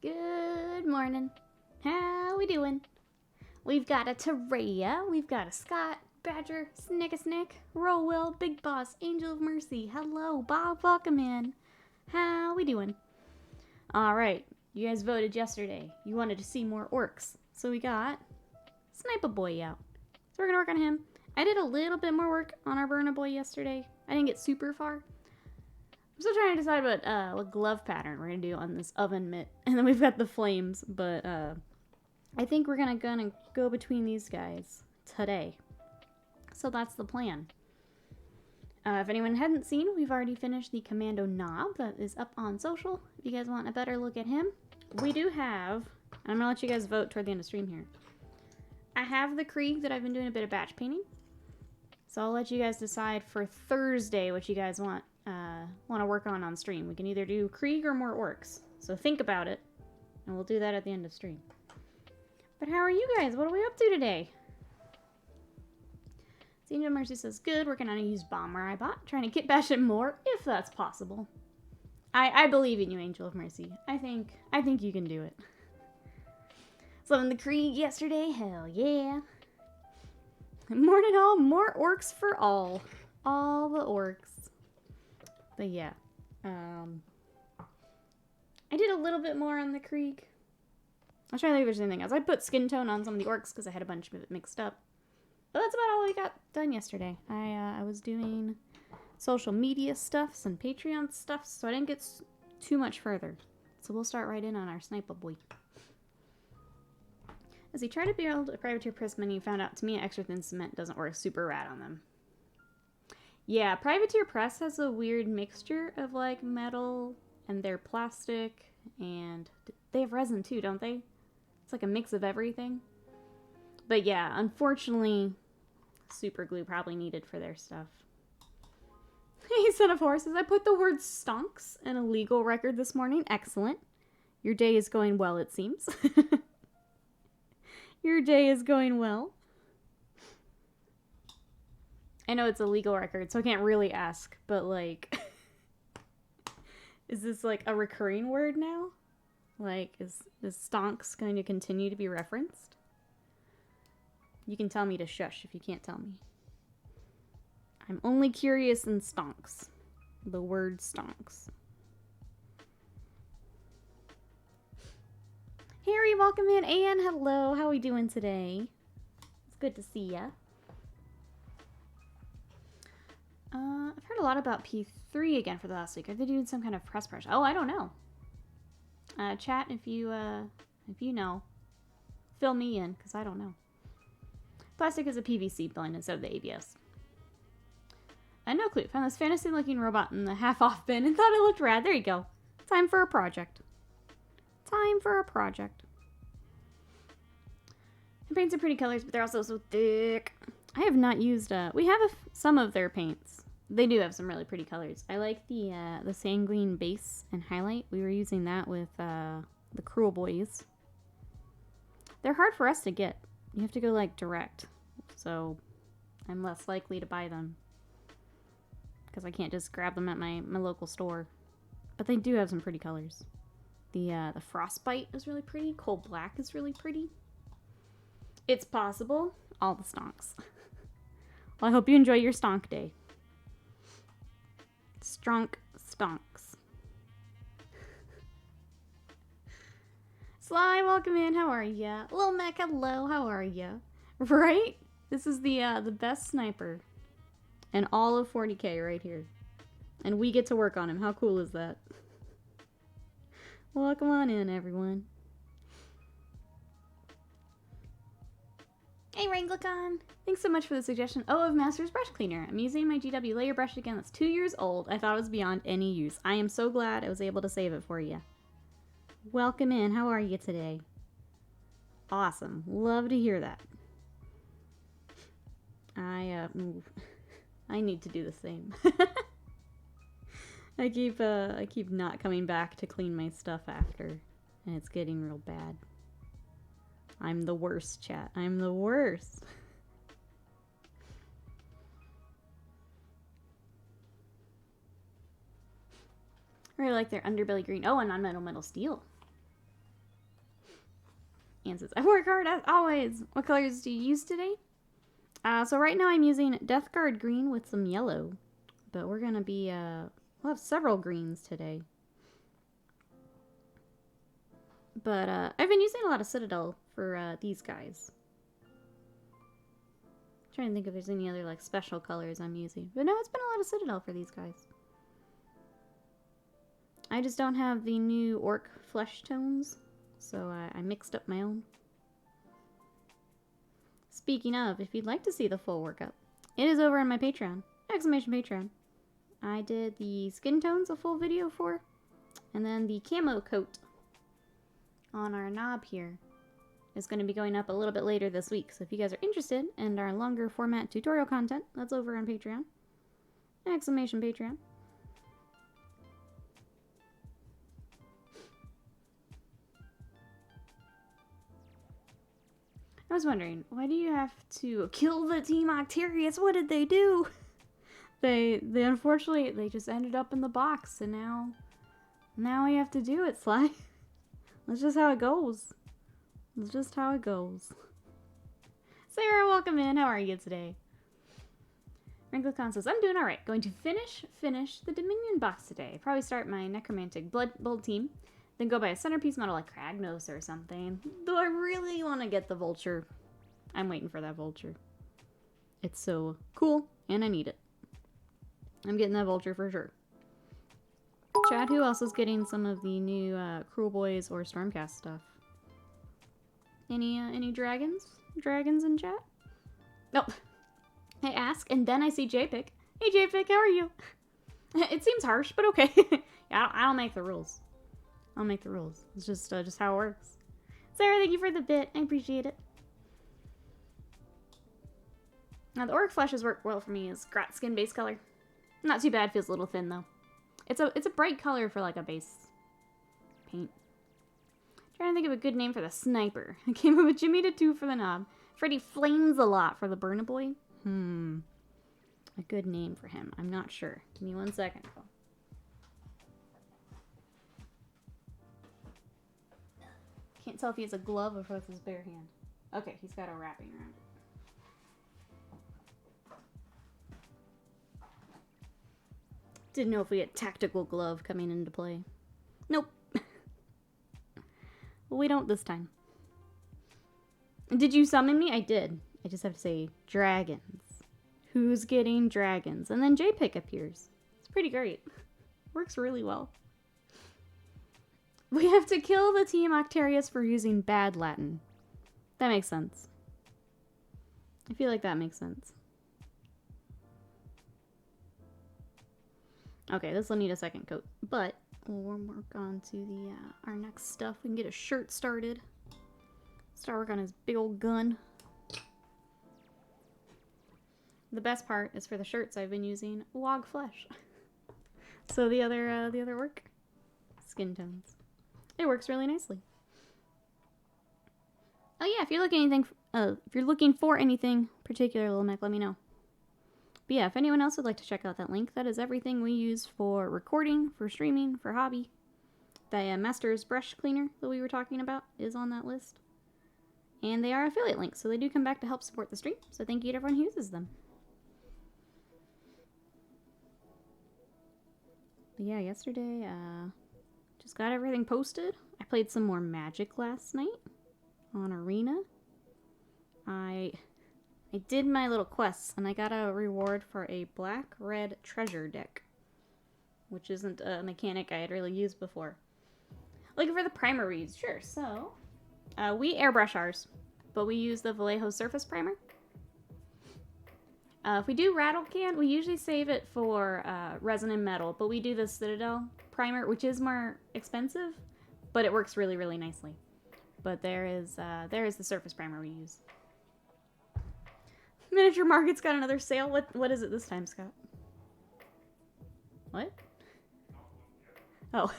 Good morning. How we doing? We've got a Teraya, we've got a Scott, Badger, Snick, Rowell, Big Boss, Angel of Mercy. Hello, Bob, welcome in. How we doing? Alright, you guys voted yesterday. You wanted to see more orcs. So we got Snipa Boy out. So we're gonna work on him. I did a little bit more work on our Burna Boy yesterday. I didn't get super far. I'm still trying to decide what glove pattern we're gonna do on this oven mitt. And then we've got the flames, but I think we're gonna go between these guys today. So that's the plan. If anyone hadn't seen, we've already finished the Kommando knob that is up on social. If you guys want a better look at him, we do have, and I'm gonna let you guys vote toward the end of stream here. I have the Krieg that I've been doing a bit of batch painting. So I'll let you guys decide for Thursday what you guys want to work on stream. We can either do Krieg or more orcs. So think about it, and we'll do that at the end of stream. But how are you guys? What are we up to today? Angel of Mercy says, good, working on a used bomber I bought. Trying to kit bash it more, if that's possible. I believe in you, Angel of Mercy. I think you can do it. So in the Krieg yesterday, hell yeah. Morning all, more orcs for all. All the orcs. But yeah. I did a little bit more on the Krieg. I'll try to think if there's anything else. I put skin tone on some of the orcs because I had a bunch of it mixed up. But that's about all we got done yesterday. I was doing social media stuff, some Patreon stuff, so I didn't get too much further. So we'll start right in on our Snipa Boy. As he tried to build a privateer press menu, found out to me extra thin cement doesn't work super rad on them. Yeah, privateer press has a weird mixture of like metal and their plastic, and they have resin too, don't they? It's like a mix of everything. But yeah, unfortunately, super glue probably needed for their stuff. Hey, son of horses, I put the word stonks in a legal record this morning. Excellent. Your day is going well, it seems. Your day is going well. I know it's a legal record, so I can't really ask, but like, is this like a recurring word now? Like, is stonks going to continue to be referenced? You can tell me to shush if you can't tell me. I'm only curious in stonks. The word stonks. Harry, welcome in. Anne, hello. How are we doing today? It's good to see ya. I've heard a lot about P3 again for the last week. Are they doing some kind of press brush? Oh, I don't know. Chat, if you know, fill me in, because I don't know. Plastic is a PVC blend instead of the ABS. No clue. Found this fantasy-looking robot in the half-off bin and thought it looked rad. There you go. Time for a project. Time for a project. The paints are pretty colors, but they're also so thick. I have not used, we have some of their paints. They do have some really pretty colors. I like the sanguine base and highlight. We were using that with, the Cruel Boys. They're hard for us to get. You have to go, like, direct. So, I'm less likely to buy them. Because I can't just grab them at my local store. But they do have some pretty colors. The Frostbite is really pretty. Coal Black is really pretty. It's possible. All the stonks. Well, I hope you enjoy your stonk day. Stronk stonks. Sly, welcome in. How are ya? Lil Mac, hello. How are ya? Right? This is the best sniper in all of 40K right here. And we get to work on him. How cool is that? Welcome on in, everyone. Hey, Wranglicon! Thanks so much for the suggestion. Oh, of Master's Brush Cleaner. I'm using my GW layer brush again. That's 2 years old. I thought it was beyond any use. I am so glad I was able to save it for you. Welcome in. How are you today? Awesome. Love to hear that. I need to do the same. I keep not coming back to clean my stuff after, and it's getting real bad. I'm the worst, chat. I'm the worst. I really like their underbelly green. Oh, and on metal steel. Answers. I work hard as always. What colors do you use today? So right now I'm using Death Guard green with some yellow. But we're gonna be, we'll have several greens today. But, I've been using a lot of Citadel for, these guys. Trying to think if there's any other, like, special colors I'm using. But no, it's been a lot of Citadel for these guys. I just don't have the new Orc flesh tones, so I mixed up my own. Speaking of, if you'd like to see the full workup, it is over on my Patreon. Exclamation Patreon. I did the skin tones a full video for, and then the camo coat on our knob here is going to be going up a little bit later this week. So if you guys are interested in our longer format tutorial content, that's over on Patreon. Exclamation Patreon. I was wondering, why do you have to kill the Team Octarius? What did they do? They unfortunately, they just ended up in the box, and now we have to do it, Sly. That's just how it goes. That's just how it goes. Sarah, welcome in. How are you today? Wrinkle says, I'm doing alright. Going to finish the Dominion box today. Probably start my Necromantic Bold team. Then go buy a centerpiece model like Kragnos or something. Though I really want to get the Vulture. I'm waiting for that Vulture. It's so cool, and I need it. I'm getting that Vulture for sure. Chad, who else is getting some of the new Cruel Boys or Stormcast stuff? Any dragons? Dragons in chat? Nope. I ask, and then I see JPick. Hey JPick, how are you? It seems harsh, but okay. Yeah, I don't make the rules. I'll make the rules. It's just how it works. Sarah, thank you for the bit. I appreciate it. Now, the Orc Flashes work well for me as Grat skin base color. Not too bad, feels a little thin, though. It's a bright color for, like, a base paint. Trying to think of a good name for the Sniper. I came up with Jimmy to 2 for the knob. Freddy Flames a lot for the Burna Boy. A good name for him. I'm not sure. Give me 1 second. Can't tell if he has a glove or if it's his bare hand. Okay, he's got a wrapping around it. Didn't know if we had tactical glove coming into play. Nope. Well, we don't this time. Did you summon me? I did. I just have to say dragons. Who's getting dragons? And then JPick appears. It's pretty great. Works really well. We have to kill the Team Octarius for using bad Latin. That makes sense. I feel like that makes sense. Okay, this will need a second coat, but we'll work on to the our next stuff. We can get a shirt started. Start work on his big old gun. The best part is for the shirts I've been using Wog Flesh. So the other work, skin tones. It works really nicely. Oh yeah, if you're looking for anything particular, Little Mac, let me know. But yeah, if anyone else would like to check out that link, that is everything we use for recording, for streaming, for hobby. The Master's brush cleaner that we were talking about is on that list. And they are affiliate links, so they do come back to help support the stream. So thank you to everyone who uses them. But yeah, yesterday, just got everything posted. I played some more Magic last night on Arena. I did my little quests, and I got a reward for a black-red treasure deck, which isn't a mechanic I had really used before. Looking for the primer we use. Sure, so we airbrush ours, but we use the Vallejo Surface Primer. If we do Rattle Can, we usually save it for resin and metal, but we do the Citadel Primer, which is more expensive, but it works really, really nicely. But there is the Surface Primer we use. Miniature Market's got another sale. What is it this time, Scott? What? Oh.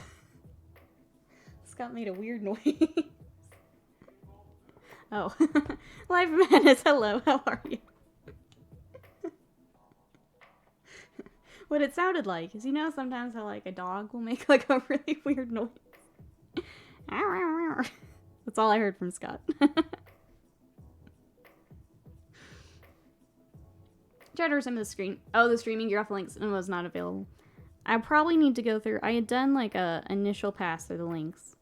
Scott made a weird noise. Oh. Live Madness, hello, how are you? What it sounded like is, you know sometimes how like a dog will make like a really weird noise? That's all I heard from Scott. Try to resume the screen. Oh, the streaming graph links was not available. I probably need to go through. I had done like a initial pass through the links.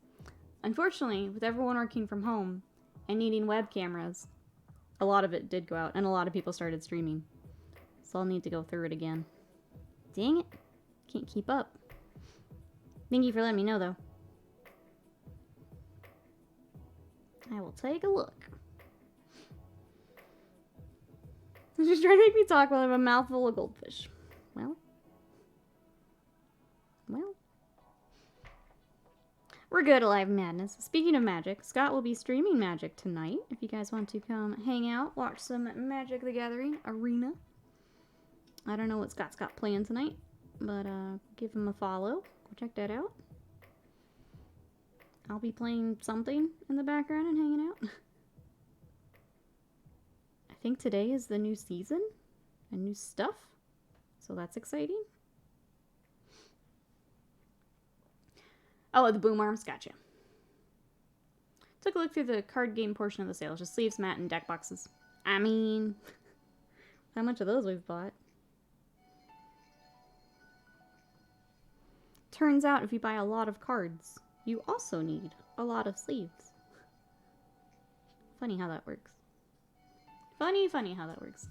Unfortunately, with everyone working from home and needing web cameras, a lot of it did go out, and a lot of people started streaming. So I'll need to go through it again. Dang it. Can't keep up. Thank you for letting me know, though. I will take a look. She's trying to make me talk while I have a mouthful of goldfish. Well. We're good at Live Madness. Speaking of magic, Scott will be streaming magic tonight. If you guys want to come hang out, watch some Magic the Gathering Arena. I don't know what Scott's got planned tonight, but give him a follow. Go check that out. I'll be playing something in the background and hanging out. I think today is the new season and new stuff, so that's exciting. Oh, the boom arms, gotcha. Took a look through the card game portion of the sale. Just sleeves, mat, and deck boxes. I mean, how much of those we've bought? Turns out if you buy a lot of cards, you also need a lot of sleeves. Funny how that works. Funny how that works.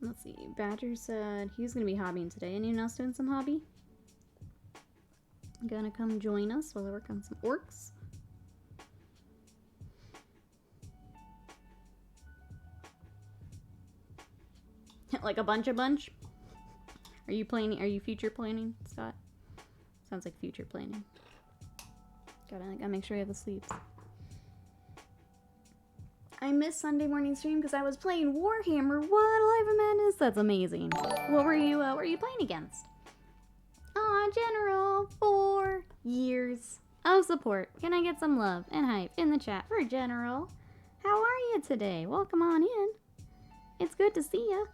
Let's see. Badger said he's going to be hobbying today. Anyone else doing some hobby? Gonna come join us while I work on some orcs. Like a bunch? Are you planning? Are you future planning, Scott? Sounds like future planning. Gotta make sure you have the sleeves. I missed Sunday morning stream because I was playing Warhammer. What, Live of Madness? That's amazing. What were you playing against? Aw, General. 4 years of support. Can I get some love and hype in the chat for General? How are you today? Welcome on in. It's good to see ya.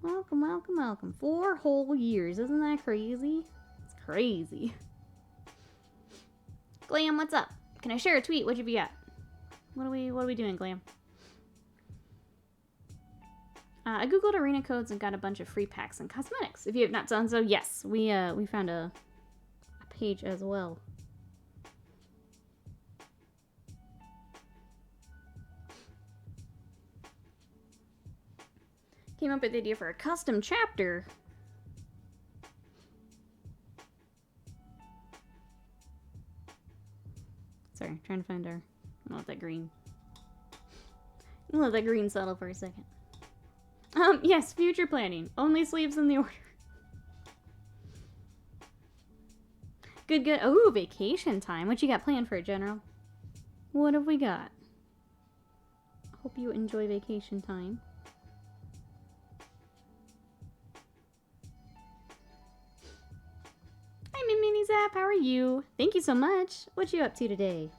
Welcome, welcome, welcome. 4 whole years. Isn't that crazy? It's crazy. Glam, what's up? Can I share a tweet? What have you got? What are we doing, Glam? I googled arena codes and got a bunch of free packs and cosmetics. If you have not done so, yes, we found a page as well. Came up with the idea for a custom chapter. Sorry, trying to find our... I'll let that green. I'll let that green settle for a second. Yes, future planning. Only sleeves in the order. Good, good. Oh, vacation time. What you got planned for it, General? What have we got? Hope you enjoy vacation time. Hi, Mini Zap. How are you? Thank you so much. What you up to today?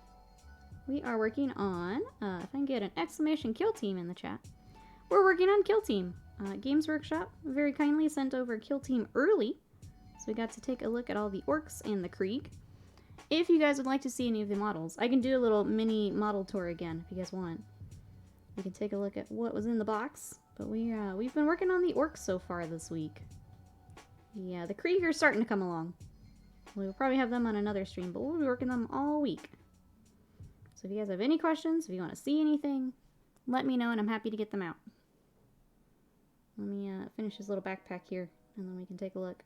We are working on, if I can get an exclamation Kill Team in the chat. We're working on Kill Team. Games Workshop very kindly sent over Kill Team early. So we got to take a look at all the orcs and the Krieg. If you guys would like to see any of the models, I can do a little mini model tour again if you guys want. You can take a look at what was in the box. But we've been working on the orcs so far this week. Yeah, the Krieg are starting to come along. We'll probably have them on another stream, but we'll be working them all week. So if you guys have any questions, if you want to see anything, let me know and I'm happy to get them out. Let me finish this little backpack here and then we can take a look.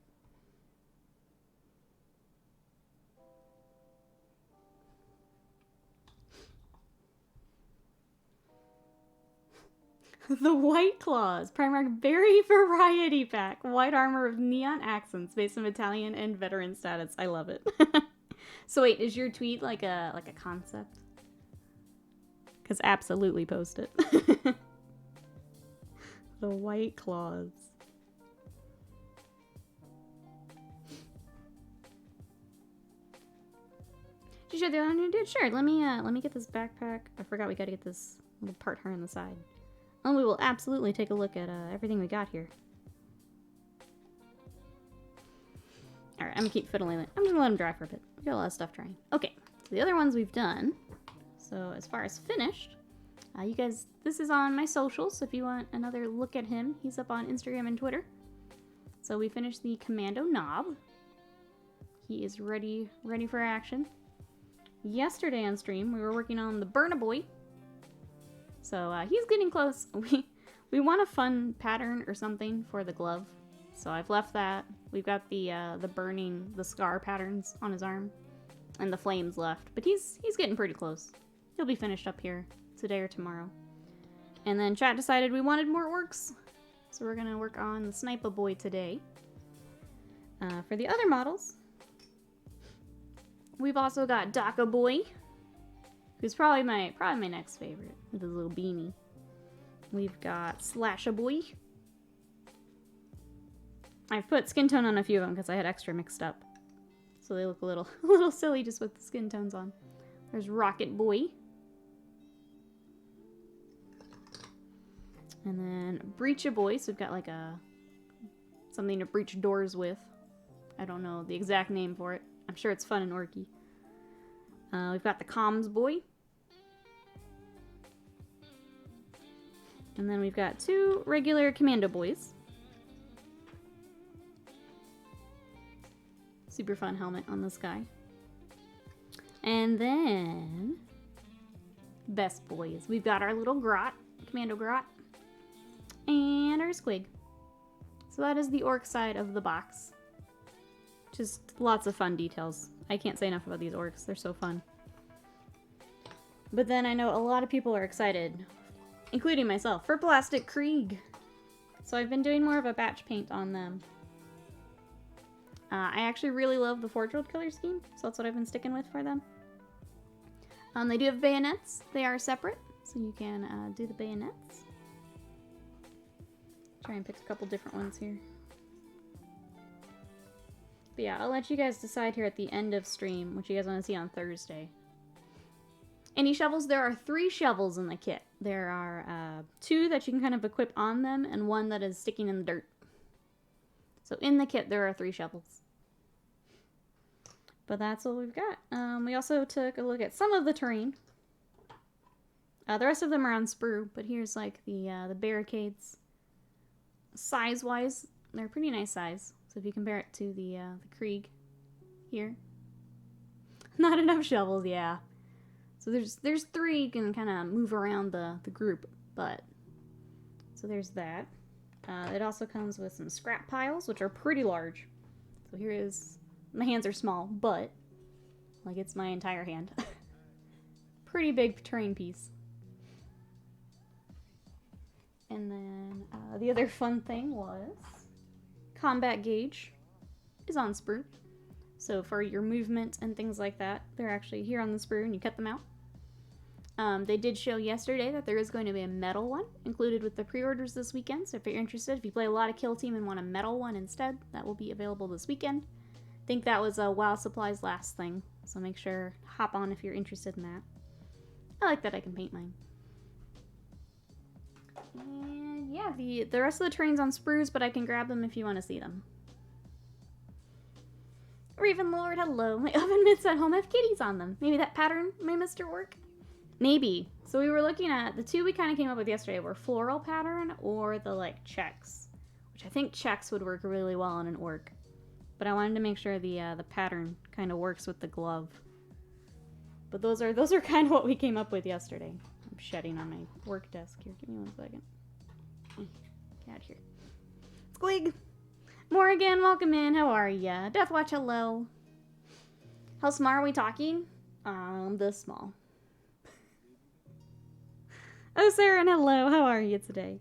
The White Claws, Primarch Berry Variety Pack. White armor with neon accents based on Italian and veteran status. I love it. So wait, is your tweet like a concept? Because absolutely post it. The White Claws. Did you show the other one you did? Sure, let me get this backpack. I forgot we gotta get this little part here on the side. And we will absolutely take a look at everything we got here. Alright, I'm gonna keep fiddling it. I'm just gonna let them dry for a bit. We got a lot of stuff drying. Okay, so the other ones we've done. So as far as finished, you guys, this is on my socials, so if you want another look at him, he's up on Instagram and Twitter. So we finished the Kommando Knob. He is ready for action. Yesterday on stream, we were working on the Burna Boy. So he's getting close. We want a fun pattern or something for the glove. So I've left that. We've got the burning, the scar patterns on his arm. And the flames left. But he's getting pretty close. He'll be finished up here today or tomorrow. And then chat decided we wanted more orcs. So we're gonna work on the Snipa Boy today. For the other models, we've also got Daka Boy, who's probably my next favorite with his little beanie. We've got Slasha Boy. I've put skin tone on a few of them because I had extra mixed up, so they look a little silly just with the skin tones on. There's Rocket Boy. And then Breacha Boy, so we've got like something to breach doors with. I don't know the exact name for it. I'm sure it's fun and orky. We've got the Comms Boy. And then we've got 2 regular Kommando Boys. Super fun helmet on this guy. And then Best Boys. We've got our little Grot, Kommando Grot. And our Squig. So that is the orc side of the box. Just lots of fun details. I can't say enough about these orcs. They're so fun. But then I know a lot of people are excited, including myself, for Plastic Krieg. So I've been doing more of a batch paint on them. I actually really love the Forge World color scheme, so that's what I've been sticking with for them. They do have bayonets. They are separate, so you can do the bayonets. Try and pick a couple different ones here. But yeah, I'll let you guys decide here at the end of stream what you guys want to see on Thursday. Any shovels? There are 3 shovels in the kit. There are 2 that you can kind of equip on them and 1 that is sticking in the dirt. So in the kit there are 3 shovels. But that's what we've got. We also took a look at some of the terrain. The rest of them are on sprue, but here's like the barricades. Size-wise, they're a pretty nice size. So if you compare it to the Krieg here. Not enough shovels, yeah. So there's 3 you can kind of move around the group, but... So there's that. It also comes with some scrap piles, which are pretty large. So here is... My hands are small, but... Like, it's my entire hand. Pretty big terrain piece. And then the other fun thing was... Combat gauge is on sprue. So for your movement and things like that, they're actually here on the sprue and you cut them out. They did show yesterday that there is going to be a metal one included with the pre-orders this weekend. So if you're interested, if you play a lot of Kill Team and want a metal one instead, that will be available this weekend. I think that was a while supplies last thing. So make sure, hop on if you're interested in that. I like that I can paint mine. And yeah, the rest of the terrain's on sprues, but I can grab them if you want to see them. Raven Lord, hello. My oven mitts at home have kitties on them. Maybe that pattern may Mr. Work? Maybe. So we were looking at, the 2 we kind of came up with yesterday were floral pattern or the like checks. Which I think checks would work really well on an orc. But I wanted to make sure the pattern kind of works with the glove. But those are kind of what we came up with yesterday. I'm shedding on my work desk here. Give me 1 second. Get out here. Squig! Morgan, welcome in. How are ya? Deathwatch, hello. How small are we talking? This small. Oh, Sarah, hello. How are you today?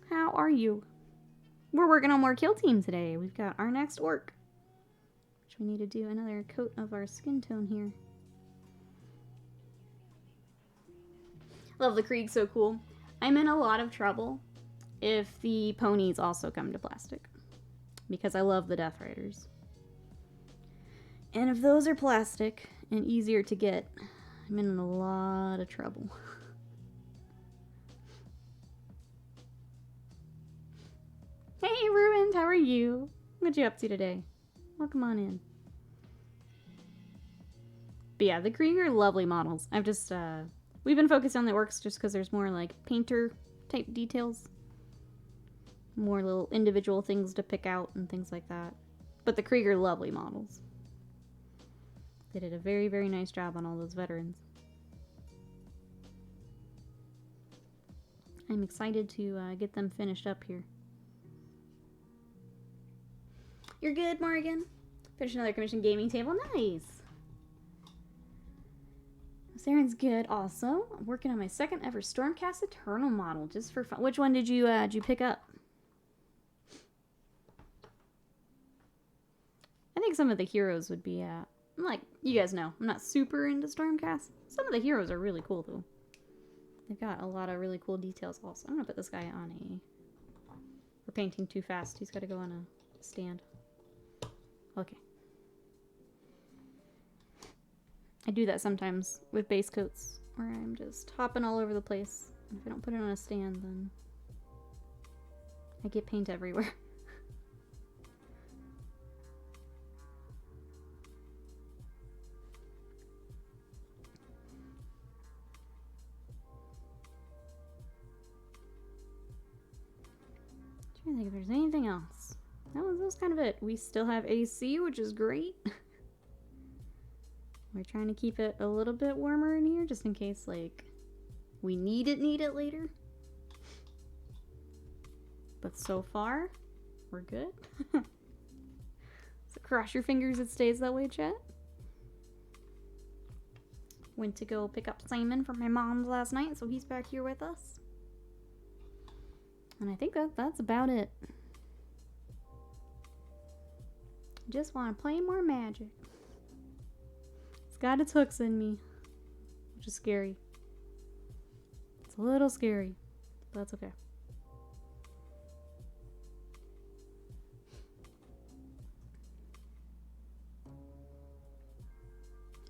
How are you? We're working on more Kill Team today. We've got our next orc. Which we need to do another coat of our skin tone here. Love the Krieg, so cool. I'm in a lot of trouble if the ponies also come to plastic. Because I love the Death Riders. And if those are plastic and easier to get, I'm in a lot of trouble. Hey, Ruined, how are you? What you up to today? Welcome on in. But yeah, the Krieger, lovely models. I've just, we've been focused on the orcs just because there's more, like, painter-type details. More little individual things to pick out and things like that. But the Krieger, lovely models. They did a very, very nice job on all those veterans. I'm excited to get them finished up here. You're good, Morgan. Finish another commission gaming table. Nice. Saren's good also. I'm working on my second ever Stormcast Eternal model just for fun. Which one did you pick up? I think some of the heroes would be, like, you guys know, I'm not super into Stormcast. Some of the heroes are really cool, though. They've got a lot of really cool details also. I'm gonna put this guy on a... We're painting too fast. He's gotta go on a stand. Okay. I do that sometimes with base coats, where I'm just hopping all over the place. And if I don't put it on a stand, then I get paint everywhere. Trying to think if there's anything else. That was kind of it. We still have AC, which is great. We're trying to keep it a little bit warmer in here, just in case, like, we need it later. But so far, we're good. So cross your fingers it stays that way, chat. Went to go pick up Simon from my mom's last night, so he's back here with us. And I think that's about it. Just want to play more Magic. It's got its hooks in me, which is scary. It's a little scary, but that's okay.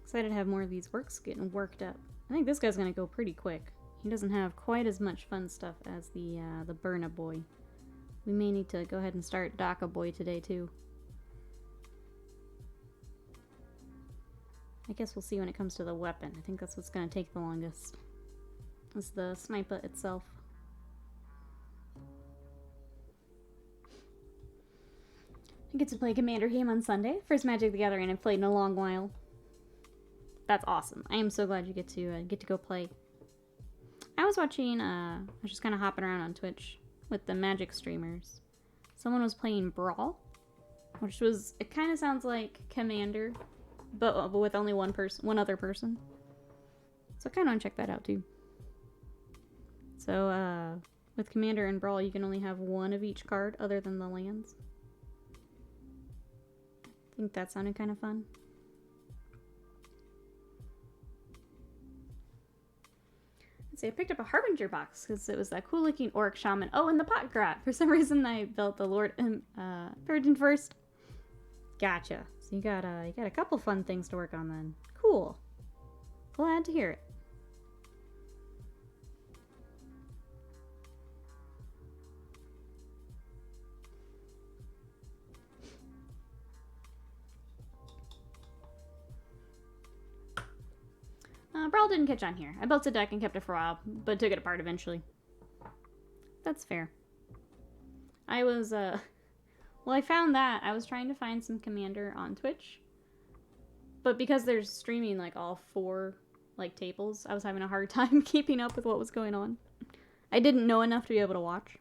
Excited to have more of these works getting worked up. I think this guy's gonna go pretty quick. He doesn't have quite as much fun stuff as the Burna Boy. We may need to go ahead and start Daka Boy today too. I guess we'll see when it comes to the weapon. I think that's what's going to take the longest. Is the Snipa itself. I get to play a Commander game on Sunday. First Magic the Gathering I've played in a long while. That's awesome. I am so glad you get to go play. I was watching, I was just kind of hopping around on Twitch with the Magic streamers. Someone was playing Brawl, which was, it kind of sounds like Commander, but with only one other person. So I kind of want to check that out too. So, with Commander and Brawl, you can only have one of each card other than the lands. I think that sounded kind of fun. Let's see, I picked up a Harbinger box because it was that cool looking Orc Shaman. Oh, and the Pot Grat. For some reason, I built the Lord Virgin first. Gotcha. So you got a couple fun things to work on then. Cool. Glad to hear it. Brawl didn't catch on here. I built a deck and kept it for a while, but took it apart eventually. That's fair. I was, well, I found that. I was trying to find some Commander on Twitch. But because they're streaming, like, all 4, like, tables, I was having a hard time keeping up with what was going on. I didn't know enough to be able to watch.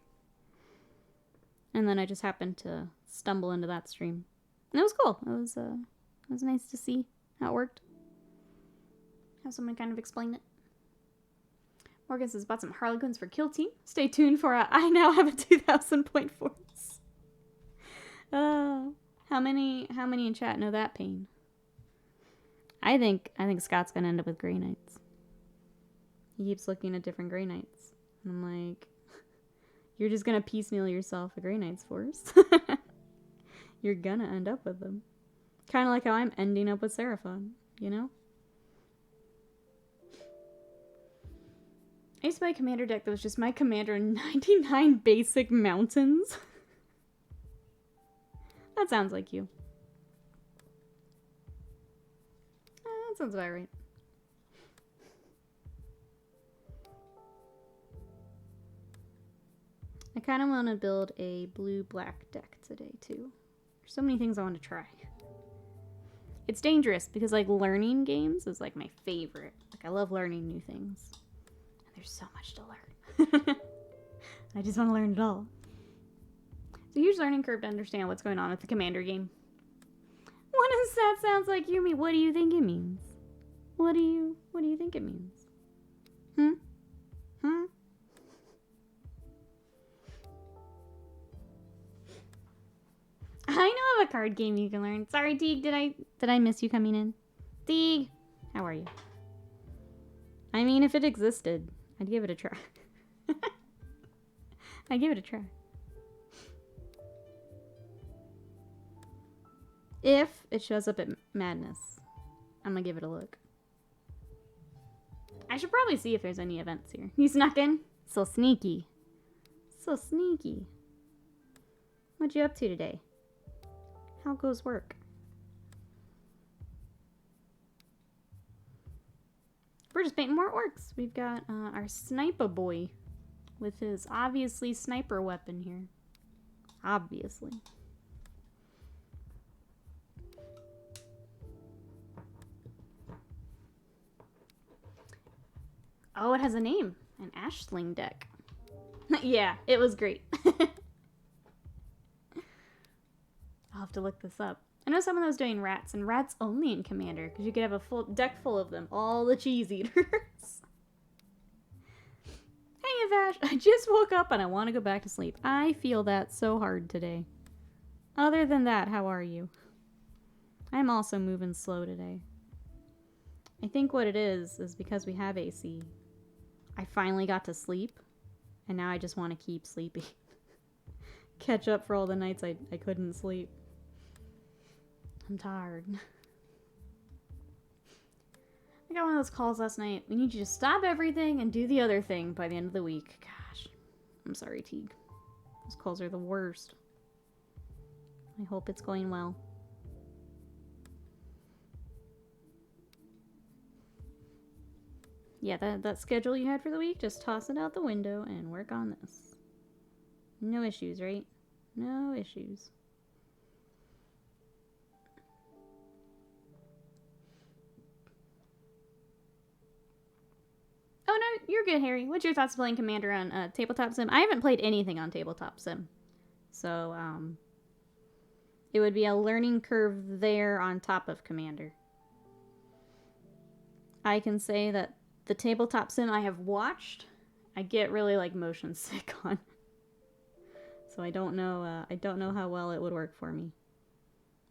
And then I just happened to stumble into that stream. And it was cool. It was nice to see how it worked. Have someone kind of explain it. Morgan says, bought some Harlequins for Kill Team. Stay tuned for I now have a 2,000 point force. How many in chat know that pain? I think Scott's gonna end up with Grey Knights. He keeps looking at different Grey Knights. And I'm like, you're just gonna piecemeal yourself a Grey Knights force. You're gonna end up with them. Kind of like how I'm ending up with Seraphon, you know? I used to play a Commander deck that was just my Commander and 99 basic mountains. That sounds like you. That sounds about right. I kind of want to build a blue-black deck today, too. There's so many things I want to try. It's dangerous because, like, learning games is, like, my favorite. Like, I love learning new things. And there's so much to learn. I just want to learn it all. It's a huge learning curve to understand what's going on with the Commander game. What does that sounds like you mean? What do you think it means? What do you think it means? I know of a card game you can learn. Sorry, Teague, did I miss you coming in? Teague, how are you? I mean, if it existed, I'd give it a try. I'd give it a try. If it shows up at Madness, I'm gonna give it a look. I should probably see if there's any events here. You snuck in? So sneaky. So sneaky. What you up to today? How goes work? We're just painting more orcs. We've got our Snipa Boy with his obviously sniper weapon here. Obviously. Oh, it has a name. An Ashling deck. Yeah, it was great. I'll have to look this up. I know someone that was doing rats, and rats only in Commander, because you could have a full deck full of them. All the cheese eaters. Hey, Avash, I just woke up and I want to go back to sleep. I feel that so hard today. Other than that, how are you? I'm also moving slow today. I think what it is because we have AC. I finally got to sleep, and now I just want to keep sleeping. Catch up for all the nights I couldn't sleep. I'm tired. I got one of those calls last night. We need you to stop everything and do the other thing by the end of the week. Gosh. I'm sorry, Teague. Those calls are the worst. I hope it's going well. Yeah, that schedule you had for the week, just toss it out the window and work on this. No issues, right? No issues. Oh no, you're good, Harry. What's your thoughts playing Commander on Tabletop Sim? I haven't played anything on Tabletop Sim. So, it would be a learning curve there on top of Commander. I can say that the Tabletop Sim I have watched, I get really, like, motion sick on. So I don't know how well it would work for me,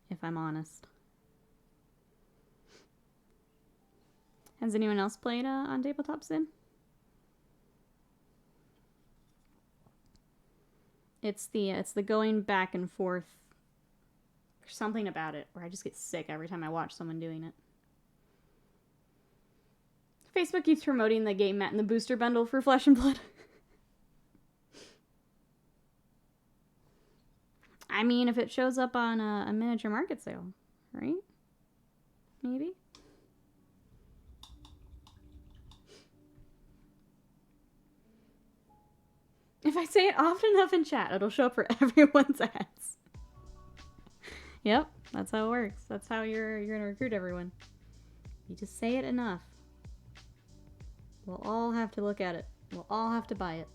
if I'm honest. Has anyone else played on Tabletop Sim? It's the going back and forth. There's something about it where I just get sick every time I watch someone doing it. Facebook keeps promoting the game mat and the booster bundle for Flesh and Blood. I mean, if it shows up on a miniature market sale, right? Maybe? If I say it often enough in chat, it'll show up for everyone's ads. Yep, that's how it works. That's how you're gonna recruit everyone. You just say it enough. We'll all have to look at it. We'll all have to buy it.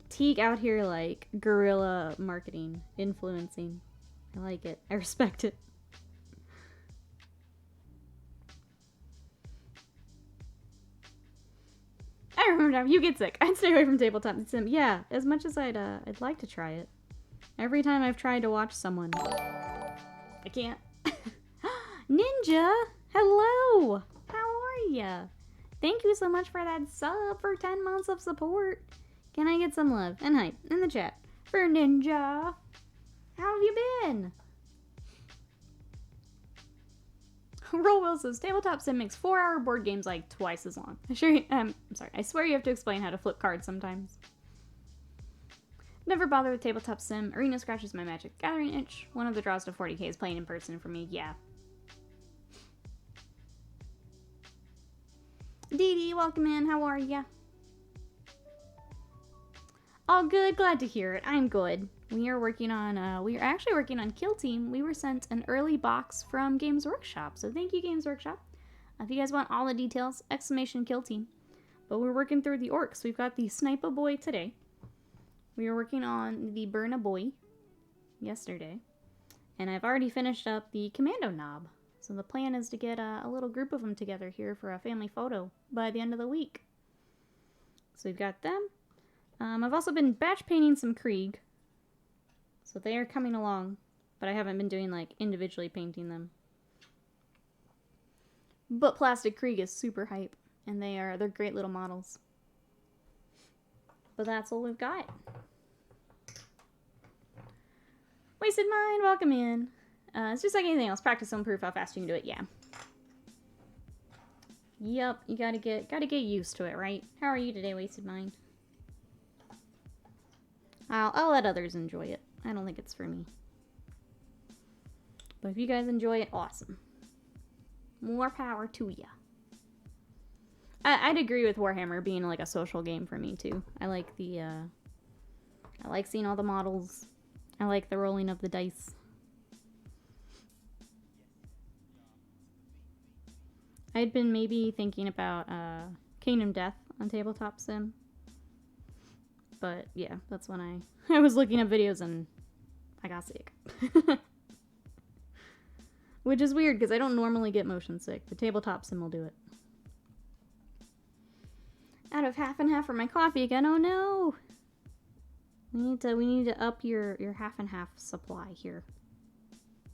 Teague out here like guerrilla marketing, influencing. I like it. I respect it. I remember now. You get sick. I'd stay away from Tabletop Sim. Yeah, as much as I'd like to try it. Every time I've tried to watch someone, I can't. Ninja, hello. How are ya? Thank you so much for that sub for 10 months of support. Can I get some love and hype in the chat for Ninja? How have you been? Roll Will says, Tabletop Sim makes 4-hour board games like twice as long. I'm sorry, I swear you have to explain how to flip cards sometimes. Never bother with tabletop sim. Arena scratches my Magic Gathering itch. One of the draws to 40k is playing in person for me. Yeah. Dee Dee, welcome in. How are ya? All good. Glad to hear it. I'm good. We are actually working on Kill Team. We were sent an early box from Games Workshop. So thank you, Games Workshop. If you guys want all the details, !Kill Team. But we're working through the orcs. We've got the Snipa Boy today. We were working on the Burna Boy yesterday. And I've already finished up the Kommando Knob. So the plan is to get a little group of them together here for a family photo by the end of the week. So we've got them. I've also been batch painting some Krieg. So they are coming along. But I haven't been doing like individually painting them. But Plastic Krieg is super hype. And they're great little models. But that's all we've got. Wasted Mind, welcome in. It's just like anything else. Practice and prove how fast you can do it. Yeah. Yep, you gotta get used to it, right? How are you today, Wasted Mind? I'll let others enjoy it. I don't think it's for me. But if you guys enjoy it, awesome. More power to ya. I'd agree with Warhammer being like a social game for me too. I like seeing all the models. I like the rolling of the dice. I'd been maybe thinking about Kingdom Death on Tabletop Sim. But yeah, that's when I was looking up videos and I got sick. Which is weird because I don't normally get motion sick, but Tabletop Sim will do it. Out of half and half for my coffee again. Oh no! We need to up your half and half supply here.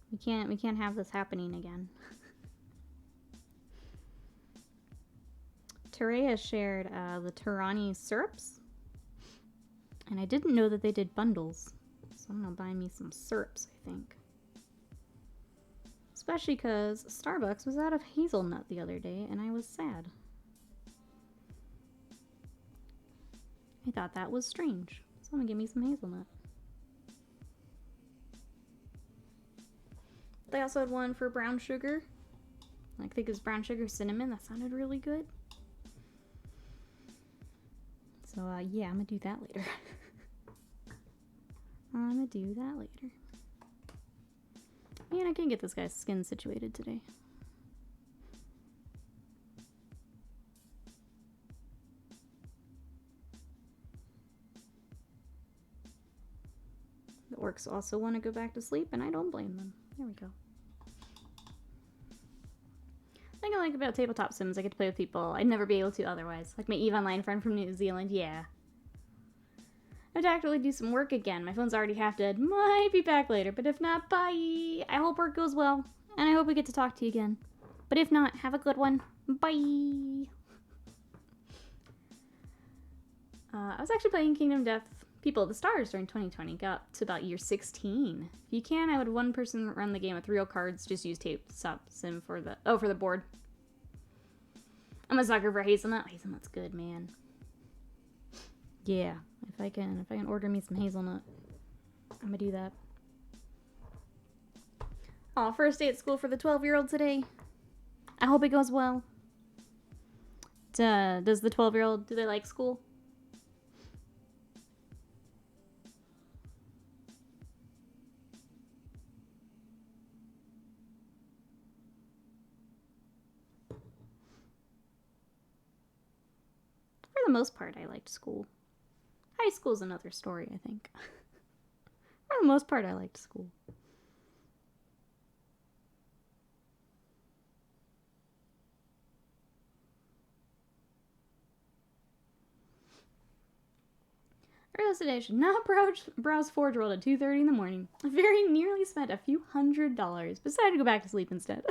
We can't have this happening again. Terea shared the Turani syrups. And I didn't know that they did bundles. So I'm gonna buy me some syrups, I think. Especially because Starbucks was out of hazelnut the other day and I was sad. I thought that was strange. So I'm gonna give me some hazelnut. They also had one for brown sugar. I think it was brown sugar cinnamon. That sounded really good. So yeah, I'm gonna do that later. I'm gonna do that later. Man, I can't get this guy's skin situated today. The orcs also want to go back to sleep, and I don't blame them. There we go. The thing I like about tabletop sims, I get to play with people I'd never be able to otherwise. Like my EVE Online friend from New Zealand, yeah. I have to actually do some work again. My phone's already half dead. Might be back later, but if not, bye! I hope work goes well, and I hope we get to talk to you again. But if not, have a good one. Bye! I was actually playing Kingdom Death People of the Stars during 2020. Got to about year 16. If you can, I would one person run the game with real cards. Just use tabletop sim for the board. I'm a sucker for hazelnut. Hazelnut's good, man. Yeah, if I can order me some hazelnut, I'm gonna do that. Oh, first day at school for the 12-year-old today. I hope it goes well. Does the 12-year-old, do they like school? For the most part, I liked school. High school's another story, I think. For the most part, I liked school. Earlier today, I should not browse Forge World at 2:30 in the morning. I very nearly spent a few $100s, but decided to go back to sleep instead.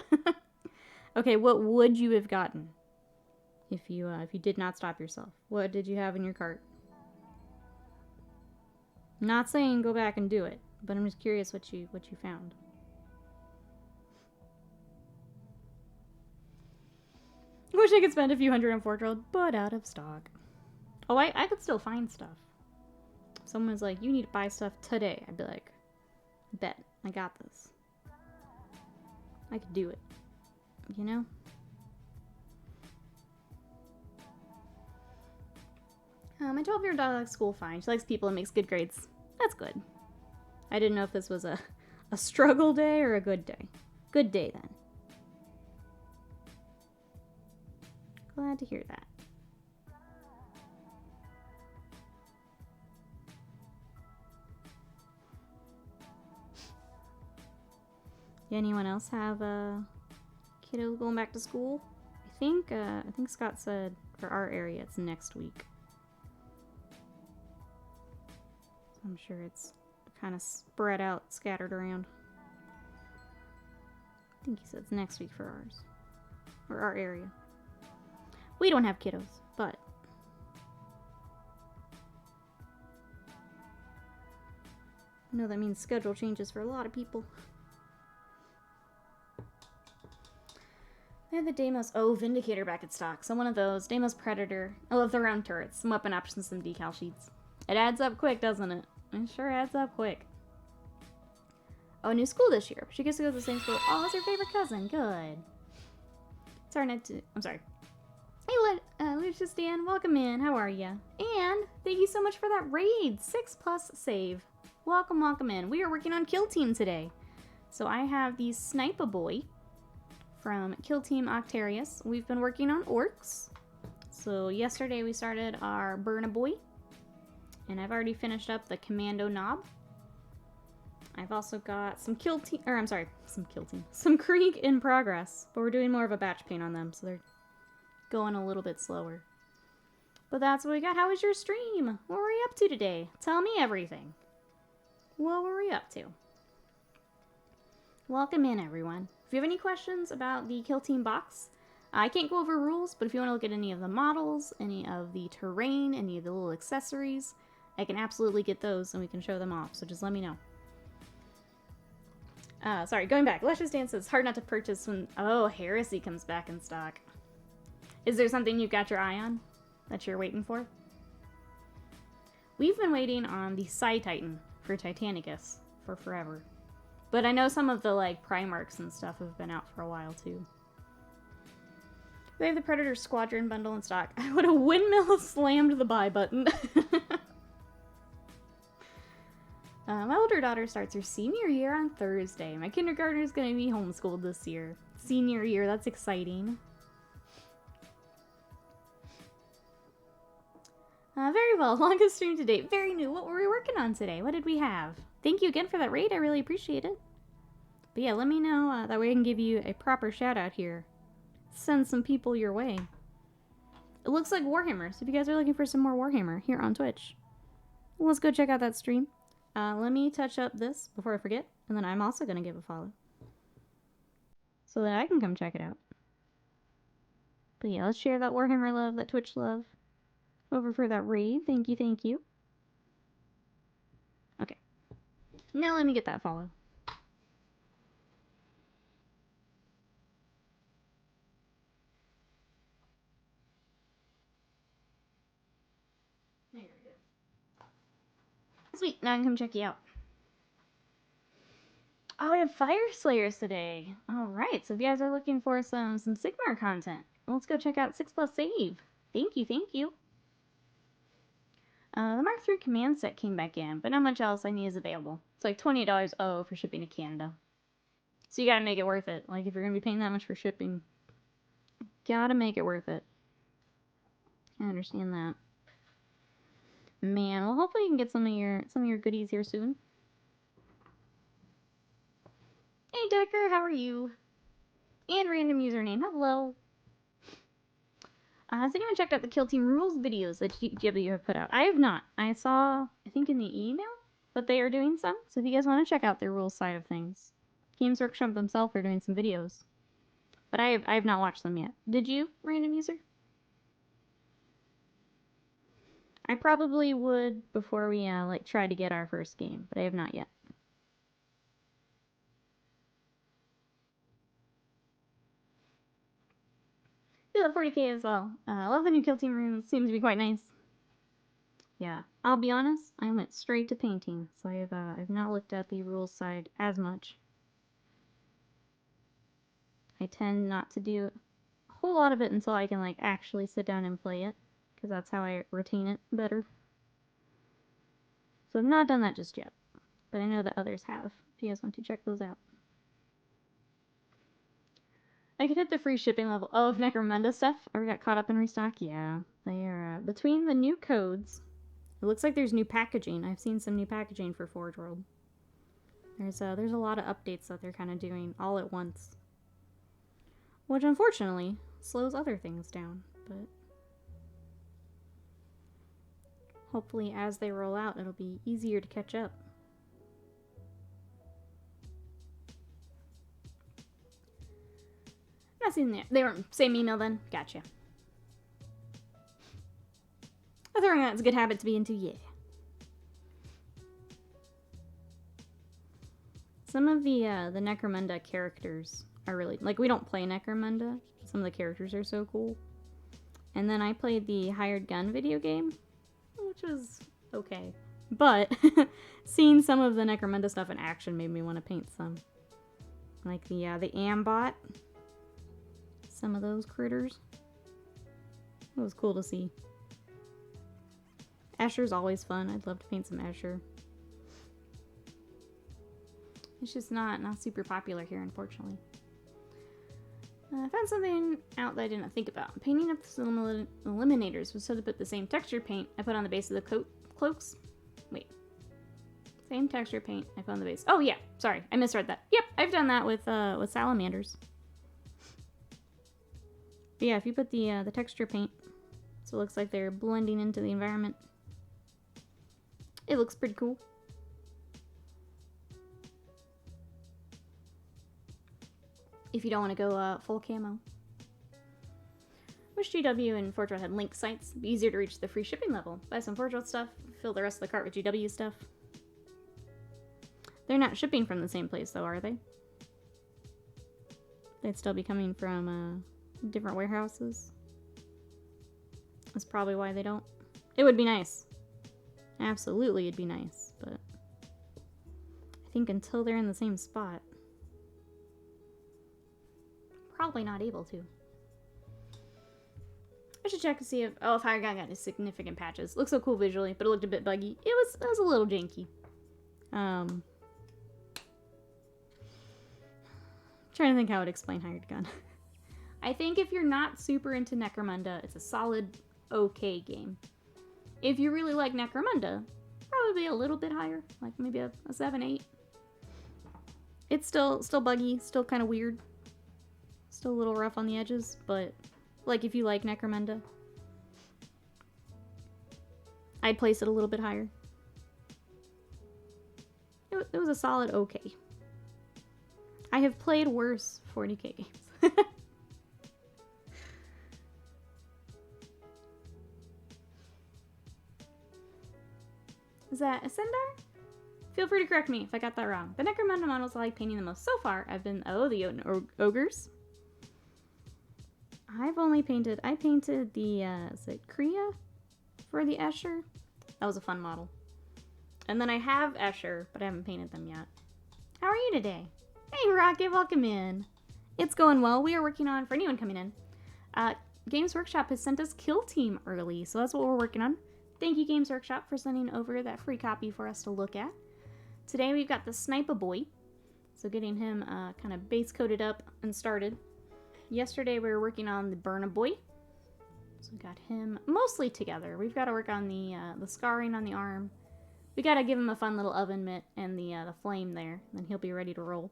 Okay, what would you have gotten if you did not stop yourself? What did you have in your cart? I'm not saying go back and do it, but I'm just curious what you found. Wish I could spend a few $100 on Forge World, but out of stock. Oh, I could still find stuff. someone's like, you need to buy stuff today. I'd be like, bet, I got this. I could do it. You know? My 12-year-old daughter likes school fine. She likes people and makes good grades. That's good. I didn't know if this was a struggle day or a good day. Good day, then. Glad to hear that. Anyone else have kiddos going back to school? I think Scott said for our area it's next week. So I'm sure it's kind of spread out, scattered around. I think he said it's next week for ours. Or our area. We don't have kiddos, but I know that means schedule changes for a lot of people. They have the Deimos Vindicator back in stock. So one of those. Deimos Predator. I love the round turrets. Some weapon options, some decal sheets. It adds up quick, doesn't it? It sure adds up quick. Oh, new school this year. She gets to go to the same school. Oh, it's her favorite cousin. Good. I'm sorry. Hey, Lucius Dan. Welcome in. How are ya? And thank you so much for that raid. 6+ save. Welcome, welcome in. We are working on Kill Team today. So I have the Snipa Boy from Kill Team Octarius. We've been working on orcs. So yesterday we started our Burna Boy. And I've already finished up the Kommando Knob. I've also got some some Krieg in progress. But we're doing more of a batch paint on them, so they're going a little bit slower. But that's what we got. How was your stream? What were you up to today? Tell me everything. What were we up to? Welcome in, everyone. If you have any questions about the Kill Team box, I can't go over rules, but if you want to look at any of the models, any of the terrain, any of the little accessories, I can absolutely get those and we can show them off, so just let me know. Sorry, going back. Luscious Dan says, hard not to purchase when... Oh, Heresy comes back in stock. Is there something you've got your eye on that you're waiting for? We've been waiting on the Psy Titan for Titanicus for forever. But I know some of the, like, Primarchs and stuff have been out for a while, too. They have the Predator Squadron bundle in stock. I would have windmill slammed the buy button. My older daughter starts her senior year on Thursday. My kindergartner is going to be homeschooled this year. Senior year, that's exciting. Very well. Longest stream to date. Very new. What were we working on today? What did we have? Thank you again for that raid. I really appreciate it. But yeah, let me know. That way I can give you a proper shout out here. Send some people your way. It looks like Warhammer. So if you guys are looking for some more Warhammer here on Twitch, let's go check out that stream. Let me touch up this before I forget. And then I'm also going to give a follow. So that I can come check it out. But yeah, let's share that Warhammer love, that Twitch love. Over for that raid. Thank you, thank you. Okay. Now let me get that follow. There we go. Sweet, now I can come check you out. Oh, we have Fire Slayers today. Alright, so if you guys are looking for some Sigmar content, let's go check out 6+ save. Thank you, thank you. The Mark III command set came back in, but not much else I need is available. It's like $28 for shipping to Canada. So you gotta make it worth it. Like, if you're gonna be paying that much for shipping, gotta make it worth it. I understand that. Man, well, hopefully you can get some of your goodies here soon. Hey, Decker, how are you? And random username, hello. Has anyone checked out the Kill Team rules videos that GW have put out? I have not. I saw, I think in the email, that they are doing some. So if you guys want to check out their rules side of things, Games Workshop themselves are doing some videos. But I have not watched them yet. Did you, random user? I probably would before we like try to get our first game, but I have not yet. Yeah, 40k as well. I love the new Kill Team runes. Seems to be quite nice. Yeah, I'll be honest, I went straight to painting, so I've not looked at the rules side as much. I tend not to do a whole lot of it until I can, like, actually sit down and play it, because that's how I retain it better. So I've not done that just yet, but I know that others have, if you guys want to check those out. I could hit the free shipping level. Oh, of Necromunda stuff? Or got caught up in restock? Yeah. They are, between the new codes, it looks like there's new packaging. I've seen some new packaging for Forge World. There's a lot of updates that they're kind of doing all at once. Which, unfortunately, slows other things down, but hopefully as they roll out, it'll be easier to catch up. Not seeing that. They weren't same email then? Gotcha. I think that's a good habit to be into, yeah. Some of the Necromunda characters are really, like, we don't play Necromunda. Some of the characters are so cool. And then I played the Hired Gun video game, which was okay. But seeing some of the Necromunda stuff in action made me want to paint some. Like the Ambot. Some of those critters. It was cool to see. Escher's always fun. I'd love to paint some Escher. It's just not super popular here, unfortunately. I found something out that I didn't think about. Painting up the eliminators was set to put the same texture paint I put on the base of the cloaks. Wait. Same texture paint I put on the base. Oh yeah, sorry, I misread that. Yep, I've done that with salamanders. But yeah, if you put the texture paint, so it looks like they're blending into the environment, it looks pretty cool. If you don't want to go full camo. Wish GW and Forge World had link sites. It'd be easier to reach the free shipping level. Buy some Forge World stuff, fill the rest of the cart with GW stuff. They're not shipping from the same place though, are they? They'd still be coming from different warehouses. That's probably why they don't. It would be nice. Absolutely it'd be nice, but I think until they're in the same spot, probably not able to. I should check to see if Hired Gun got any significant patches. Looks so cool visually, but it looked a bit buggy. It was a little janky. Trying to think how I would explain Hired Gun. I think if you're not super into Necromunda, it's a solid, okay game. If you really like Necromunda, probably a little bit higher, like maybe a 7, 8. It's still buggy, still kind of weird. Still a little rough on the edges, but like if you like Necromunda, I'd place it a little bit higher. It was a solid okay. I have played worse 40k games. Is that Ascendar? Feel free to correct me if I got that wrong. The Necromunda models I like painting the most so far have been, the Ogres. I painted the, is it Kriya for the Escher? That was a fun model. And then I have Escher, but I haven't painted them yet. How are you today? Hey Rocket, welcome in. It's going well. We are working on, for anyone coming in, Games Workshop has sent us Kill Team early, so that's what we're working on. Thank you, Games Workshop, for sending over that free copy for us to look at. Today we've got the Snipa Boy, so getting him kind of base coated up and started. Yesterday we were working on the Burna Boy, so we got him mostly together. We've got to work on the scarring on the arm. We got to give him a fun little oven mitt and the flame there, and then he'll be ready to roll.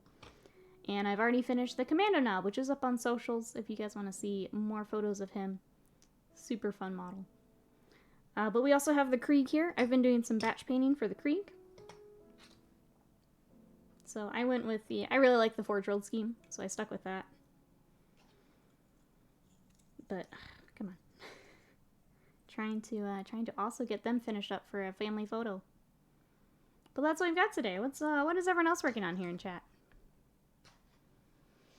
And I've already finished the Kommando knob, which is up on socials if you guys want to see more photos of him. Super fun model. But we also have the Krieg here. I've been doing some batch painting for the Krieg. So I went with I really like the Forge World scheme, so I stuck with that. But, come on. trying to also get them finished up for a family photo. But that's what we've got today. What is everyone else working on here in chat?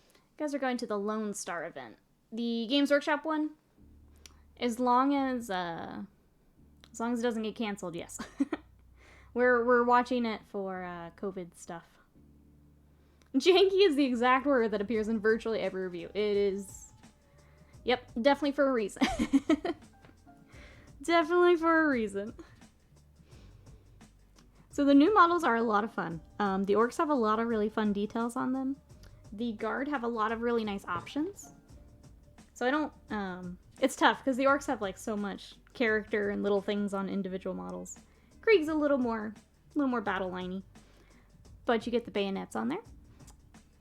You guys are going to the Lone Star event. The Games Workshop one, as long as As long as it doesn't get canceled, yes. We're watching it for COVID stuff. Janky is the exact word that appears in virtually every review. It is... Yep, definitely for a reason. Definitely for a reason. So the new models are a lot of fun. The orcs have a lot of really fun details on them. The guard have a lot of really nice options. So I don't... it's tough, because the orcs have like so much character and little things on individual models. Krieg's a little more battle liney. But you get the bayonets on there.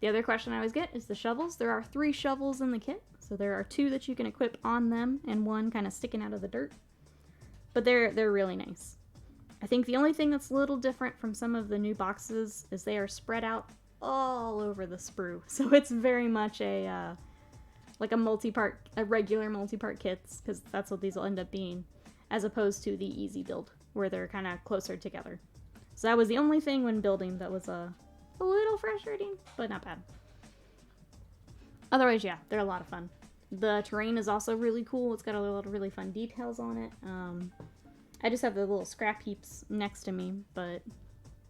The other question I always get is the shovels. There are 3 shovels in the kit. So there are 2 that you can equip on them and 1 kind of sticking out of the dirt. But they're really nice. I think the only thing that's a little different from some of the new boxes is they are spread out all over the sprue. So it's very much a like a regular multi-part kits, because that's what these will end up being, as opposed to the easy build, where they're kind of closer together. So that was the only thing when building that was a little frustrating, but not bad. Otherwise, yeah, they're a lot of fun. The terrain is also really cool. It's got a lot of really fun details on it. I just have the little scrap heaps next to me, but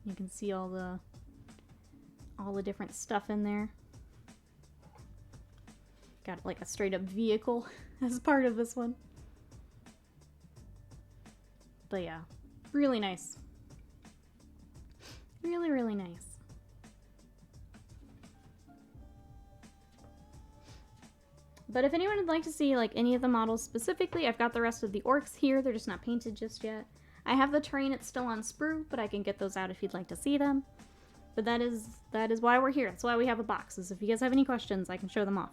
you can see all the different stuff in there. Got like a straight up vehicle as part of this one. But yeah, really nice. Really, really nice. But if anyone would like to see like any of the models specifically, I've got the rest of the orcs here. They're just not painted just yet. I have the terrain, it's still on sprue, but I can get those out if you'd like to see them. But that is why we're here. That's why we have a box, is if you guys have any questions, I can show them off.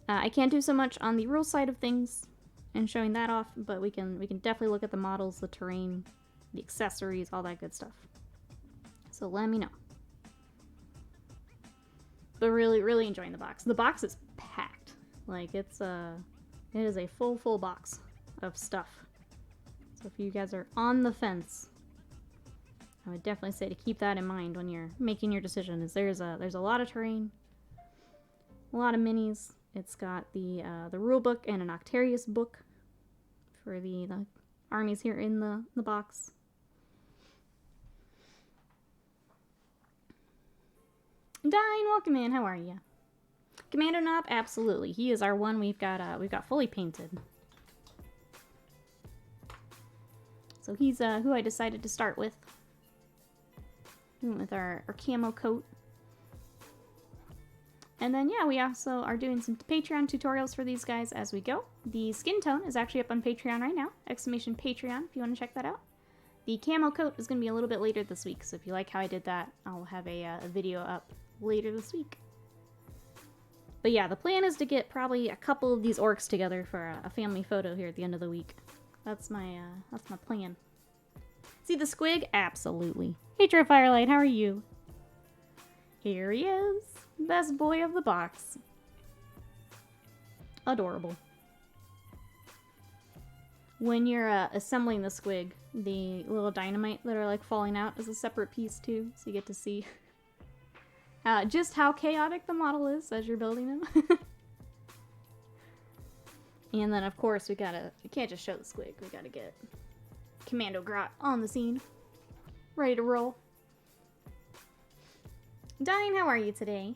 I can't do so much on the rule side of things and showing that off, but we can definitely look at the models, the terrain, the accessories, all that good stuff. So let me know. But really, really enjoying the box. The box is packed. Like, it is a full box of stuff. So if you guys are on the fence, I would definitely say to keep that in mind when you're making your decision. Is there's a lot of terrain, a lot of minis. It's got the rule book and an Octarius book for the armies here in the box. Dine, welcome in. How are you? Commando Knob, absolutely. He is our one we've got fully painted. So he's who I decided to start with. With our camo coat. And then, yeah, we also are doing some Patreon tutorials for these guys as we go. The skin tone is actually up on Patreon right now. Exclamation Patreon if you want to check that out. The camo coat is going to be a little bit later this week, so if you like how I did that, I'll have a video up later this week. But yeah, the plan is to get probably a couple of these orcs together for a family photo here at the end of the week. That's my plan. See the squig? Absolutely. Hey, True Firelight, how are you? Here he is. Best boy of the box. Adorable. When you're assembling the squig, the little dynamite that are like falling out is a separate piece too, so you get to see just how chaotic the model is as you're building him. And then of course we can't just show the squig, we gotta get Kommando Grot on the scene, ready to roll. Dine, how are you today?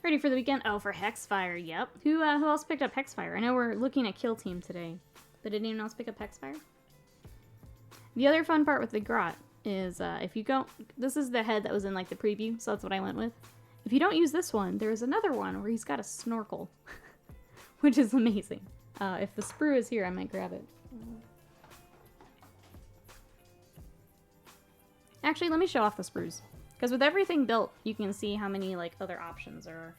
Ready for the weekend? Oh, for Hexfire, yep. Who else picked up Hexfire? I know we're looking at Kill Team today, but did anyone else pick up Hexfire? The other fun part with the Grot is if you go... This is the head that was in like the preview, so that's what I went with. If you don't use this one, there's another one where he's got a snorkel, which is amazing. If the sprue is here, I might grab it. Actually, let me show off the sprues. Because with everything built, you can see how many like other options there are.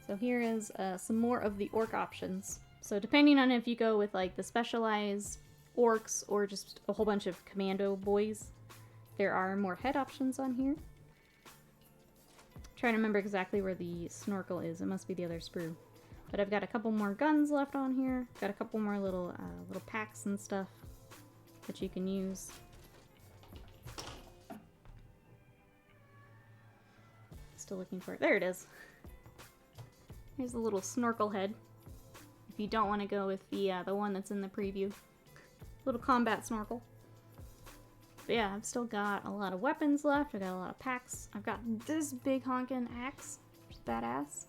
So here is some more of the orc options. So depending on if you go with like the specialized orcs or just a whole bunch of commando boys, there are more head options on here. Trying to remember exactly where the snorkel is. It must be the other sprue. But I've got a couple more guns left on here. Got a couple more little packs and stuff that you can use. Still looking for it. There it is. Here's the little snorkel head. if you don't want to go with the one that's in the preview. Little combat snorkel. But yeah, I've still got a lot of weapons left. I've got a lot of packs. I've got this big honkin' axe, which is badass.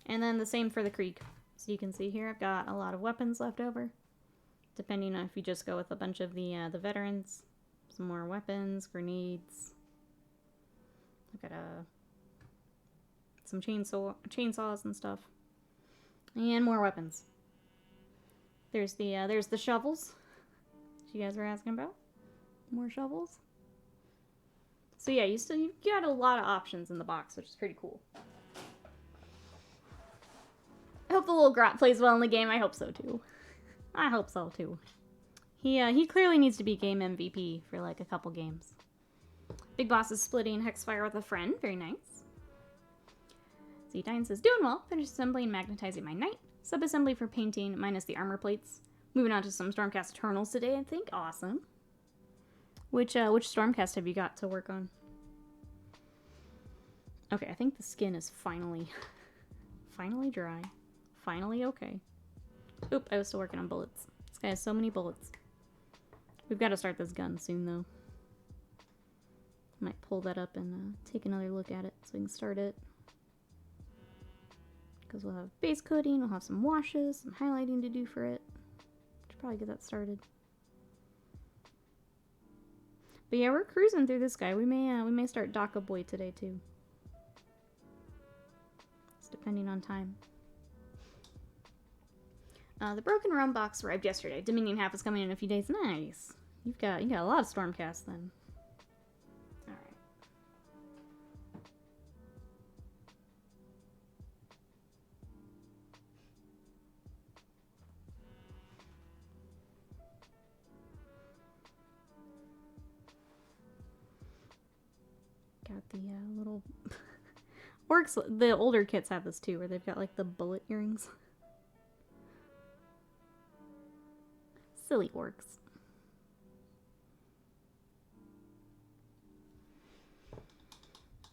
And then the same for the Krieg. So you can see here, I've got a lot of weapons left over. Depending on if you just go with a bunch of the veterans. Some more weapons, grenades. I've got some chainsaws and stuff. And more weapons. There's the shovels. That you guys were asking about. More shovels. So yeah, you got a lot of options in the box, which is pretty cool. I hope the little Grot plays well in the game. I hope so too. I hope so too. He clearly needs to be game MVP for like a couple games. Big Boss is splitting Hexfire with a friend. Very nice. Z9 says, doing well. Finished assembling and magnetizing my knight. Sub-assembly for painting minus the armor plates. Moving on to some Stormcast Eternals today, I think. Awesome. Which Stormcast have you got to work on? Okay, I think the skin is finally dry. Finally okay. Oop, I was still working on bullets. This guy has so many bullets. We've got to start this gun soon, though. Might pull that up and take another look at it so we can start it. Because we'll have base coating, we'll have some washes, some highlighting to do for it. Should probably get that started. But yeah, we're cruising through this guy. We may start Snipa Boy today too. It's depending on time. The Broken Realm box arrived yesterday. Dominion half is coming in a few days. Nice. You got a lot of Stormcast then. All right. Got the little orcs. The older kits have this too, where they've got like the bullet earrings. Silly orcs.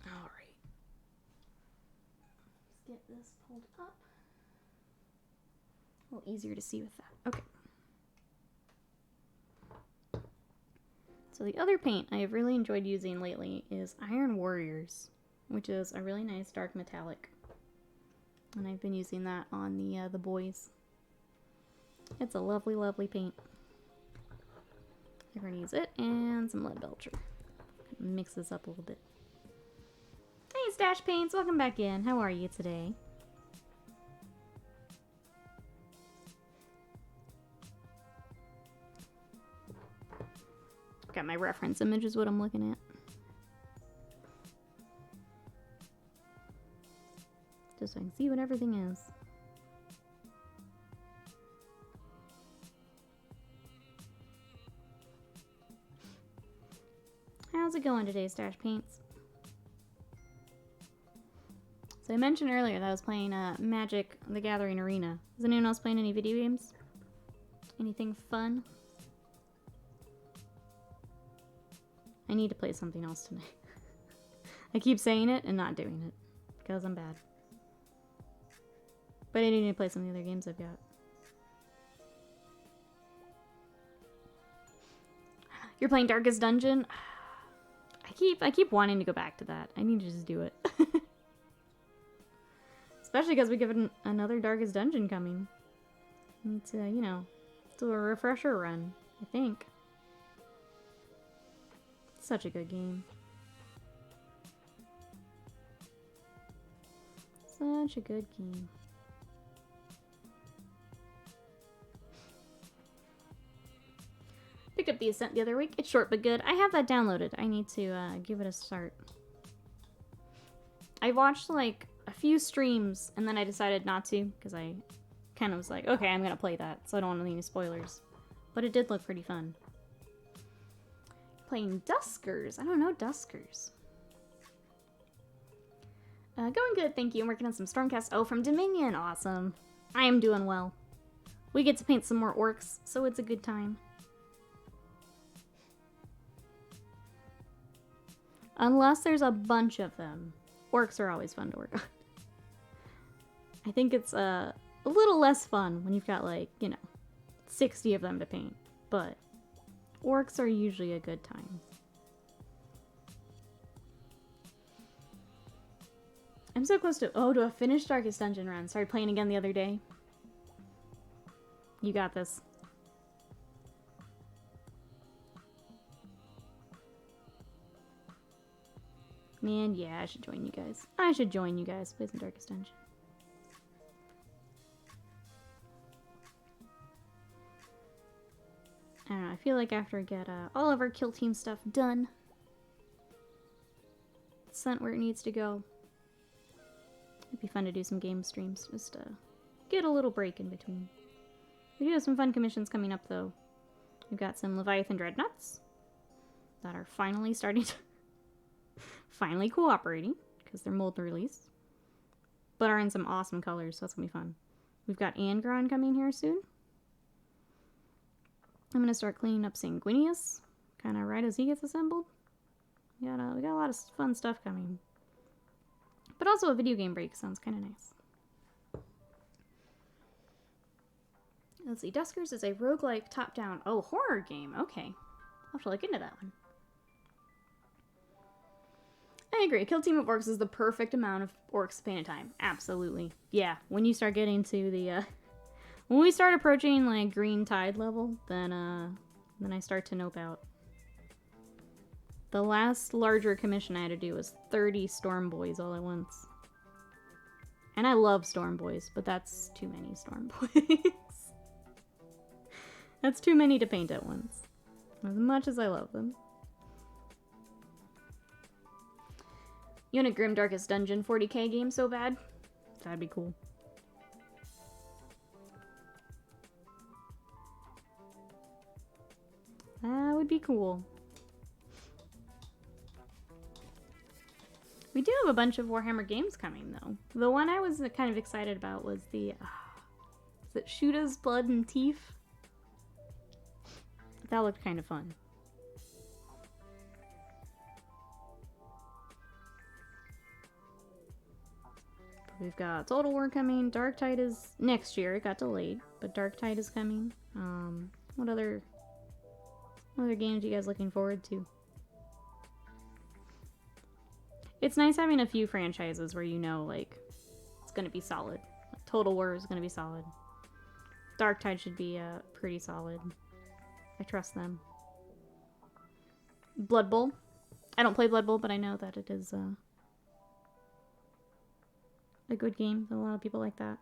All right. Let's get this pulled up. A little easier to see with that. Okay. So the other paint I have really enjoyed using lately is Iron Warriors, which is a really nice dark metallic. And I've been using that on the boys. It's a lovely, lovely paint. We're gonna use it and some lead belcher. Mix this up a little bit. Hey, Stash Paints, welcome back in. How are you today? Got my reference image is what I'm looking at. Just so I can see what everything is. How's it going today, Stash Paints? So I mentioned earlier that I was playing Magic the Gathering Arena. Is anyone else playing any video games? Anything fun? I need to play something else tonight. I keep saying it and not doing it because I'm bad. But I need to play some of the other games I've got. You're playing Darkest Dungeon? I keep wanting to go back to that. I need to just do it. Especially because we give it another Darkest Dungeon coming. Need to, you know, do a refresher run, I think. Such a good game. Such a good game. Picked up the Ascent the other week. It's short but good. I have that downloaded. I need to give it a start. I watched like a few streams and then I decided not to because I kind of was like, okay, I'm gonna play that, so I don't want any spoilers. But it did look pretty fun. Playing Duskers. I don't know Duskers. Going good, thank you. I'm working on some Stormcast. Oh, from Dominion. Awesome. I am doing well. We get to paint some more orcs, so it's a good time. Unless there's a bunch of them. Orcs are always fun to work on. I think it's a little less fun when you've got, like, you know, 60 of them to paint. But orcs are usually a good time. I'm so close to a finished Darkest Dungeon run. Started playing again the other day. You got this. Man, yeah, I should join you guys. I should join you guys. Play some Darkest Dungeon. I don't know, I feel like after I get all of our Kill Team stuff done, sent where it needs to go, it'd be fun to do some game streams, just to get a little break in between. We do have some fun commissions coming up, though. We've got some Leviathan Dreadnoughts that are finally starting to... finally cooperating, because they're mold release, but are in some awesome colors, so that's gonna be fun. We've got Angron coming here soon. I'm gonna start cleaning up Sanguinius, kind of right as he gets assembled. We got a lot of fun stuff coming. But also a video game break sounds kind of nice. Let's see, Duskers is a roguelike top-down, horror game. Okay, I'll have to look into that one. I agree, Kill Team of Orcs is the perfect amount of orcs to paint at a time. Absolutely. Yeah, when you start getting to the, when we start approaching, like, green tide level, then I start to nope out. The last larger commission I had to do was 30 Storm Boys all at once. And I love Storm Boys, but that's too many Storm Boys. That's too many to paint at once. As much as I love them. You want a Grim Darkest Dungeon 40k game so bad? That'd be cool. That would be cool. We do have a bunch of Warhammer games coming, though. The one I was kind of excited about was the... is it Shoota's Blood and Teeth? That looked kind of fun. We've got Total War coming. Darktide is next year. It got delayed, but Darktide is coming. What other games are you guys looking forward to? It's nice having a few franchises where you know, like, it's gonna be solid. Like, Total War is gonna be solid. Darktide should be pretty solid. I trust them. Blood Bowl. I don't play Blood Bowl, but I know that it is a good game. A lot of people like that.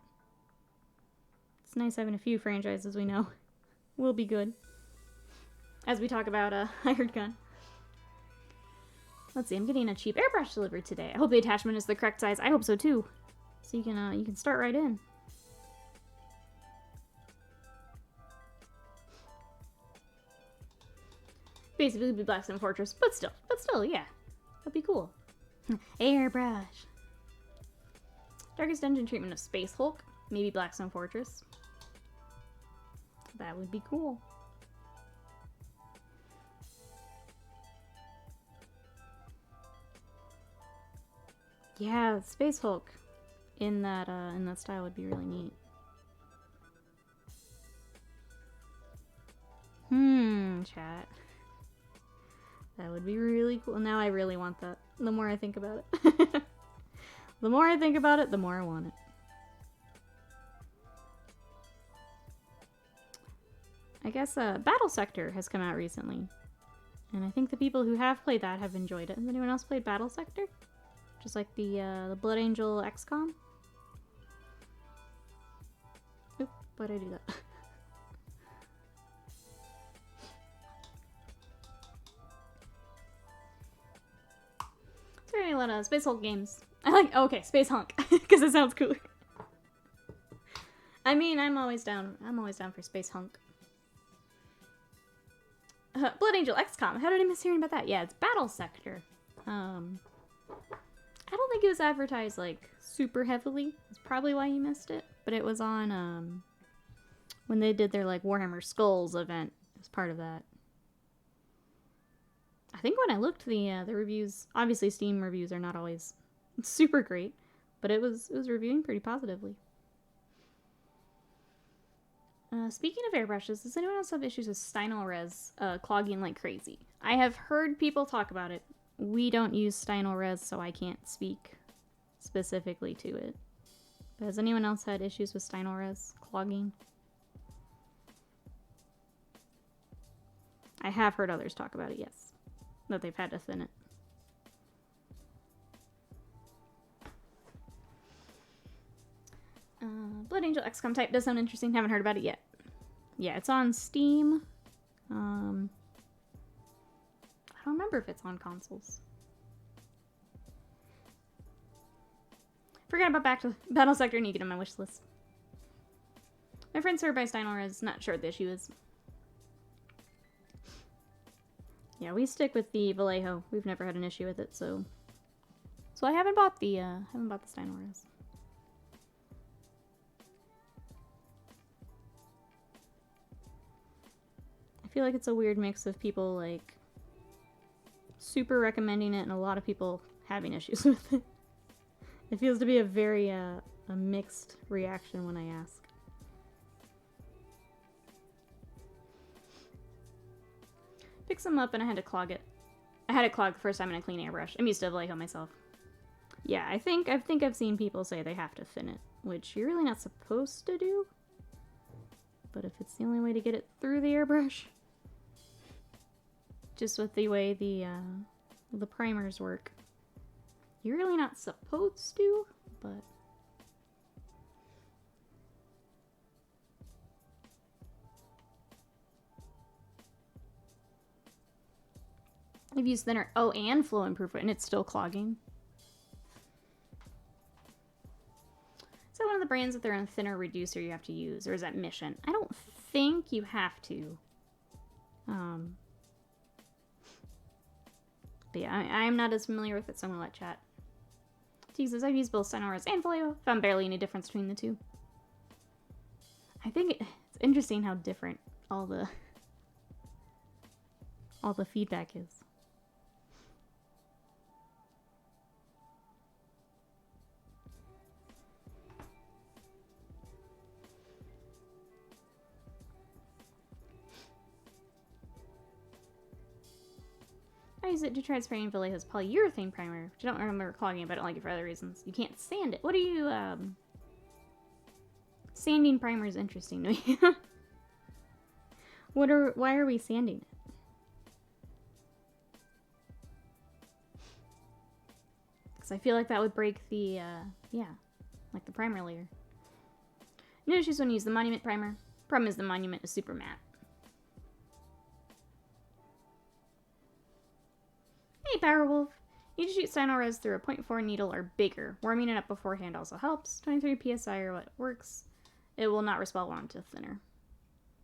It's nice having a few franchises we know will be good. As we talk about Hired Gun. Let's see, I'm getting a cheap airbrush delivered today. I hope the attachment is the correct size. I hope so too. So you can start right in. Basically be Blackstone Fortress, but still, yeah. That'd be cool. Airbrush. Darkest Dungeon treatment of Space Hulk. Maybe Blackstone Fortress. That would be cool. Yeah, Space Hulk in that style would be really neat. Chat. That would be really cool. Now I really want that. The more I think about it. The more I think about it, the more I want it. I guess Battle Sector has come out recently. And I think the people who have played that have enjoyed it. Has anyone else played Battle Sector? Just like the Blood Angel XCOM? Oop, why'd I do that? There's a lot of Space Hulk games. I like, okay, Space Hunk, because it sounds cooler. I mean, I'm always down for Space Hunk. Blood Angel XCOM, how did I miss hearing about that? Yeah, it's Battle Sector. I don't think it was advertised, like, super heavily. That's probably why you missed it. But it was on, when they did their, like, Warhammer Skulls event. It was part of that. I think when I looked, the reviews... Obviously, Steam reviews are not always super great, but it was reviewing pretty positively. Speaking of airbrushes, does anyone else have issues with Stynol Res clogging like crazy? I have heard people talk about it. We don't use Stynol Res, so I can't speak specifically to it. But has anyone else had issues with Stynol Res clogging? I have heard others talk about it, yes. That they've had to thin it. Blood Angel XCOM type does sound interesting. Haven't heard about it yet. Yeah, it's on Steam. I don't remember if it's on consoles. Forgot about Battle Sector and you get on my wish list. My friend served by Steinor is not sure what the issue is. Yeah, we stick with the Vallejo. We've never had an issue with it, so I haven't bought the Steinor Res. I feel like it's a weird mix of people like super recommending it and a lot of people having issues with it. It feels to be a very a mixed reaction when I ask. Pick some up and I had to clog it. I had it clogged the first time in a clean airbrush. I'm used to Vallejo myself. Yeah, I think I've seen people say they have to thin it, which you're really not supposed to do. But if it's the only way to get it through the airbrush, just with the way the primers work, you're really not supposed to, but I've used thinner. Oh, and flow improver, and it's still clogging. Is that one of the brands with their own thinner reducer you have to use, or is that Mission? I don't think you have to. But yeah, I am not as familiar with it, so I'm gonna let chat. Jesus, I've used both Steinor Res and Vallejo. Found barely any difference between the two. I think it's interesting how different all the feedback is. I use it to try spraying Vallejo's polyurethane primer, which I don't remember clogging, but I don't like it for other reasons. You can't sand it. What are you, Sanding primer is interesting to me. Why are we sanding it? Because I feel like that would break the, yeah, like the primer layer. No issues when you use the Monument primer. Problem is the Monument is super matte. Hey, Powerwolf. You just shoot Steinor Res through a 0.4 needle or bigger. Warming it up beforehand also helps. 23 psi or what works. It will not respond well to thinner.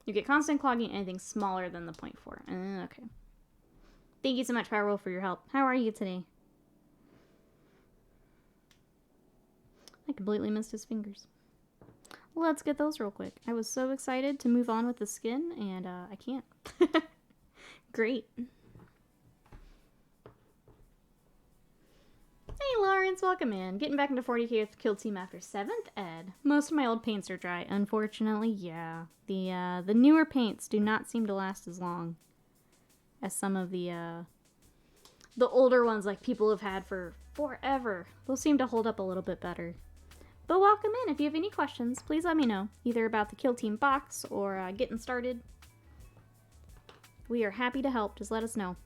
You get constant clogging anything smaller than the 0.4. Okay. Thank you so much, Powerwolf, for your help. How are you today? I completely missed his fingers. Let's get those real quick. I was so excited to move on with the skin, and I can't. Great. Hey Lawrence, welcome in. Getting back into 40k with Kill Team after 7th Ed. Most of my old paints are dry, unfortunately, yeah. The newer paints do not seem to last as long as some of the older ones like people have had for forever. Those seem to hold up a little bit better. But welcome in. If you have any questions, please let me know. Either about the Kill Team box or getting started. We are happy to help. Just let us know.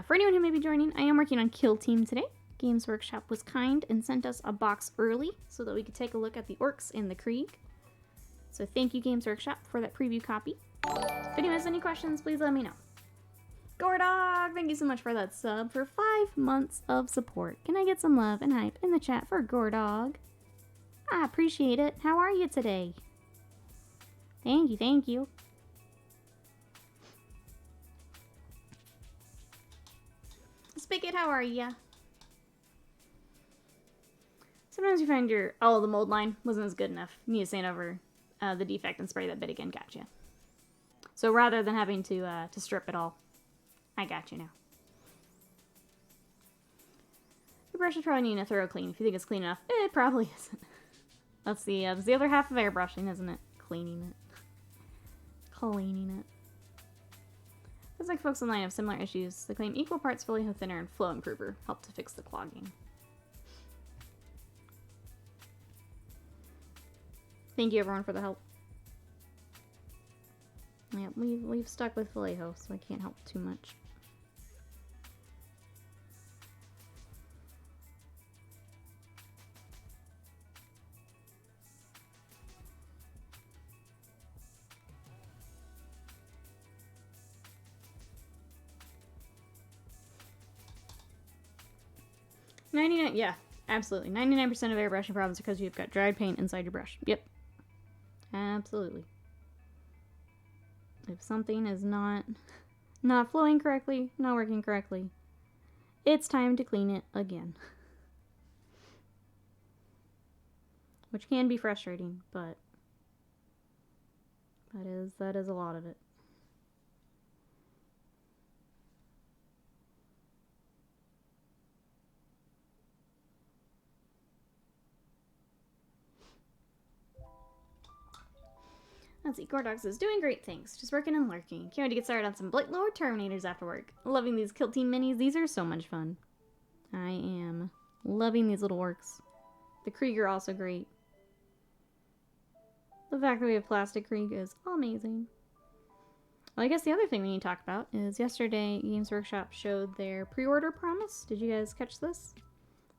For anyone who may be joining, I am working on Kill Team today. Games Workshop was kind and sent us a box early so that we could take a look at the orcs and the Krieg. So thank you, Games Workshop, for that preview copy. If anyone has any questions, please let me know. Gordog, thank you so much for that sub for 5 months of support. Can I get some love and hype in the chat for Gordog? I appreciate it. How are you today? Thank you, thank you. Spigot, how are ya? Sometimes you find the mold line wasn't as good enough. You need to sand over the defect and spray that bit again. Gotcha. So rather than having to strip it all, I got you now. brush is probably needing a thorough clean. If you think it's clean enough, it probably isn't. That's the other half of airbrushing, isn't it? Cleaning it. Cleaning it. Looks like folks online have similar issues. They claim equal parts Fully Thinner and Flow Improver help to fix the clogging. Thank you everyone for the help. Yeah, we've stuck with Vallejo, so I can't help too much. Yeah, absolutely. 99% of airbrushing problems are because you've got dried paint inside your brush. Yep. Absolutely. If something is not flowing correctly, not working correctly, it's time to clean it again. Which can be frustrating, but that is a lot of it. Let's see, Gordox is doing great things. Just working and lurking. Can't wait to get started on some Blight Lord Terminators after work. Loving these Kill Team minis. These are so much fun. I am loving these little orcs. The Krieg are also great. The fact that we have Plastic Krieg is amazing. Well, I guess the other thing we need to talk about is yesterday Games Workshop showed their pre-order promise. Did you guys catch this?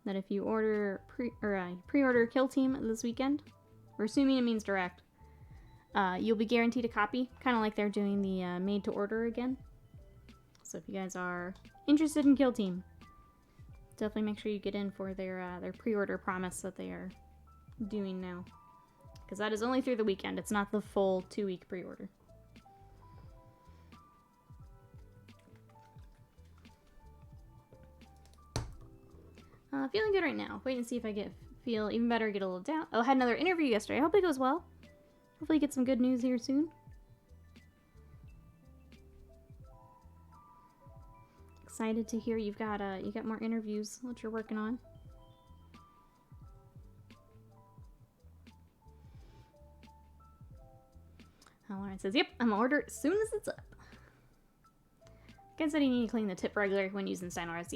That if you order pre-order Kill Team this weekend, we're assuming it means direct, you'll be guaranteed a copy, kind of like they're doing the made to order again. So if you guys are interested in Kill Team, definitely make sure you get in for their pre-order promise that they are doing now. Because that is only through the weekend. It's not the full 2-week pre-order. Feeling good right now. Wait and see if I feel even better, get a little down. Oh, I had another interview yesterday. I hope it goes well. Hopefully get some good news here soon. Excited to hear you got more interviews that you're working on. Lauren says, "Yep, I'm gonna order it as soon as it's up." Guy said you need to clean the tip regularly when using Steinars.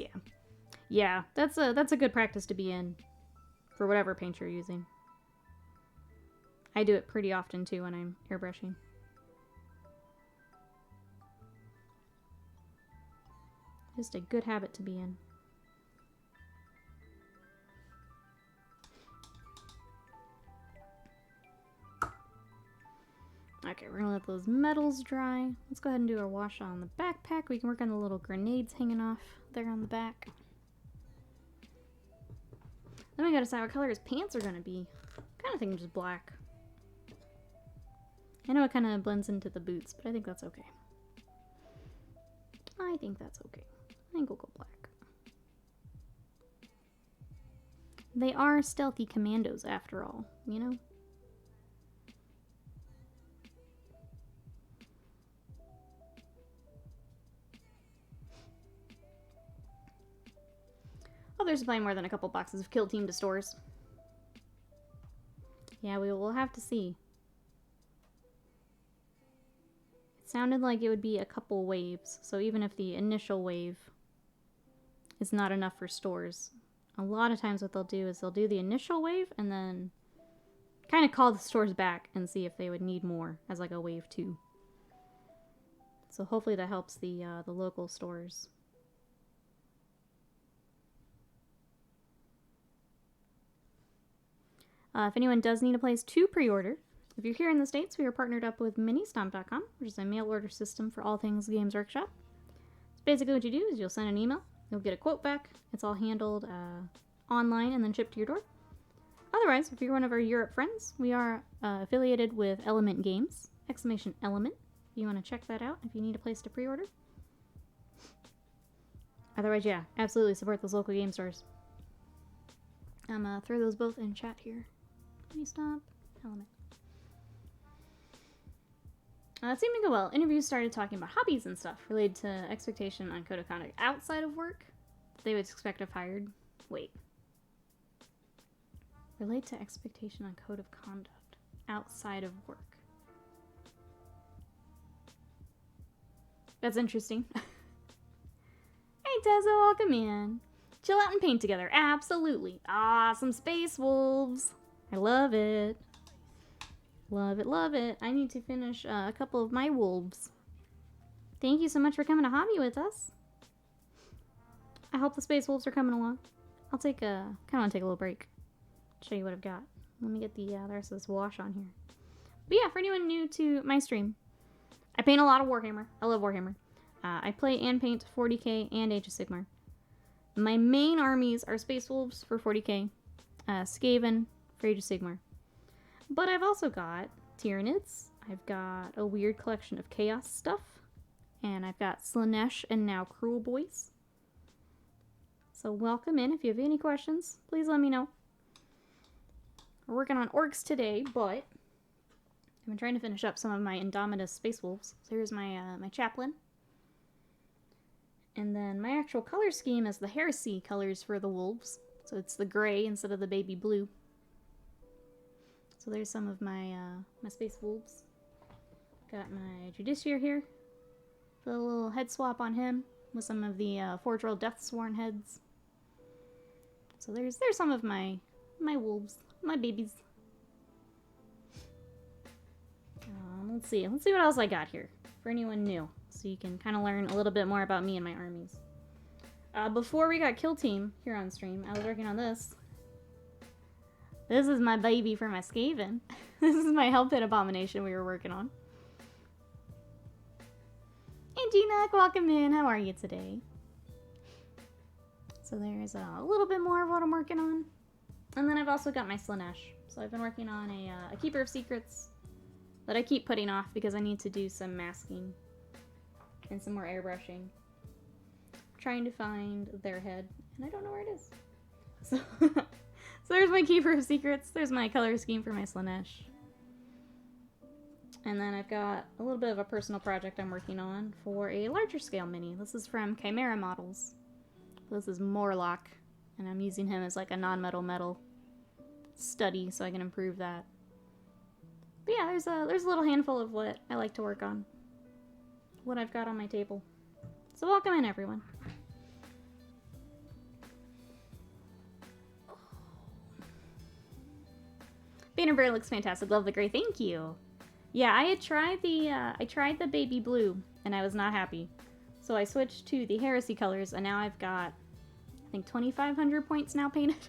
Yeah, that's a good practice to be in for whatever paint you're using. I do it pretty often too when I'm airbrushing. Just a good habit to be in. Okay, we're gonna let those metals dry. Let's go ahead and do our wash on the backpack. We can work on the little grenades hanging off there on the back. Then we gotta decide what color his pants are gonna be. Kind of thinking just black. I know it kind of blends into the boots, but I think that's okay. I think we'll go black. They are stealthy commandos after all, you know? Oh, they're supplying more than a couple boxes of Kill Team to stores. Yeah, we will have to see. It sounded like it would be a couple waves, so even if the initial wave is not enough for stores, a lot of times what they'll do is they'll do the initial wave and then kind of call the stores back and see if they would need more as like a wave 2. So hopefully that helps the local stores. If anyone does need a place to pre-order, if you're here in the States, we are partnered up with Ministomp.com, which is a mail order system for all things Games Workshop. So basically what you do is you'll send an email, you'll get a quote back, it's all handled online and then shipped to your door. Otherwise, if you're one of our Europe friends, we are affiliated with Element Games, !Element, if you want to check that out, if you need a place to pre-order. Otherwise, yeah, absolutely support those local game stores. I'm going to throw those both in chat here. Let me stop. Element. It seemed to go well. Interviews started talking about hobbies and stuff related to expectation on code of conduct outside of work that they would expect if hired. Wait. Relate to expectation on code of conduct outside of work. That's interesting. Hey Tessa, welcome in. Chill out and paint together. Absolutely. Ah, some space wolves. I love it. Love it, love it. I need to finish a couple of my wolves. Thank you so much for coming to hobby with us. I hope the space wolves are coming along. I'll take a, kind of want to take a little break. Show you what I've got. Let me get the rest of this wash on here. But yeah, for anyone new to my stream, I paint a lot of Warhammer. I love Warhammer. I play and paint 40k and Age of Sigmar. My main armies are Space Wolves for 40k, Skaven for Age of Sigmar. But I've also got Tyranids. I've got a weird collection of Chaos stuff. And I've got Slanesh and now Cruel Boys. So welcome in. If you have any questions, please let me know. We're working on orcs today, but I've been trying to finish up some of my Indomitus Space Wolves. So here's my my chaplain. And then my actual color scheme is the Heresy colors for the wolves. So it's the gray instead of the baby blue. So there's some of my my Space Wolves. Got my Judiciary here. The little head swap on him with some of the Forge World Deathsworn heads. So there's some of my wolves, my babies. Let's see what else I got here for anyone new, so you can kind of learn a little bit more about me and my armies. Before we got Kill Team here on stream, I was working on this. This is my baby for my Skaven. This is my Hell Pit Abomination we were working on. Hey Gina, welcome in. How are you today? So there's a little bit more of what I'm working on. And then I've also got my Slanesh. So I've been working on a Keeper of Secrets that I keep putting off because I need to do some masking and some more airbrushing. Trying to find their head, and I don't know where it is. So, so there's my Keeper of Secrets. There's my color scheme for my Slanesh. And then I've got a little bit of a personal project I'm working on for a larger scale mini. This is from Chimera Models. This is Morlock, and I'm using him as like a non-metal metal study so I can improve that. But yeah, there's a little handful of what I like to work on. What I've got on my table. So welcome in, everyone. Banner Bear looks fantastic. Love the gray. Thank you. Yeah, I had tried the baby blue, and I was not happy. So I switched to the Heresy colors, and now I've got, I think, 2,500 points now painted.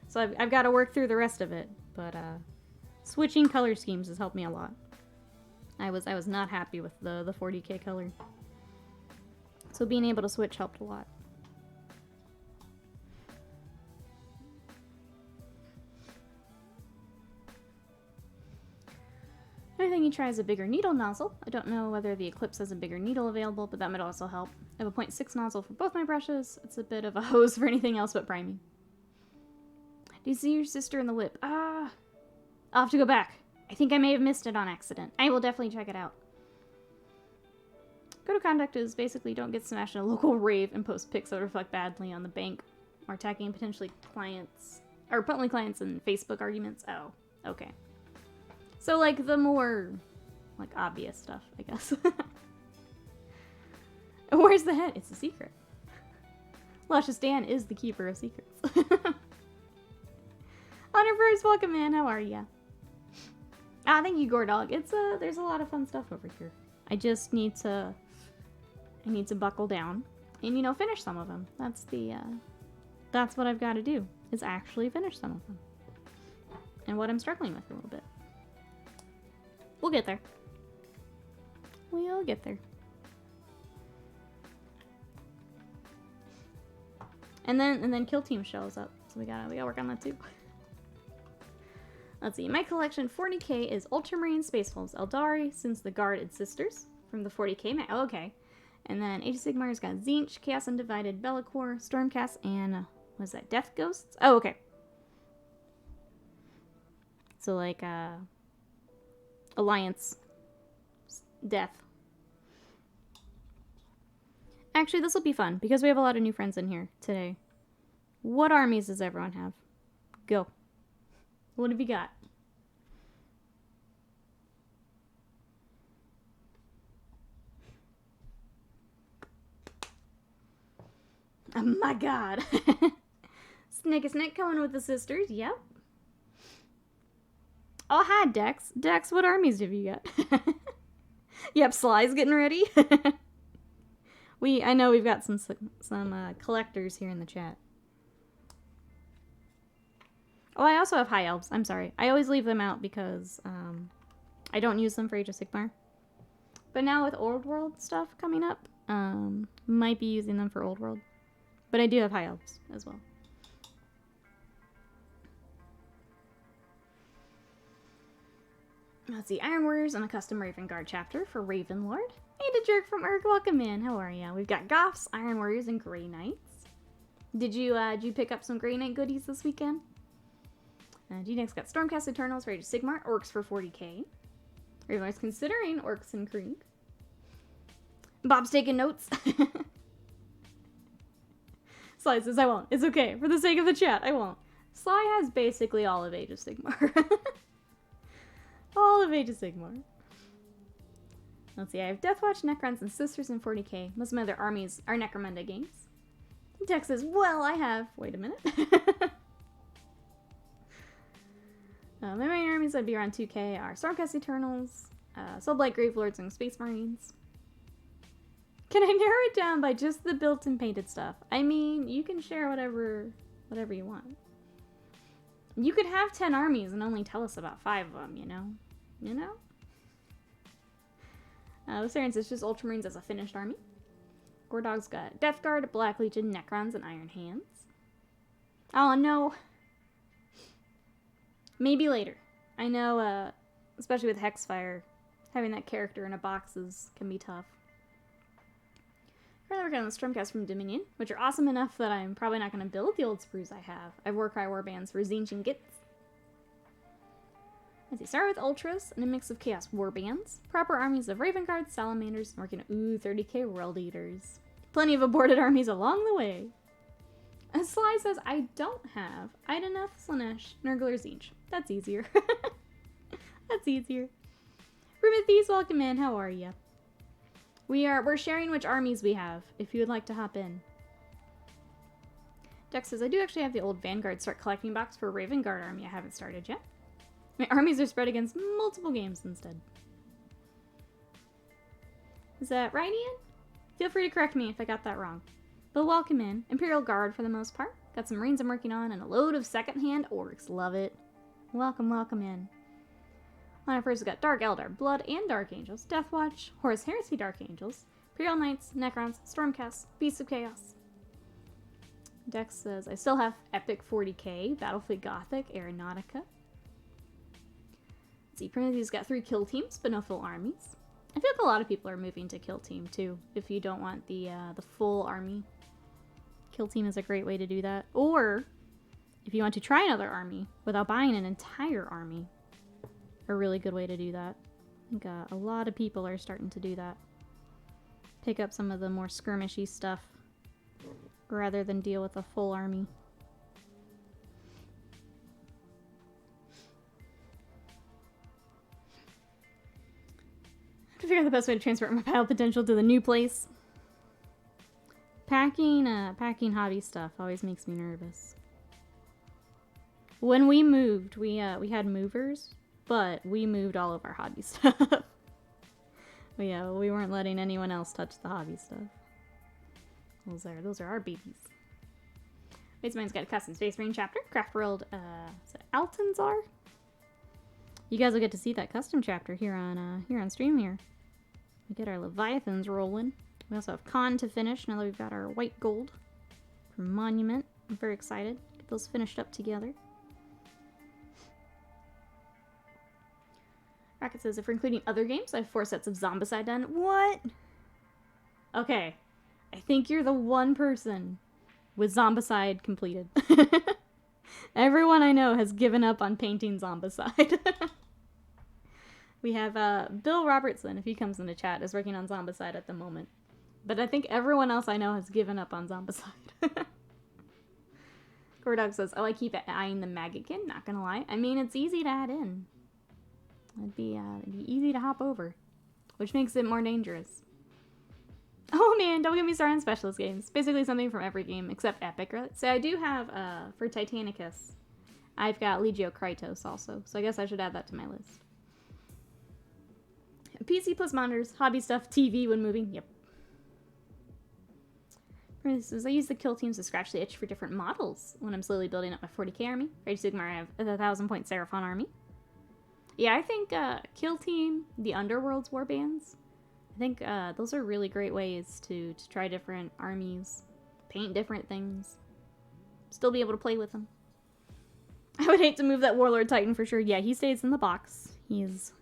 So I've got to work through the rest of it, but switching color schemes has helped me a lot. I was not happy with the 40k color. So being able to switch helped a lot. Another thing you try is a bigger needle nozzle. I don't know whether the Eclipse has a bigger needle available, but that might also help. I have a 0.6 nozzle for both my brushes. It's a bit of a hose for anything else but priming. Do you see your sister in the whip? Ah! I'll have to go back. I think I may have missed it on accident. I will definitely check it out. Code of conduct is basically don't get smashed in a local rave and post pics that reflect badly on the bank or attacking potentially clients, or potentially clients in Facebook arguments. Oh, okay. So, like, the more, like, obvious stuff, I guess. Where's the head? It's a secret. Luscious Dan is the keeper of secrets. Honor welcome in. How are ya? Ah, thank you, Gordog. There's a lot of fun stuff over here. I just need to, buckle down and, you know, finish some of them. That's what I've got to do, is actually finish some of them. And what I'm struggling with a little bit. We'll get there. We'll get there. And then Kill Team shows up, so we gotta work on that too. Let's see. My collection 40k is Ultramarine Space Wolves Eldari, since the Guarded Sisters from the 40k. Oh, okay. And then Age of Sigmar's got Tzeentch, Chaos Undivided, Bellicor, Stormcast, and what is that? Death Ghosts? Oh, okay. So like Alliance, Death. Actually, this will be fun because we have a lot of new friends in here today. What armies does everyone have? Go. What have you got? Oh my god. Snake coming with the sisters. Yep. Oh, hi, Dex. Dex, what armies have you got? Yep, Sly's getting ready. I know we've got some collectors here in the chat. Oh, I also have High Elves. I'm sorry. I always leave them out because I don't use them for Age of Sigmar. But now with Old World stuff coming up, might be using them for Old World. But I do have High Elves as well. Let's see, Iron Warriors and a custom Raven Guard chapter for Raven Lord. And a jerk from Erg, welcome in. How are ya? We've got Goths, Iron Warriors, and Grey Knights. Did you pick up some Grey Knight goodies this weekend? G-Next got Stormcast Eternals for Age of Sigmar, Orcs for 40k. Raven Lord's considering Orcs and Krieg. Bob's taking notes. Sly says, I won't. It's okay. For the sake of the chat, I won't. Sly has basically all of Age of Sigmar. All of Age of Sigmar. Let's see, I have Deathwatch, Necrons, and Sisters in 40k. Most of my other armies are Necromunda games. Tex says, well, I have... Wait a minute. My main armies that'd be around 2k are Stormcast Eternals, Soulblight Gravelords, and Space Marines. Can I narrow it down by just the built and painted stuff? I mean, you can share whatever you want. You could have 10 armies and only tell us about 5 of them, you know? You know? Lusarians is just Ultramarines as a finished army. Gordog's got Death Guard, Black Legion, Necrons, and Iron Hands. Oh, no. Maybe later. I know, especially with Hexfire, having that character in a box can be tough. Currently working on the Stormcast from Dominion, which are awesome enough that I'm probably not going to build the old sprues I have. I have Warcry Warbands for Tzeentch and Gitz. Let's see, start with Ultras and a mix of Chaos Warbands. Proper armies of Raven Guards, Salamanders, and working 30k World Eaters. Plenty of aborted armies along the way. As Sly says, I don't have Ideneth, Slanesh, Nurgle, or Tzeentch. That's easier. That's easier. Rumithies, welcome in. How are ya? We're sharing which armies we have, if you would like to hop in. Dex says, I do actually have the old Vanguard start collecting box for Raven Guard army I haven't started yet. My armies are spread against multiple games instead. Is that right, Ian? Feel free to correct me if I got that wrong. But welcome in. Imperial Guard for the most part. Got some Marines I'm working on and a load of secondhand orcs. Love it. Welcome, welcome in. On our first, we got Dark Eldar, Blood, and Dark Angels, Deathwatch, Horus Heresy Dark Angels, Imperial Knights, Necrons, Stormcasts, Beasts of Chaos. Dex says, I still have Epic 40k, Battlefleet Gothic, Aeronautica. Let's see, Primity's got 3 kill teams, but no full armies. I feel like a lot of people are moving to kill team, too, if you don't want the full army. Kill team is a great way to do that. Or, if you want to try another army without buying an entire army. A really good way to do that. I think a lot of people are starting to do that. Pick up some of the more skirmishy stuff rather than deal with a full army. I have to figure out the best way to transfer my pile potential to the new place. Packing hobby stuff always makes me nervous. When we moved, we had movers. But we moved all of our hobby stuff. But yeah, we weren't letting anyone else touch the hobby stuff. Those are our babies. Space Marine's got a custom Space Marine chapter. Craft World, is it Altanzar? You guys will get to see that custom chapter here on stream here. We get our Leviathans rolling. We also have Khan to finish now that we've got our white gold from Monument. I'm very excited. Get those finished up together. Rocket says, if we're including other games, I have 4 sets of Zombicide done. What? Okay. I think you're the one person with Zombicide completed. Everyone I know has given up on painting Zombicide. We have Bill Robertson, if he comes into chat, is working on Zombicide at the moment. But I think everyone else I know has given up on Zombicide. Gordog says, oh, I keep eyeing the maggotkin. Not gonna lie. I mean, it's easy to add in. It'd be easy to hop over, which makes it more dangerous. Oh man, don't get me started on specialist games. Basically something from every game except Epic, right? So I do have, for Titanicus, I've got Legio Krytos also. So I guess I should add that to my list. PC plus monitors, hobby stuff, TV when moving. Yep. For instance, I use the Kill Teams to scratch the itch for different models when I'm slowly building up my 40k army. For Age of Sigmar, I have a 1,000-point Seraphon army. Yeah, I think Kill Team, the Underworld's warbands, I think those are really great ways to try different armies, paint different things, still be able to play with them. I would hate to move that Warlord Titan for sure. Yeah, he stays in the box. He's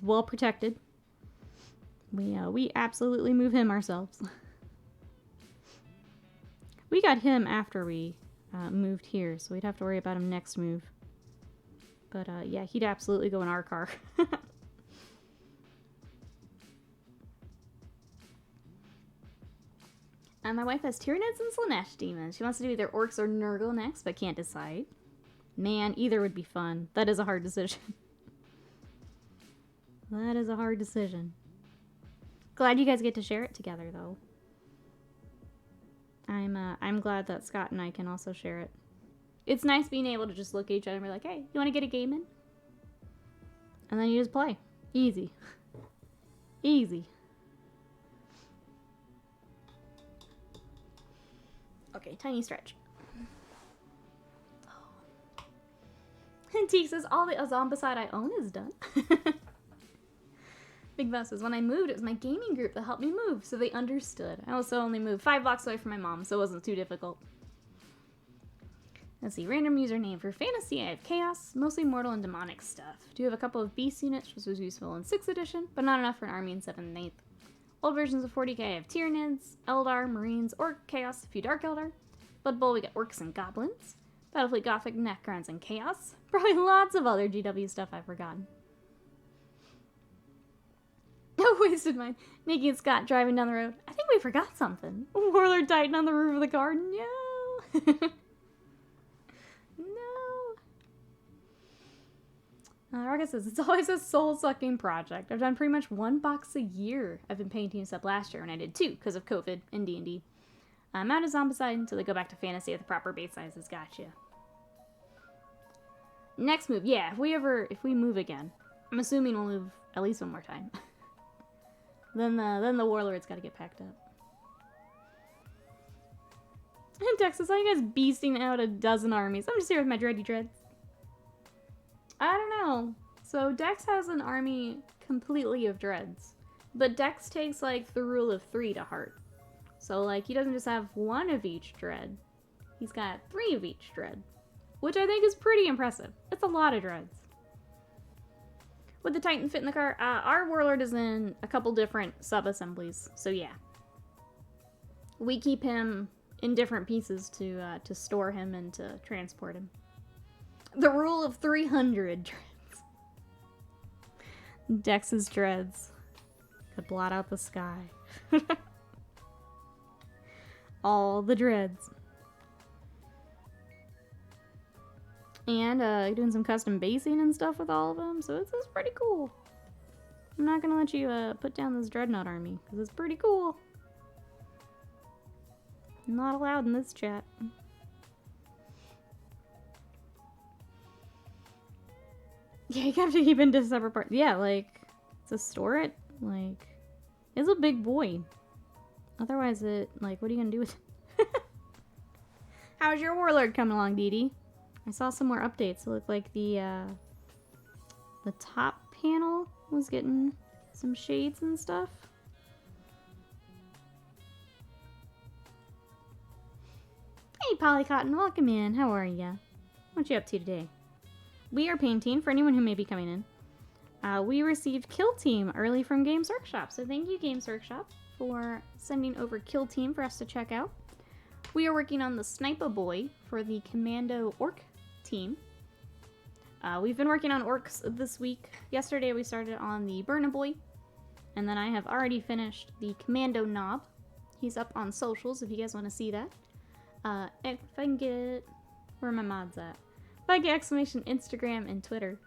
well protected. We absolutely move him ourselves. We got him after we moved here, so we'd have to worry about him next move. But yeah, he'd absolutely go in our car. My wife has Tyranids and Slanesh demons. She wants to do either Orcs or Nurgle next, but can't decide. Man, either would be fun. That is a hard decision. That is a hard decision. Glad you guys get to share it together, though. I'm glad that Scott and I can also share it. It's nice being able to just look at each other and be like, hey, you want to get a game in? And then you just play. Easy. Easy. Okay, tiny stretch. Oh. And Teek says, all the Zombicide I own is done. Big Boss says, when I moved, it was my gaming group that helped me move, so they understood. I also only moved 5 blocks away from my mom, so it wasn't too difficult. Let's see, random username for fantasy. I have Chaos, mostly mortal and demonic stuff. Do have a couple of beast units, which was useful in 6th edition, but not enough for an army in 7th and 8th. Old versions of 40k, I have Tyranids, Eldar, Marines, Orc, Chaos, a few Dark Eldar. Blood Bowl, we got Orcs and Goblins. Battlefleet, Gothic, Necrons, and Chaos. Probably lots of other GW stuff I've forgotten. No wasted mine. Nikki and Scott driving down the road. I think we forgot something. Warlord Titan on the roof of the car. No. Raga says, it's always a soul-sucking project. I've done pretty much 1 box a year. I've been painting stuff last year when I did 2 because of COVID and D&D. I'm out of Zombicide until they go back to fantasy at the proper base sizes. Gotcha. Next move. Yeah, if we move again, I'm assuming we'll move at least 1 more time. then the Warlord's got to get packed up. And Texas, how you guys beasting out a dozen armies? I'm just here with my dready dreads. I don't know. So Dex has an army completely of dreads. But Dex takes, like, the rule of 3 to heart. So, like, he doesn't just have 1 of each dread. He's got 3 of each dread. Which I think is pretty impressive. It's a lot of dreads. Would the Titan fit in the car? Our Warlord is in a couple different sub-assemblies. So, yeah. We keep him in different pieces to store him and to transport him. The rule of 300 dreads. Dex's dreads could blot out the sky. All the dreads. And doing some custom basing and stuff with all of them, so it's pretty cool. I'm not gonna let you put down this Dreadnought army, because it's pretty cool. Not allowed in this chat. Yeah, you have to keep into separate parts. Yeah, like, to store it, like, it's a big boy. Otherwise, what are you gonna do with it? How's your Warlord coming along, Dee Dee? I saw some more updates. It looked like the top panel was getting some shades and stuff. Hey, Polycotton, welcome in. How are ya? What you up to today? We are painting, for anyone who may be coming in. We received Kill Team early from Games Workshop, so thank you, Games Workshop, for sending over Kill Team for us to check out. We are working on the Snipa Boy for the Kommando Orc team. We've been working on Orcs this week. Yesterday we started on the Burna Boy, and then I have already finished the Kommando Knob. He's up on socials if you guys want to see that. If I can get Where are my mods at? Buggy exclamation Instagram and Twitter.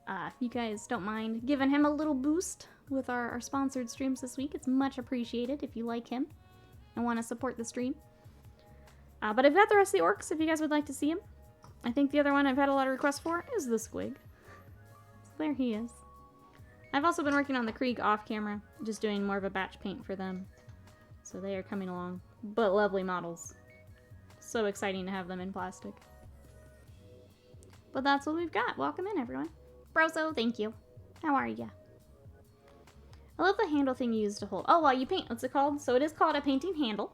If you guys don't mind giving him a little boost with our sponsored streams this week, it's much appreciated if you like him and want to support the stream. But I've got the rest of the orcs if you guys would like to see him. I think the other one I've had a lot of requests for is the squig. So there he is. I've also been working on the Krieg off camera, just doing more of a batch paint for them. So they are coming along. But lovely models. So exciting to have them in plastic. But that's what we've got. Welcome in, everyone. Broso, thank you. How are ya? I love the handle thing you use to hold. Oh, well, you paint. What's it called? So it is called a painting handle.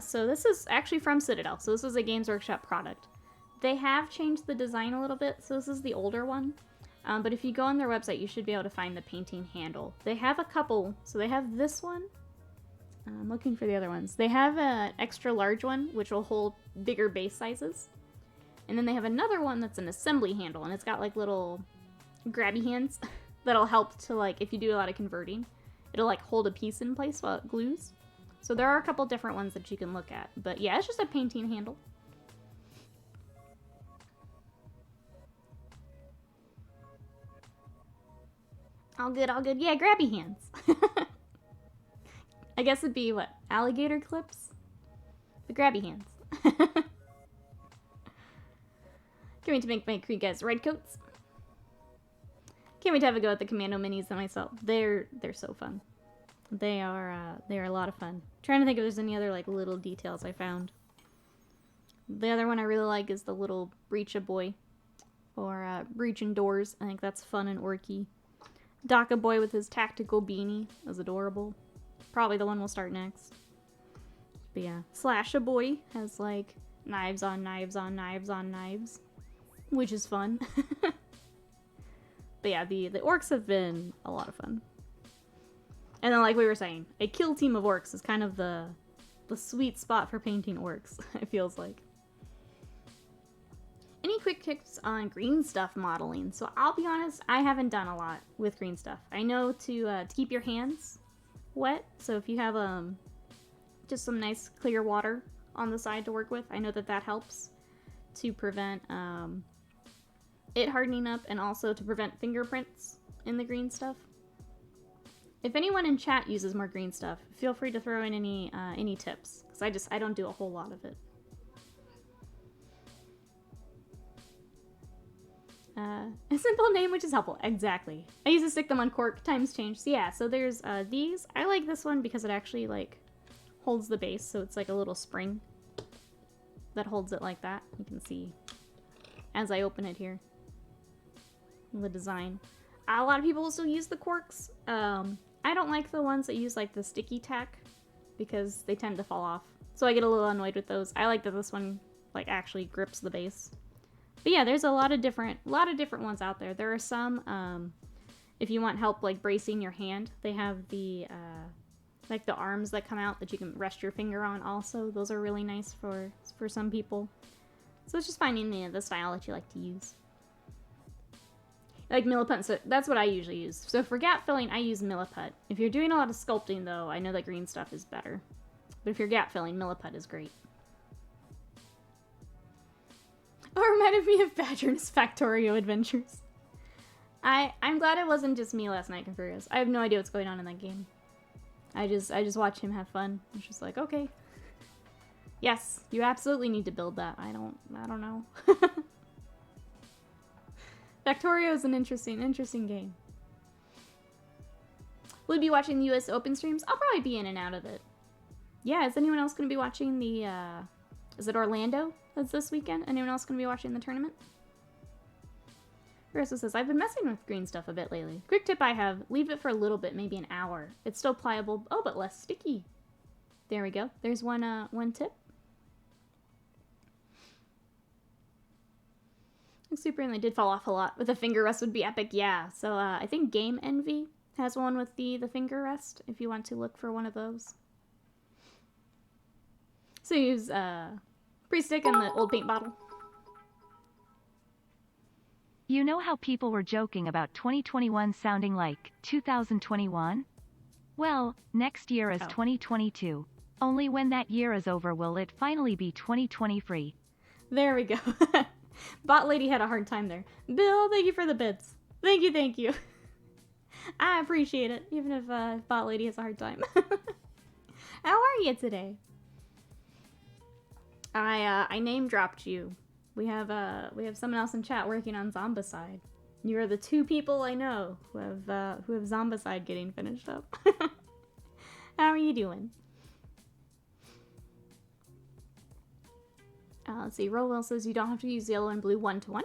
So this is actually from Citadel. So this is a Games Workshop product. They have changed the design a little bit. So this is the older one. But if you go on their website, you should be able to find the painting handle. They have a couple. So they have this one. I'm looking for the other ones. They have an extra large one, which will hold bigger base sizes. And then they have another one that's an assembly handle, and it's got like little grabby hands that'll help to, like, if you do a lot of converting, it'll like hold a piece in place while it glues. So there are a couple different ones that you can look at. But yeah, it's just a painting handle. All good, all good. Yeah, grabby hands. I guess it'd be, what, alligator clips? The grabby hands. Can't wait to make my Krieg guys red coats. Can't wait to have a go at the Kommando minis myself. They're so fun. They are a lot of fun. Trying to think if there's any other like little details I found. The other one I really like is the little Breacha Boy, or Breaching Doors. I think that's fun and orky. Daka Boy with his tactical beanie is adorable. Probably the one we'll start next. But yeah, Slash-a Boy has like knives on knives on knives on knives, which is fun. But yeah, the orcs have been a lot of fun. And then, like we were saying, a kill team of orcs is kind of the sweet spot for painting orcs, it feels like. Any quick tips on green stuff modeling? So I'll be honest, I haven't done a lot with green stuff. I know to keep your hands wet, so if you have just some nice clear water on the side to work with, I know that helps to prevent it hardening up, and also to prevent fingerprints in the green stuff. If anyone in chat uses more green stuff, feel free to throw in any tips, because I don't do a whole lot of it. A simple name, which is helpful. Exactly. I used to stick them on cork. Times change. So yeah, so there's these. I like this one because it actually like holds the base, so it's like a little spring that holds it like that. You can see as I open it here the design. A lot of people also use the corks. I don't like the ones that use like the sticky tack because they tend to fall off. So I get a little annoyed with those. I like that this one like actually grips the base. But yeah, there's a lot of different ones out there. There are some, if you want help like bracing your hand, they have the like the arms that come out that you can rest your finger on also. Those are really nice for some people. So it's just finding the style that you like to use. Like Milliput, so that's what I usually use. So for gap filling, I use Milliput. If you're doing a lot of sculpting though, I know that green stuff is better. But if you're gap filling, Milliput is great. Oh, it reminded me of Badger and his Factorio adventures. I'm glad it wasn't just me last night, Confurious. I have no idea what's going on in that game. I just watch him have fun. It's just like, okay. Yes, you absolutely need to build that. I don't know. Factorio is an interesting game. Will you be watching the US Open streams? I'll probably be in and out of it. Yeah, is anyone else going to be watching the, is it Orlando that's this weekend? Anyone else going to be watching the tournament? Marissa says, I've been messing with green stuff a bit lately. Quick tip I have, leave it for a little bit, maybe an hour. It's still pliable, oh, but less sticky. There we go. There's one tip. Super, and they did fall off a lot. With a finger rest would be epic, yeah. So I think Game Envy has one with the finger rest, if you want to look for one of those. So use pre-stick and the old paint bottle. You know how people were joking about 2021 sounding like 2021? Well, next year is 2022. Only when that year is over will it finally be 2023. There we go. Bot lady had a hard time there. Bill, thank you for the bits. Thank you, thank you. I appreciate it, even if bot lady has a hard time. How are you today? I name dropped you. We have someone else in chat working on Zombicide. You are the 2 people I know who have Zombicide getting finished up. How are you doing? Let's see. Rowell says you don't have to use yellow and blue 1-to-1.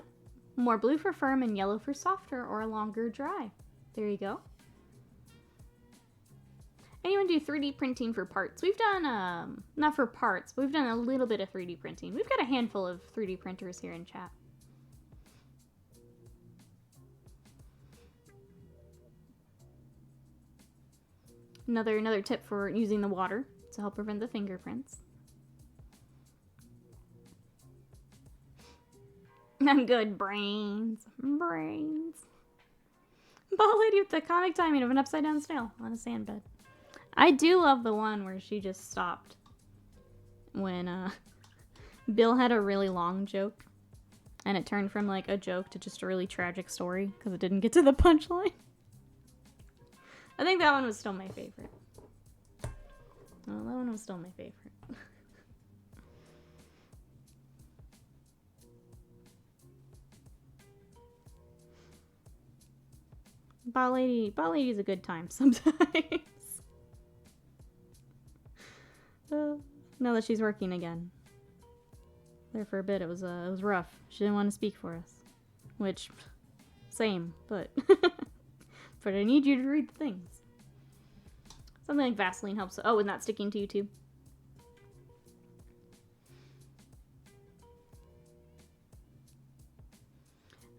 More blue for firm and yellow for softer or longer dry. There you go. Anyone do 3D printing for parts? We've done, not for parts, but we've done a little bit of 3D printing. We've got a handful of 3D printers here in chat. Another tip for using the water to help prevent the fingerprints. I'm good. Brains. Brains. Ball lady with the comic timing of an upside down snail on a sand bed. I do love the one where she just stopped when Bill had a really long joke and it turned from like a joke to just a really tragic story because it didn't get to the punchline. I think that one was still my favorite. Oh, that one was still my favorite. Bot lady's a good time sometimes. Now that she's working again. There for a bit, it was rough. She didn't want to speak for us, which, same, but but I need you to read the things. Something like Vaseline helps. Oh, and not sticking to you too.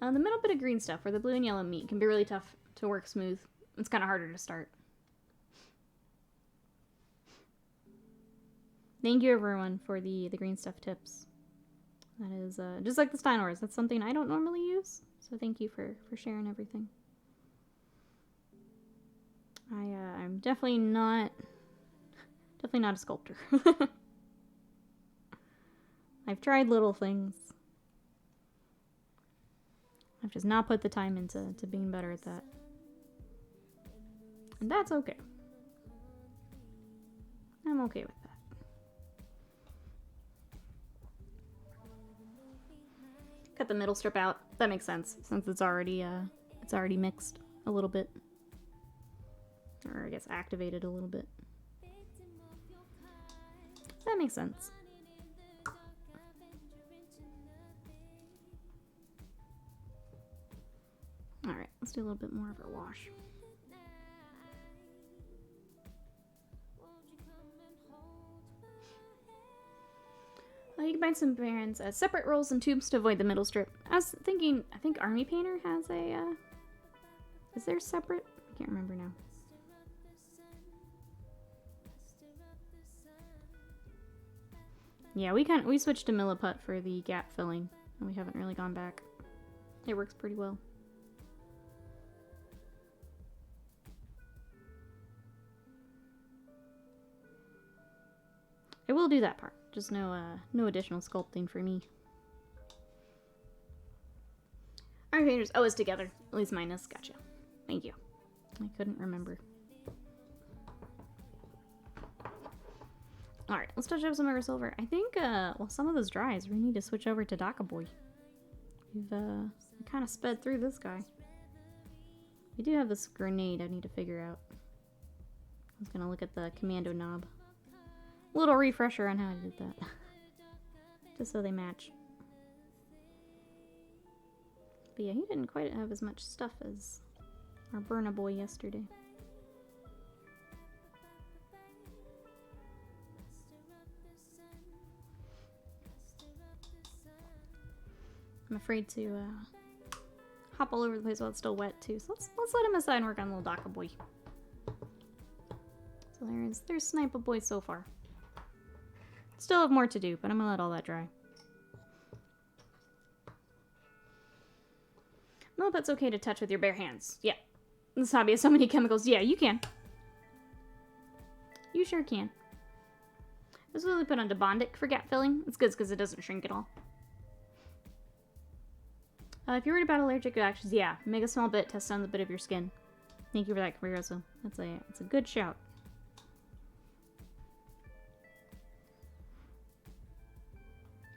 The middle bit of green stuff, where the blue and yellow meet, can be really tough to work smooth. It's kind of harder to start. Thank you everyone for the green stuff tips. That is just like the Steinors. That's something I don't normally use. So thank you for sharing everything. I'm definitely not a sculptor. I've tried little things. I've just not put the time into being better at that. And that's okay. I'm okay with that. Cut the middle strip out. That makes sense, since it's already mixed a little bit. Or I guess activated a little bit. That makes sense. Alright, let's do a little bit more of our wash. You can find some brands as separate rolls and tubes to avoid the middle strip. I was thinking, I think Army Painter has a, is there separate? I can't remember now. Yeah, we switched to Milliput for the gap filling, and we haven't really gone back. It works pretty well. I will do that part. Just no additional sculpting for me. Army Painters. Oh, it's together. At least mine is. Gotcha. Thank you. I couldn't remember. Alright, let's touch up some of our silver. I think, well, some of those dries, we need to switch over to Daka Boy. We've, kind of sped through this guy. We do have this grenade I need to figure out. I was gonna look at the commando knob. Little refresher on how I did that. Just so they match. But yeah, he didn't quite have as much stuff as our Burna Boy yesterday. I'm afraid to hop all over the place while it's still wet too. So let's let him aside and work on little Daka Boy. So there's Snipa Boy so far. Still have more to do, but I'm gonna let all that dry. Milliput's okay to touch with your bare hands. Yeah. This hobby has so many chemicals. Yeah, you can. You sure can. This is what we put on Bondic for gap filling. It's good because it doesn't shrink at all. If you're worried about allergic reactions, yeah, make a small bit, test on the bit of your skin. Thank you for that, Cabrioso. That's a good shout.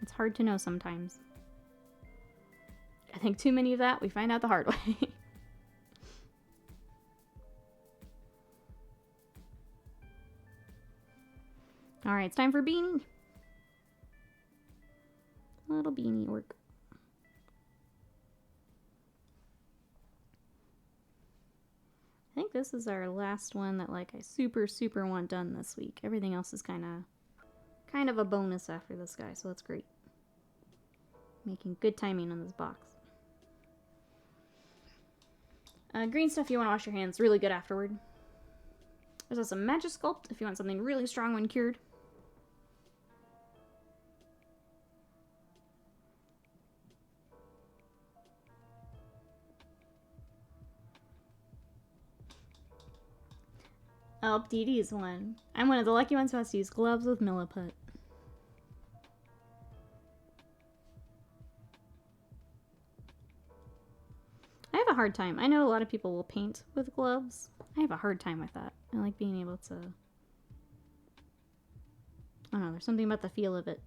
It's hard to know sometimes. I think too many of that, we find out the hard way. Alright, it's time for beanie. Little beanie work. I think this is our last one that like I super want done this week. Everything else is kind of a bonus after this guy, so that's great. Making good timing on this box. Green stuff, you want to wash your hands really good afterward. There's also Magic Sculpt if you want something really strong when cured. Oh, Dee Dee's one. I'm one of the lucky ones who has to use gloves with Milliput. I have a hard time. I know a lot of people will paint with gloves. I have a hard time with that. I like being able to... I don't know, there's something about the feel of it.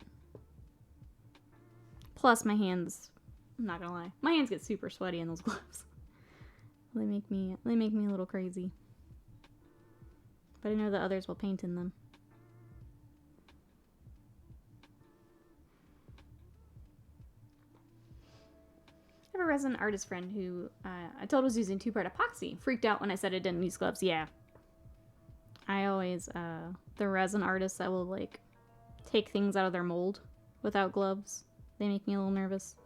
Plus my hands, I'm not gonna lie, my hands get super sweaty in those gloves. They make me a little crazy. But I know that others will paint in them. I have a resin artist friend who I told was using 2-part epoxy. Freaked out when I said I didn't use gloves. Yeah. I always, the resin artists that will, like, take things out of their mold without gloves, they make me a little nervous.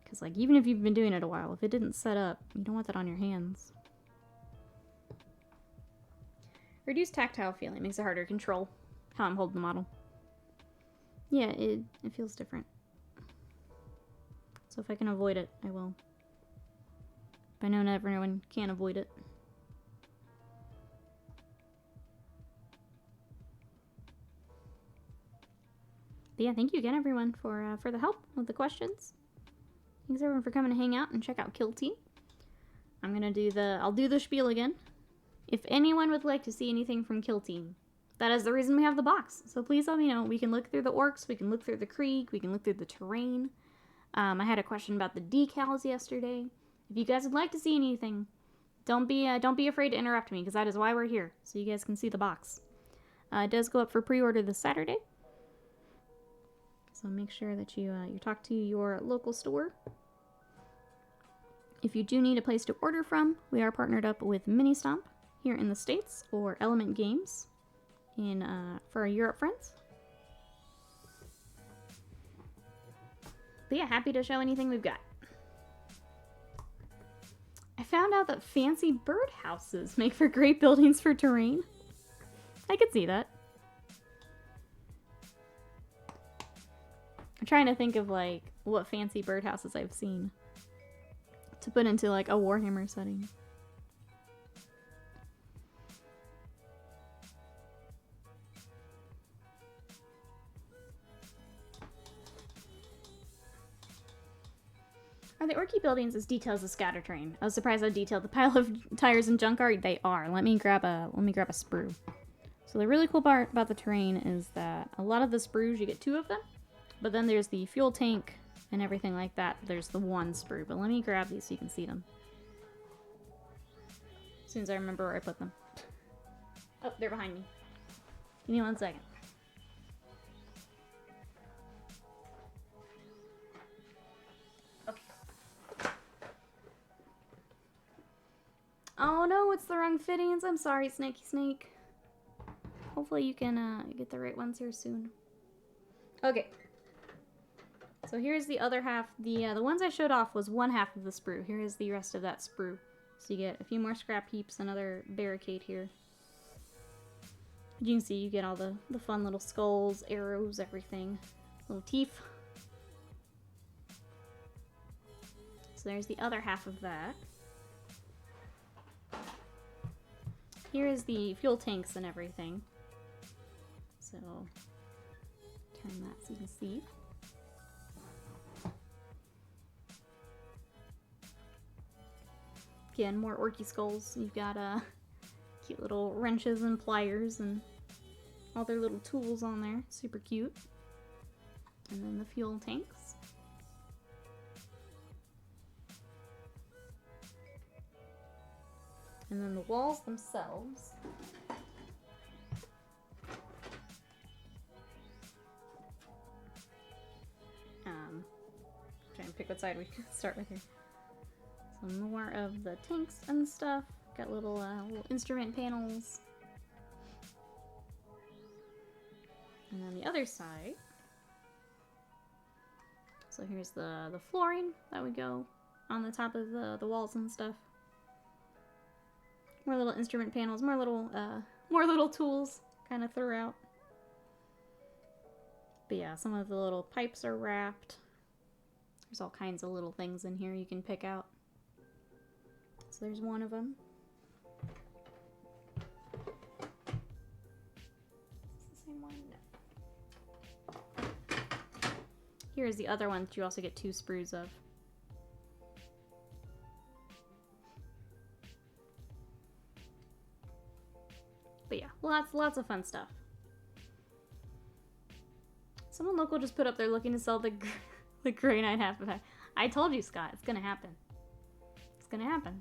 Because, like, even if you've been doing it a while, if it didn't set up, you don't want that on your hands. Reduced tactile feeling makes it harder to control how I'm holding the model. Yeah, it feels different. So if I can avoid it, I will. But I know not everyone can avoid it. But yeah, thank you again, everyone, for the help with the questions. Thanks everyone for coming to hang out and check out Kill Team. I'll do the spiel again. If anyone would like to see anything from Kill Team, that is the reason we have the box. So please let me know. We can look through the orcs, we can look through the creek, we can look through the terrain. I had a question about the decals yesterday. If you guys would like to see anything, don't be afraid to interrupt me, because that is why we're here, so you guys can see the box. It does go up for pre-order this Saturday. So make sure that you talk to your local store. If you do need a place to order from, we are partnered up with Mini Stomp here in the States, or Element Games for our Europe friends. But yeah, happy to show anything we've got. I found out that fancy birdhouses make for great buildings for terrain. I could see that. I'm trying to think of like what fancy birdhouses I've seen to put into like a Warhammer setting. Are the Orky buildings as detailed as the scatter train? I was surprised how detailed the pile of tires and junk are. They are. Let me grab a sprue. So the really cool part about the terrain is that a lot of the sprues, you get 2 of them, but then there's the fuel tank and everything like that. There's the 1 sprue. But let me grab these so you can see them. As soon as I remember where I put them. Oh, they're behind me. Give me 1 second. Oh no, it's the wrong fittings. I'm sorry, Snaky Snake. Hopefully you can get the right ones here soon. Okay. So here's the other half. The ones I showed off was 1/2 of the sprue. Here is the rest of that sprue. So you get a few more scrap heaps, another barricade here. As you can see, you get all the fun little skulls, arrows, everything. Little teeth. So there's the other half of that. Here is the fuel tanks and everything. So, turn that so you can see. Again, more orky skulls. You've got cute little wrenches and pliers and all their little tools on there. Super cute. And then the fuel tanks. And then the walls themselves. Try and pick what side we can start with here. Some more of the tanks and stuff. Got little instrument panels. And then the other side. So here's the flooring that would go on the top of the walls and stuff. More little instrument panels, more little tools kind of throughout. But yeah, some of the little pipes are wrapped. There's all kinds of little things in here you can pick out. So there's one of them. Is this the same one? No. Here's the other one that you also get 2 sprues of. But yeah, lots of fun stuff. Someone local just put up there looking to sell the Grey Knight half of it. I told you, Scott, it's gonna happen. It's gonna happen.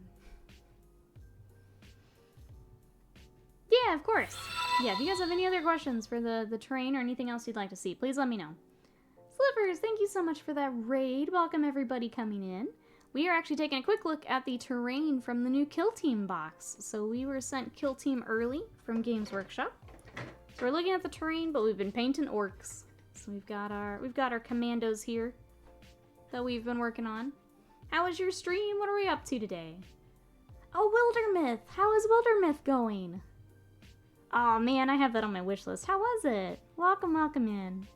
Yeah, of course. Yeah, if you guys have any other questions for the terrain or anything else you'd like to see, please let me know. Slivers, thank you so much for that raid. Welcome everybody coming in. We are actually taking a quick look at the terrain from the new Kill Team box. So we were sent Kill Team early from Games Workshop. So we're looking at the terrain, but we've been painting orcs. So we've got our commandos here that we've been working on. How was your stream? What are we up to today? Oh, Wildermyth! How is Wildermyth going? Oh man, I have that on my wish list. How was it? Welcome in.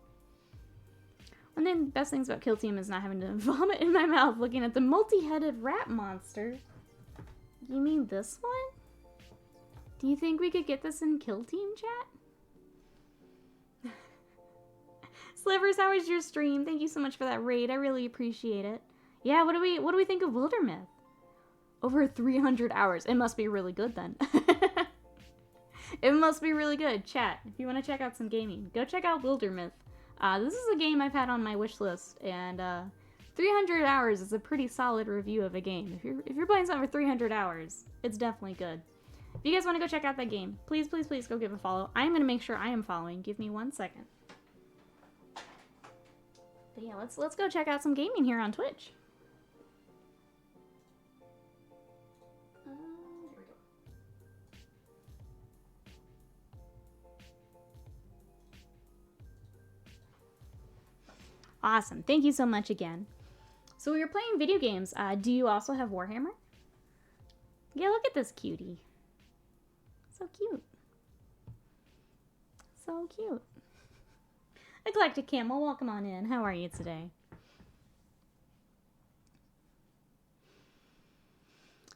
One of the best things about Kill Team is not having to vomit in my mouth looking at the multi-headed rat monster. You mean this one? Do you think we could get this in Kill Team chat? Slivers, how was your stream? Thank you so much for that raid. I really appreciate it. Yeah, what do we think of Wildermyth? Over 300 hours. It must be really good then. It must be really good. Chat, if you want to check out some gaming, go check out Wildermyth. This is a game I've had on my wish list, and 300 hours is a pretty solid review of a game. If you're playing something for 300 hours, it's definitely good. If you guys want to go check out that game, please go give a follow. I'm going to make sure I am following. Give me 1 second. But yeah, let's go check out some gaming here on Twitch. Here we go. Awesome. Thank you so much again. So we were playing video games. Do you also have Warhammer? Yeah, look at this cutie. So cute. So cute. Eclectic Camel, welcome on in. How are you today?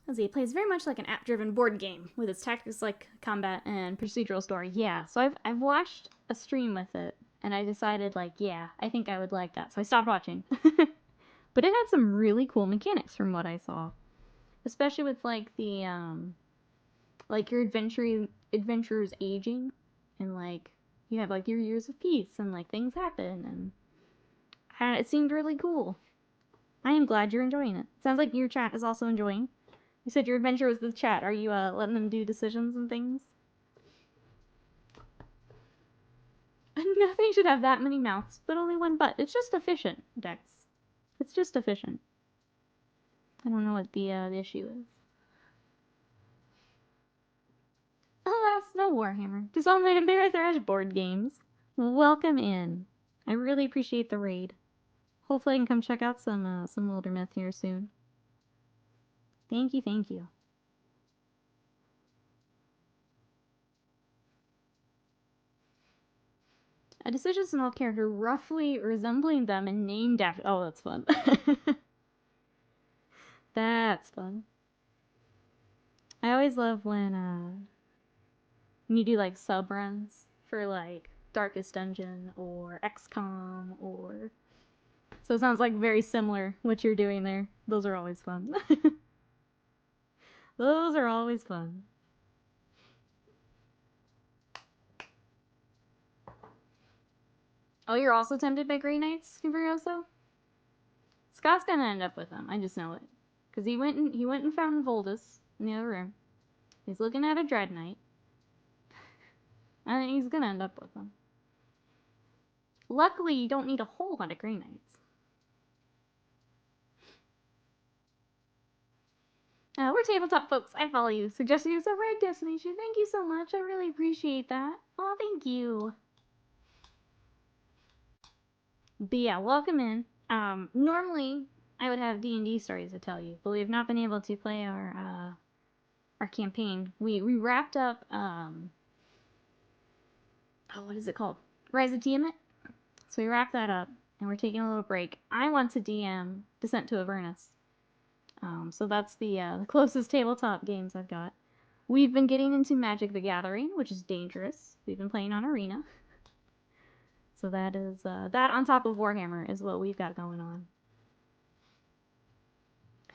Let's see, it plays very much like an app-driven board game with its tactics like combat and procedural story. Yeah, so I've watched a stream with it, and I decided, like, yeah, I think I would like that. So I stopped watching. But it had some really cool mechanics from what I saw. Especially with, like, the, like, your adventurers aging, and, like, you have, like, your years of peace, and, like, things happen, and it seemed really cool. I am glad you're enjoying it. Sounds like your chat is also enjoying. You said your adventure was the chat. Are you, letting them do decisions and things? Nothing should have that many mouths, but only one butt. It's just efficient, Dex. It's just efficient. I don't know what the issue is. Oh, that's no Warhammer. Just on the Bear Thrash board games. Welcome in. I really appreciate the raid. Hopefully I can come check out some Wildermyth here soon. Thank you, thank you. A decision small character roughly resembling them and named after. Oh, that's fun. That's fun. I always love when you do like sub runs for like Darkest Dungeon or XCOM or. So it sounds like very similar what you're doing there. Those are always fun. Those are always fun. Oh, you're also tempted by Grey Knights, Furioso? Scott's gonna end up with them. I just know it. Because he went and found Voldus in the other room. He's looking at a Dread Knight. And he's gonna end up with them. Luckily, you don't need a whole lot of Grey Knights. We're tabletop folks. I follow you. Suggesting use of right destination. Thank you so much. I really appreciate that. Oh, thank you. But yeah, welcome in. Normally I would have D&D stories to tell you, but we have not been able to play our campaign. We wrapped up what is it called? Rise of Tiamat. So we wrapped that up, and we're taking a little break. I want to DM Descent to Avernus. So that's the closest tabletop games I've got. We've been getting into Magic the Gathering, which is dangerous. We've been playing on Arena. So that is that on top of Warhammer is what we've got going on.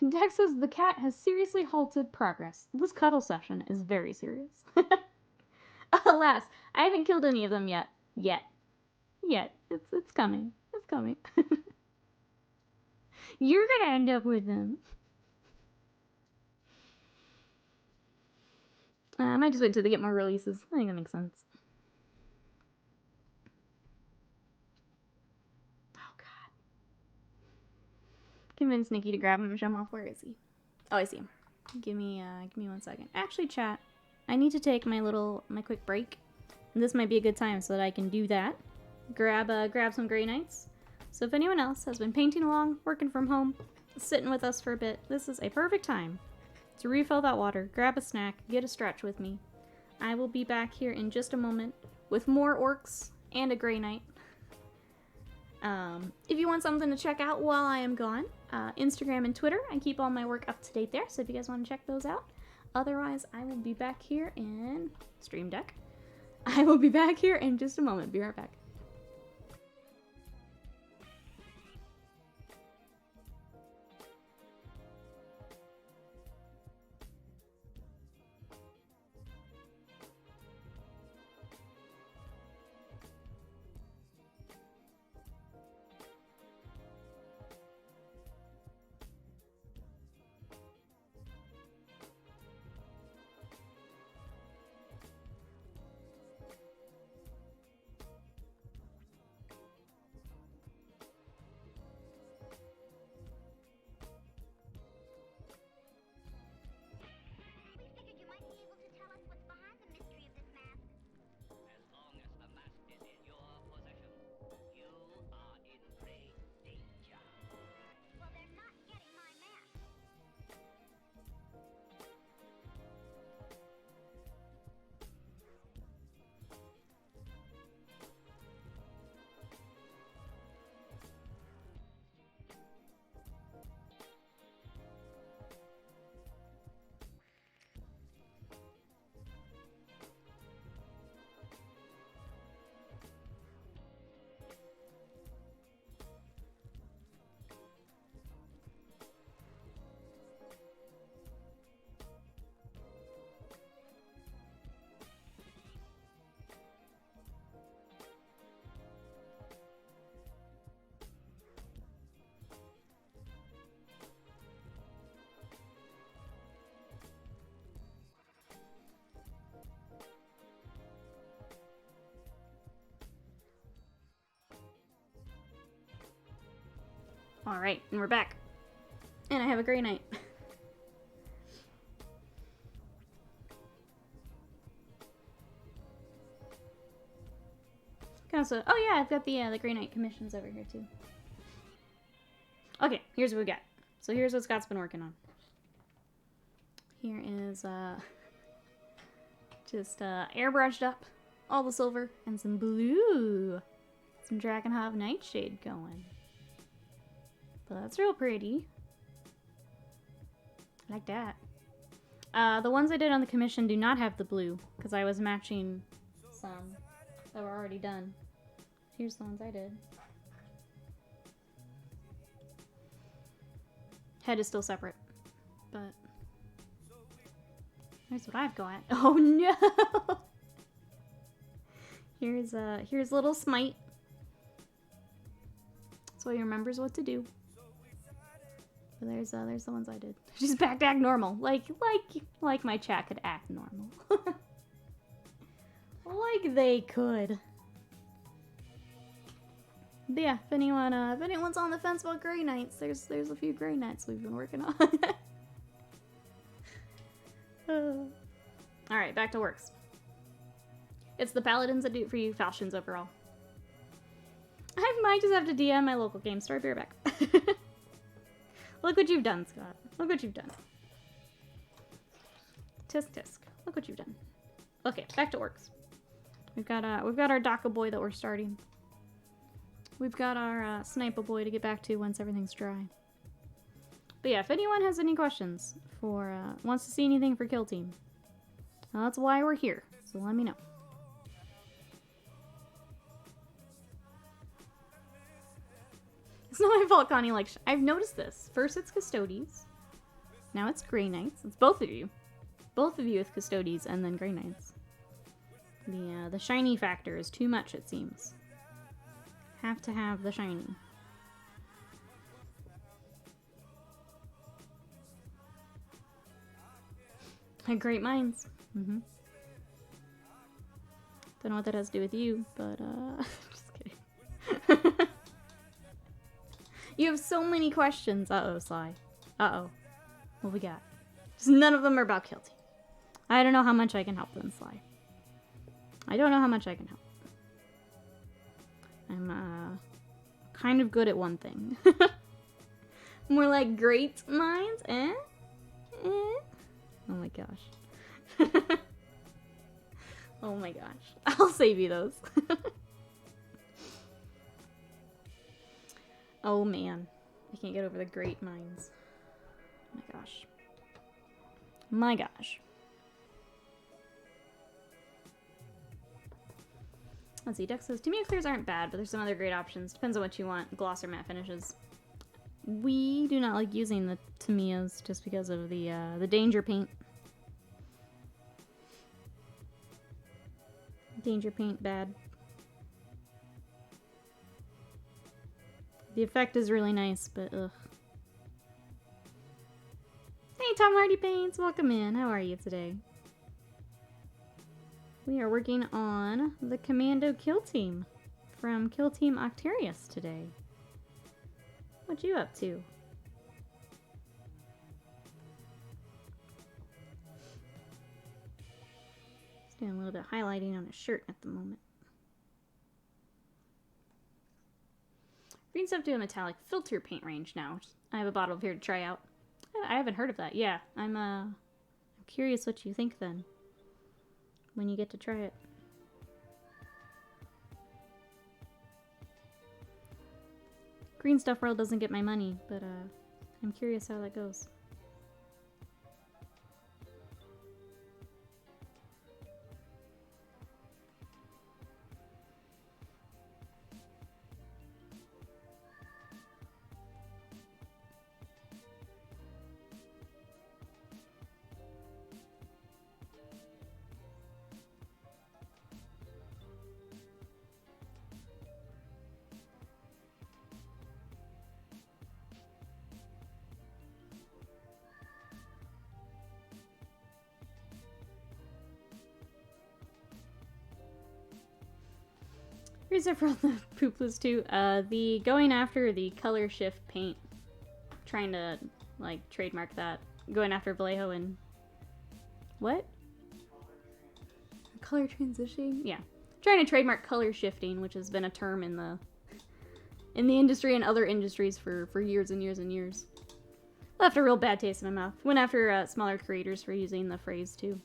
Dex says the cat has seriously halted progress. This cuddle session is very serious. Alas, I haven't killed any of them yet. Yet. It's coming. It's coming. You're gonna end up with them. I might just wait till they get more releases. I think that makes sense. Oh god. Convince Nikki to grab him and show him off. Where is he? Oh, I see him. Give me 1 second. Actually, chat. I need to take my quick break. And this might be a good time so that I can do that. Grab some Grey Knights. So if anyone else has been painting along, working from home, sitting with us for a bit, this is a perfect time to refill that water, grab a snack, get a stretch with me. I will be back here in just a moment with more orcs and a Grey Knight. If you want something to check out while I am gone, Instagram and Twitter, I keep all my work up to date there, so if you guys want to check those out. Otherwise, I will be back here in Stream Deck. I will be back here in just a moment. Be right back. Alright, and we're back. And I have a Grey Knight. Also, oh yeah, I've got the Grey Knight commissions over here too. Okay, here's what we got. So here's what Scott's been working on. Here is just airbrushed up all the silver and some blue. Some Dragonhov Nightshade going. But that's real pretty. I like that. The ones I did on the commission do not have the blue, because I was matching some that were already done. Here's the ones I did. Head is still separate, but Here's what I've got. Oh no! Here's little Smite. So he remembers what to do. But there's the ones I did. Just back to act normal. Like my chat could act normal. Like they could. But yeah, if anyone's on the fence about Grey Knights, there's a few Grey Knights we've been working on. Alright, back to works. It's the paladins that do it for you, falchions overall. I might just have to DM my local game store. Be right back. Look what you've done, Scott. Look what you've done. Tisk tisk. Look what you've done. Okay, back to orcs. We've got our Daka boy that we're starting. We've got our Snipa Boy to get back to once everything's dry. But yeah, if anyone has any questions for wants to see anything for Kill Team, well, that's why we're here. So let me know. It's not my fault, Connie. Like, I've noticed this. First it's Custodes. Now it's Grey Knights. It's both of you. Both of you with Custodes and then Grey Knights. The shiny factor is too much, it seems. Have to have the shiny. Great minds. Don't know what that has to do with you, but just kidding. You have so many questions. Uh-oh, Sly. Uh-oh. What we got? Just none of them are about Kill Team. I don't know how much I can help them, Sly. I don't know how much I can help. I'm kind of good at one thing. More like great minds, eh? Oh my gosh. Oh my gosh. I'll save you those. Oh man. I can't get over the great minds. Oh my gosh. My gosh. Let's see, Dex says, Team Octarius aren't bad, but there's some other great options. Depends on what you want. Gloss or matte finishes. We do not like using the Tamiyas just because of the danger paint. Danger paint, bad. The effect is really nice, but ugh. Hey, Tom Hardy Paints, welcome in. How are you today? We are working on the Kommando Kill Team from Kill Team Octarius today. What you up to? Just doing a little bit of highlighting on his shirt at the moment. Green's up to a metallic filter paint range now. I have a bottle of here to try out. I haven't heard of that. Yeah, I'm curious what you think then. When you get to try it. Green Stuff World doesn't get my money, but I'm curious how that goes. Here's it from the poop list too. The going after the color shift paint, trying to like trademark that. Going after Vallejo and what? Color transitioning? Yeah, trying to trademark color shifting, which has been a term in the industry and other industries for years and years and years. Left a real bad taste in my mouth. Went after smaller creators for using the phrase too.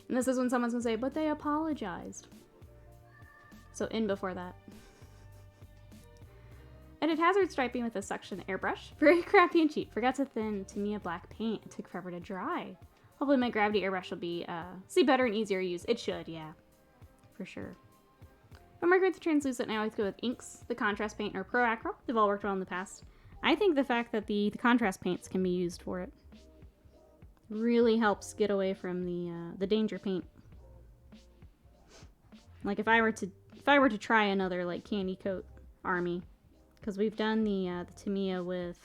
And this is when someone's gonna say, but they apologized. So in before that. Edit hazard striping with a suction airbrush. Very crappy and cheap. Forgot to thin Tamiya black paint. It took forever to dry. Hopefully my gravity airbrush will be see better and easier to use. It should, yeah. For sure. If I'm working with the translucent, I always go with inks, the contrast paint, or Pro Acryl. They've all worked well in the past. I think the fact that the contrast paints can be used for it Really helps get away from the danger paint. Like if I were to try another like candy coat army, because we've done the Tamiya with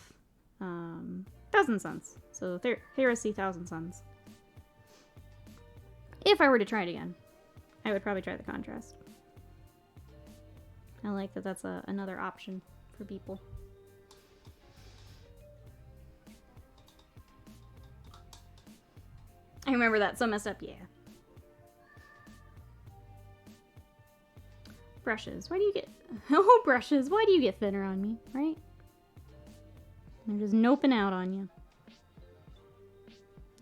Thousand Suns, so Heresy Thousand Suns. If I were to try it again, I would probably try the contrast. I like that that's another option for people. I remember that, so messed up, yeah. Brushes, why do you get... Oh, brushes, why do you get thinner on me, right? They're just noping out on you.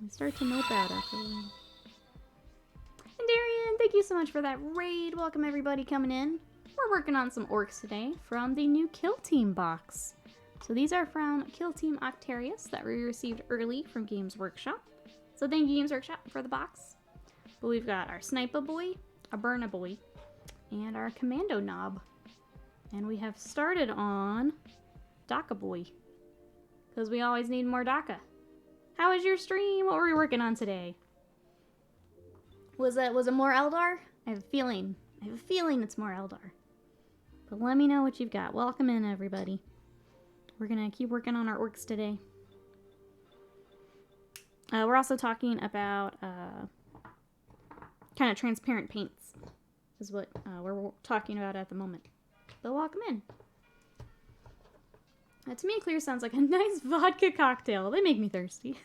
They start to nope out after a while. And Darian, thank you so much for that raid. Welcome everybody coming in. We're working on some orcs today from the new Kill Team box. So these are from Kill Team Octarius that we received early from Games Workshop. So thank you, Games Workshop, for the box. But we've got our Snipa Boy, a Burna Boy, and our Kommando Knob. And we have started on Daka Boy, because we always need more Daka. How was your stream? What were we working on today? Was it more Eldar? I have a feeling it's more Eldar. But let me know what you've got. Welcome in, everybody. We're gonna keep working on our orcs today. We're also talking about kind of transparent paints, is what we're talking about at the moment. But welcome in. To me, clear sounds like a nice vodka cocktail. They make me thirsty.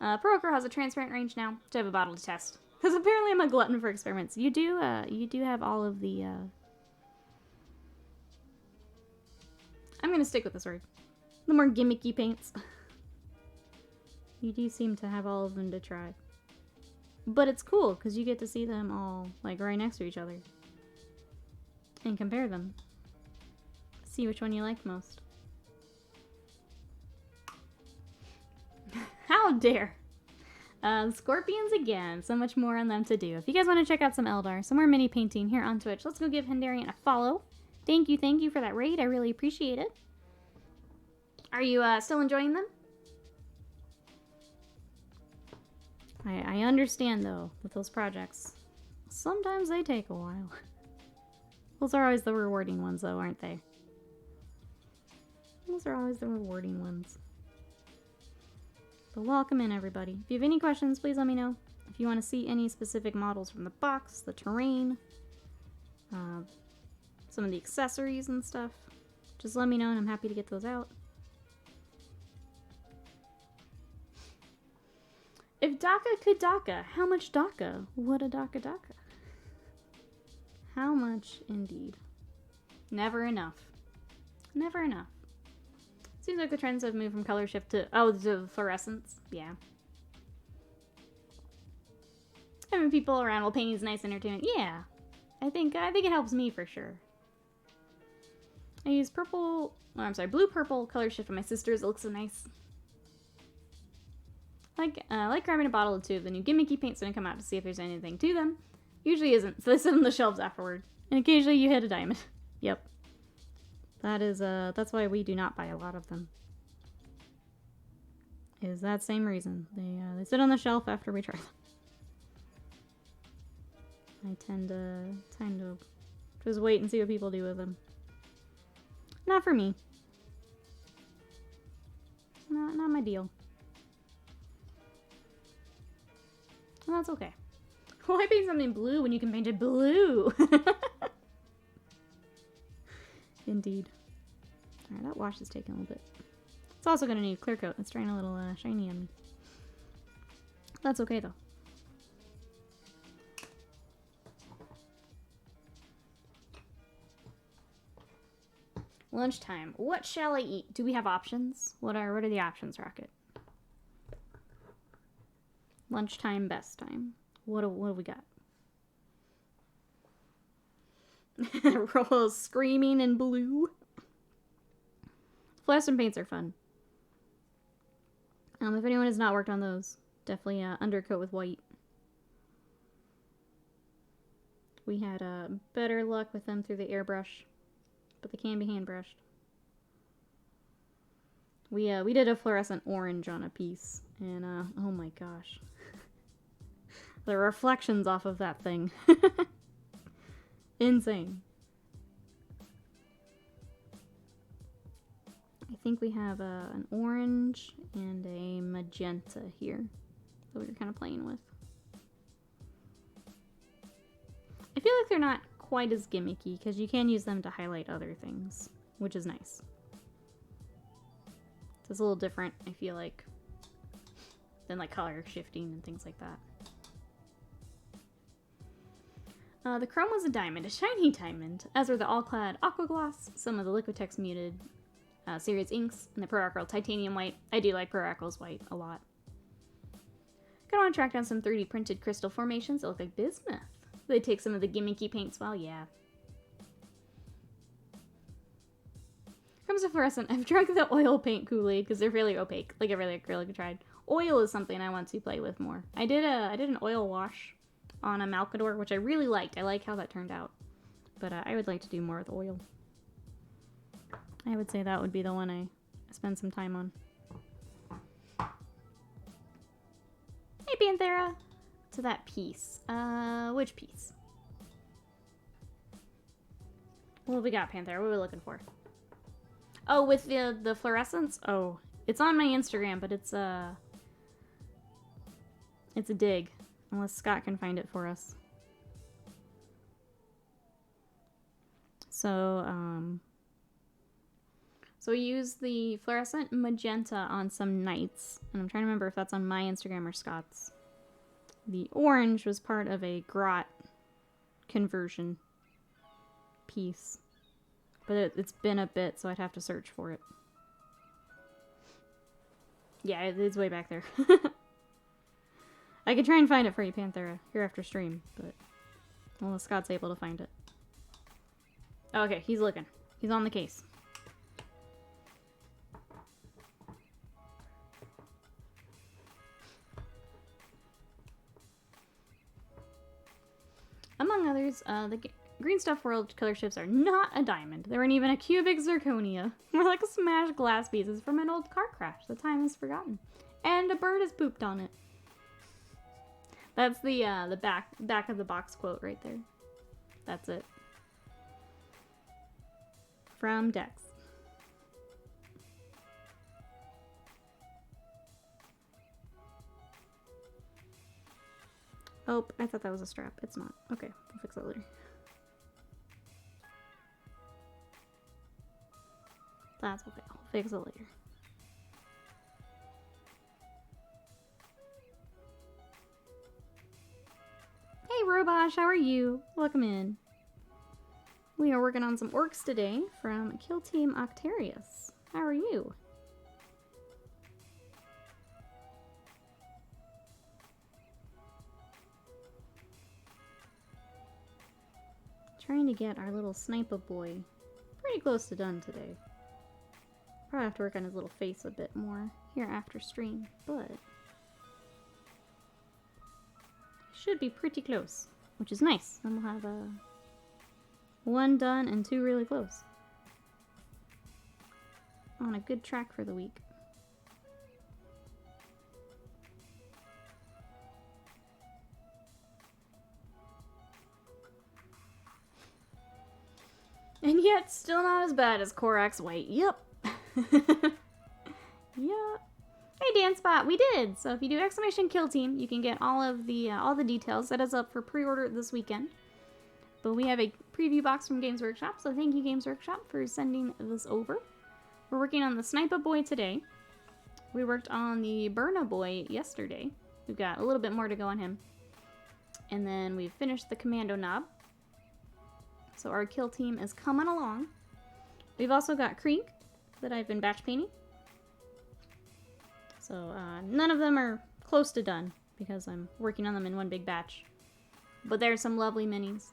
Proker has a transparent range now, so I have a bottle to test. Because apparently I'm a glutton for experiments. You do have all of the... I'm going to stick with this word. The more gimmicky paints. You do seem to have all of them to try. But it's cool, because you get to see them all, like, right next to each other. And compare them. See which one you like most. How dare! Scorpions again. So much more on them to do. If you guys want to check out some Eldar, some more mini painting here on Twitch, let's go give Hendarian a follow. Thank you for that raid. I really appreciate it. Are you still enjoying them? I understand, though, with those projects. Sometimes they take a while. Those are always the rewarding ones, though, aren't they? Those are always the rewarding ones. But welcome in, everybody. If you have any questions, please let me know. If you want to see any specific models from the box, the terrain, some of the accessories and stuff, just let me know and I'm happy to get those out. If Daka could Daka, how much Daka would a Daka Daka? How much indeed? Never enough. Never enough. Seems like the trends have moved from color shift to fluorescence. Yeah. Having people around while painting is nice entertainment. Yeah. I think it helps me for sure. I use blue purple color shift on my sisters. It looks so nice. Like grabbing a bottle or two of the new gimmicky paints when I come out to see if there's anything to them. Usually isn't, so they sit on the shelves afterward. And occasionally you hit a diamond. Yep. That's why we do not buy a lot of them. Is that same reason. They sit on the shelf after we try them. I tend to just wait and see what people do with them. Not for me. Not my deal. Well, that's okay. Why paint something blue when you can paint it blue? Indeed. Alright, that wash is taking a little bit. It's also going to need clear coat. It's trying a little shiny on me. That's okay, though. Lunchtime. What shall I eat? Do we have options? What are the options, Rocket? Lunchtime, best time. What do we got? Rose screaming in blue. Fluorescent paints are fun. If anyone has not worked on those, definitely undercoat with white. We had better luck with them through the airbrush, but they can be hand brushed. We did a fluorescent orange on a piece, and oh my gosh. The reflections off of that thing. Insane. I think we have an orange and a magenta here that we were kind of playing with. I feel like they're not quite as gimmicky because you can use them to highlight other things, which is nice. So it's a little different, I feel like, than like color shifting and things like that. The chrome was a diamond, a shiny diamond, as were the all-clad aqua gloss, some of the Liquitex muted series inks, and the Pro Acryl titanium white. I do like Pro Acryl's white a lot. Gonna want to track down some 3D printed crystal formations that look like bismuth. They take some of the gimmicky paints, well, yeah. Comes to fluorescent. I've drunk the oil paint Kool-Aid because they're really opaque, like every acrylic I tried. Oil is something I want to play with more. I did an oil wash on a Malcador, which I really liked. I like how that turned out. But I would like to do more with oil. I would say that would be the one I spend some time on. Hey, Panthera! To that piece. Which piece? What have we got, Panthera? What are we looking for? Oh, with the fluorescence? Oh, it's on my Instagram, but it's a dig. Unless Scott can find it for us. So we use the fluorescent magenta on some knights. And I'm trying to remember if that's on my Instagram or Scott's. The orange was part of a grot conversion piece. But it's been a bit, so I'd have to search for it. Yeah, it's way back there. I could try and find it for you, Panthera, here after stream, but unless Scott's able to find it. Okay, he's looking. He's on the case. Among others, the Green Stuff World color ships are not a diamond. They weren't even a cubic zirconia. More like smashed glass pieces from an old car crash that time is forgotten. And a bird has pooped on it. That's the back of the box quote right there. That's it. From Dex. Oh, I thought that was a strap. It's not. Okay, we'll fix that later. That's okay. I'll fix it later. Hey, Robosh, how are you? Welcome in. We are working on some orcs today from Kill Team Octarius. How are you? Trying to get our little Snipa Boy pretty close to done today. Probably have to work on his little face a bit more here after stream, but should be pretty close, which is nice. Then we'll have one done and two really close. On a good track for the week. And yet, still not as bad as Korax White. Yep. Yep. Hey, DanceBot, we did! So if you do exclamation Kill Team, you can get all the details. That is up for pre-order this weekend. But we have a preview box from Games Workshop, so thank you, Games Workshop, for sending this over. We're working on the Snipa Boy today. We worked on the Burna Boy yesterday. We've got a little bit more to go on him. And then we've finished the Kommando Knob. So our kill team is coming along. We've also got Krieg that I've been batch painting. So none of them are close to done because I'm working on them in one big batch. But there's some lovely minis.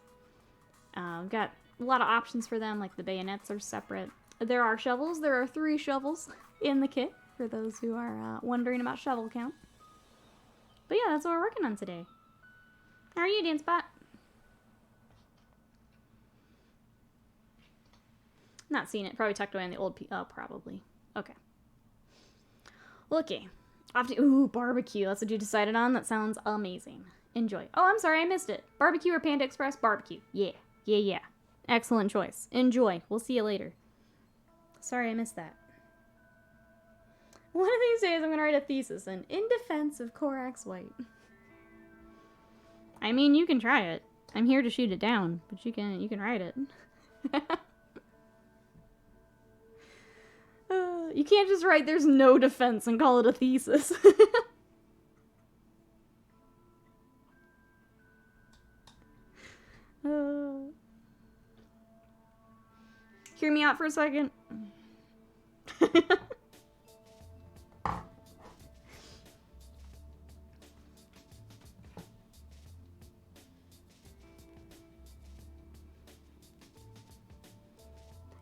We've got a lot of options for them, like the bayonets are separate. There are shovels. There are 3 shovels in the kit for those who are wondering about shovel count. But yeah, that's what we're working on today. How are you, DanceBot? Not seeing it. Probably tucked away in the old oh, probably. Okay. Okay. Off to, ooh, barbecue. That's what you decided on? That sounds amazing. Enjoy. Oh, I'm sorry, I missed it. Barbecue or Panda Express? Barbecue. Yeah. Yeah, yeah. Excellent choice. Enjoy. We'll see you later. Sorry, I missed that. One of these days, I'm gonna write a thesis in defense of Korax White. I mean, you can try it. I'm here to shoot it down, but you can write it. You can't just write "there's no defense" and call it a thesis. Hear me out for a second.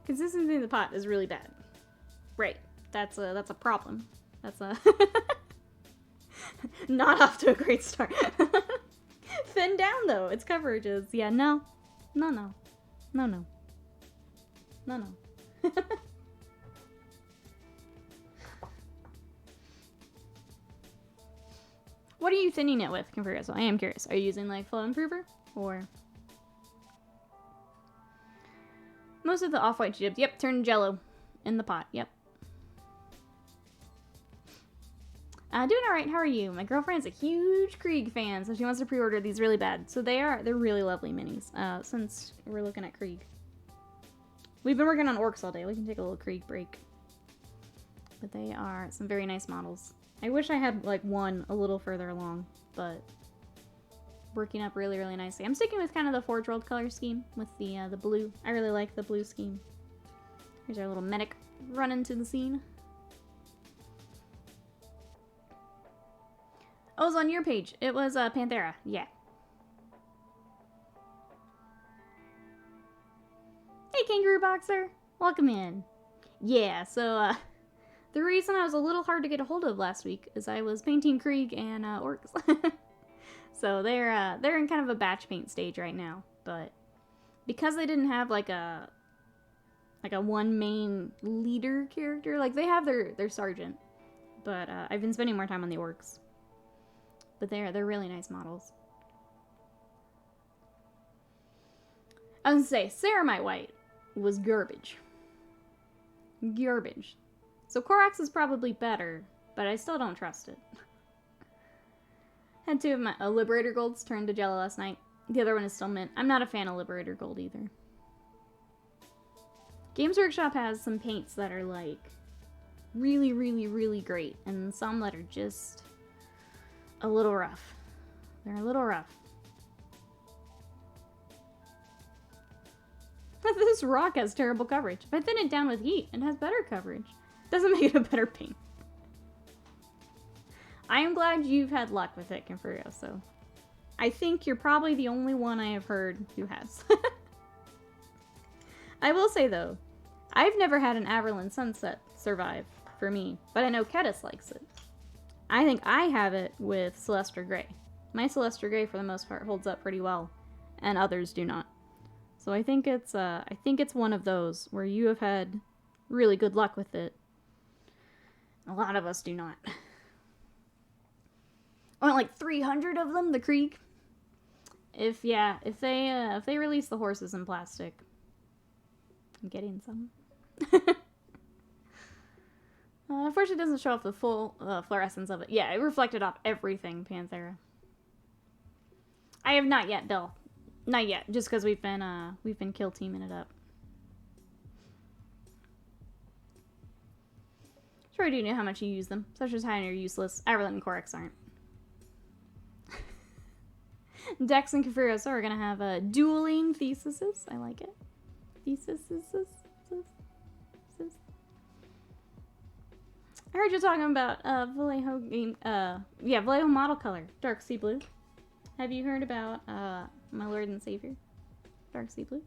Consistency in the pot is really bad. Right. That's a problem. That's a not off to a great start. Thin down though. Its coverage is no. What are you thinning it with, Confurious? I am curious. Are you using like flow improver or most of the off-white jibs? Yep, turn jello in the pot. Yep. Doing alright, how are you? My girlfriend's a huge Krieg fan, so she wants to pre-order these really bad. So they're really lovely minis, since we're looking at Krieg. We've been working on orcs all day. We can take a little Krieg break. But they are some very nice models. I wish I had, like, one a little further along, but working up really, really nicely. I'm sticking with kind of the Forge World color scheme with the blue. I really like the blue scheme. Here's our little medic running to the scene. Oh, it was on your page. It was Panthera. Yeah. Hey, Kangaroo Boxer. Welcome in. Yeah, so the reason I was a little hard to get a hold of last week is I was painting Krieg and orcs. So they're in kind of a batch paint stage right now, but because they didn't have like a one main leader character, like they have their sergeant, but I've been spending more time on the orcs. But they're really nice models. I was gonna say, Ceramite White was garbage. Garbage. So Korax is probably better, but I still don't trust it. Had two of my Liberator Golds turned to Jello last night. The other one is still mint. I'm not a fan of Liberator Gold either. Games Workshop has some paints that are like really, really, really great, and some that are just a little rough. They're a little rough. This rock has terrible coverage. If I thin it down with heat, it has better coverage. Doesn't make it a better paint. I am glad you've had luck with it, Confurio, so I think you're probably the only one I have heard who has. I will say, though, I've never had an Averland Sunset survive for me, but I know Kedis likes it. I think I have it with Celestra Grey. My Celestra Grey, for the most part, holds up pretty well, and others do not. So I think it's one of those where you have had really good luck with it. A lot of us do not. I want like 300 of them, the Krieg. If they release the horses in plastic, I'm getting some. Unfortunately, it doesn't show off the full fluorescence of it. Yeah, it reflected off everything, Panthera. I have not yet, Bill. Not yet, just because we've been kill teaming it up. Sure, I do know how much you use them. Such as high or useless. Averland and Korax aren't. Dex and Confurios are gonna have dueling theses. I like it. Theses. I heard you talking about Vallejo game. Yeah, Vallejo model color, dark sea blue. Have you heard about my Lord and Savior, dark sea blue?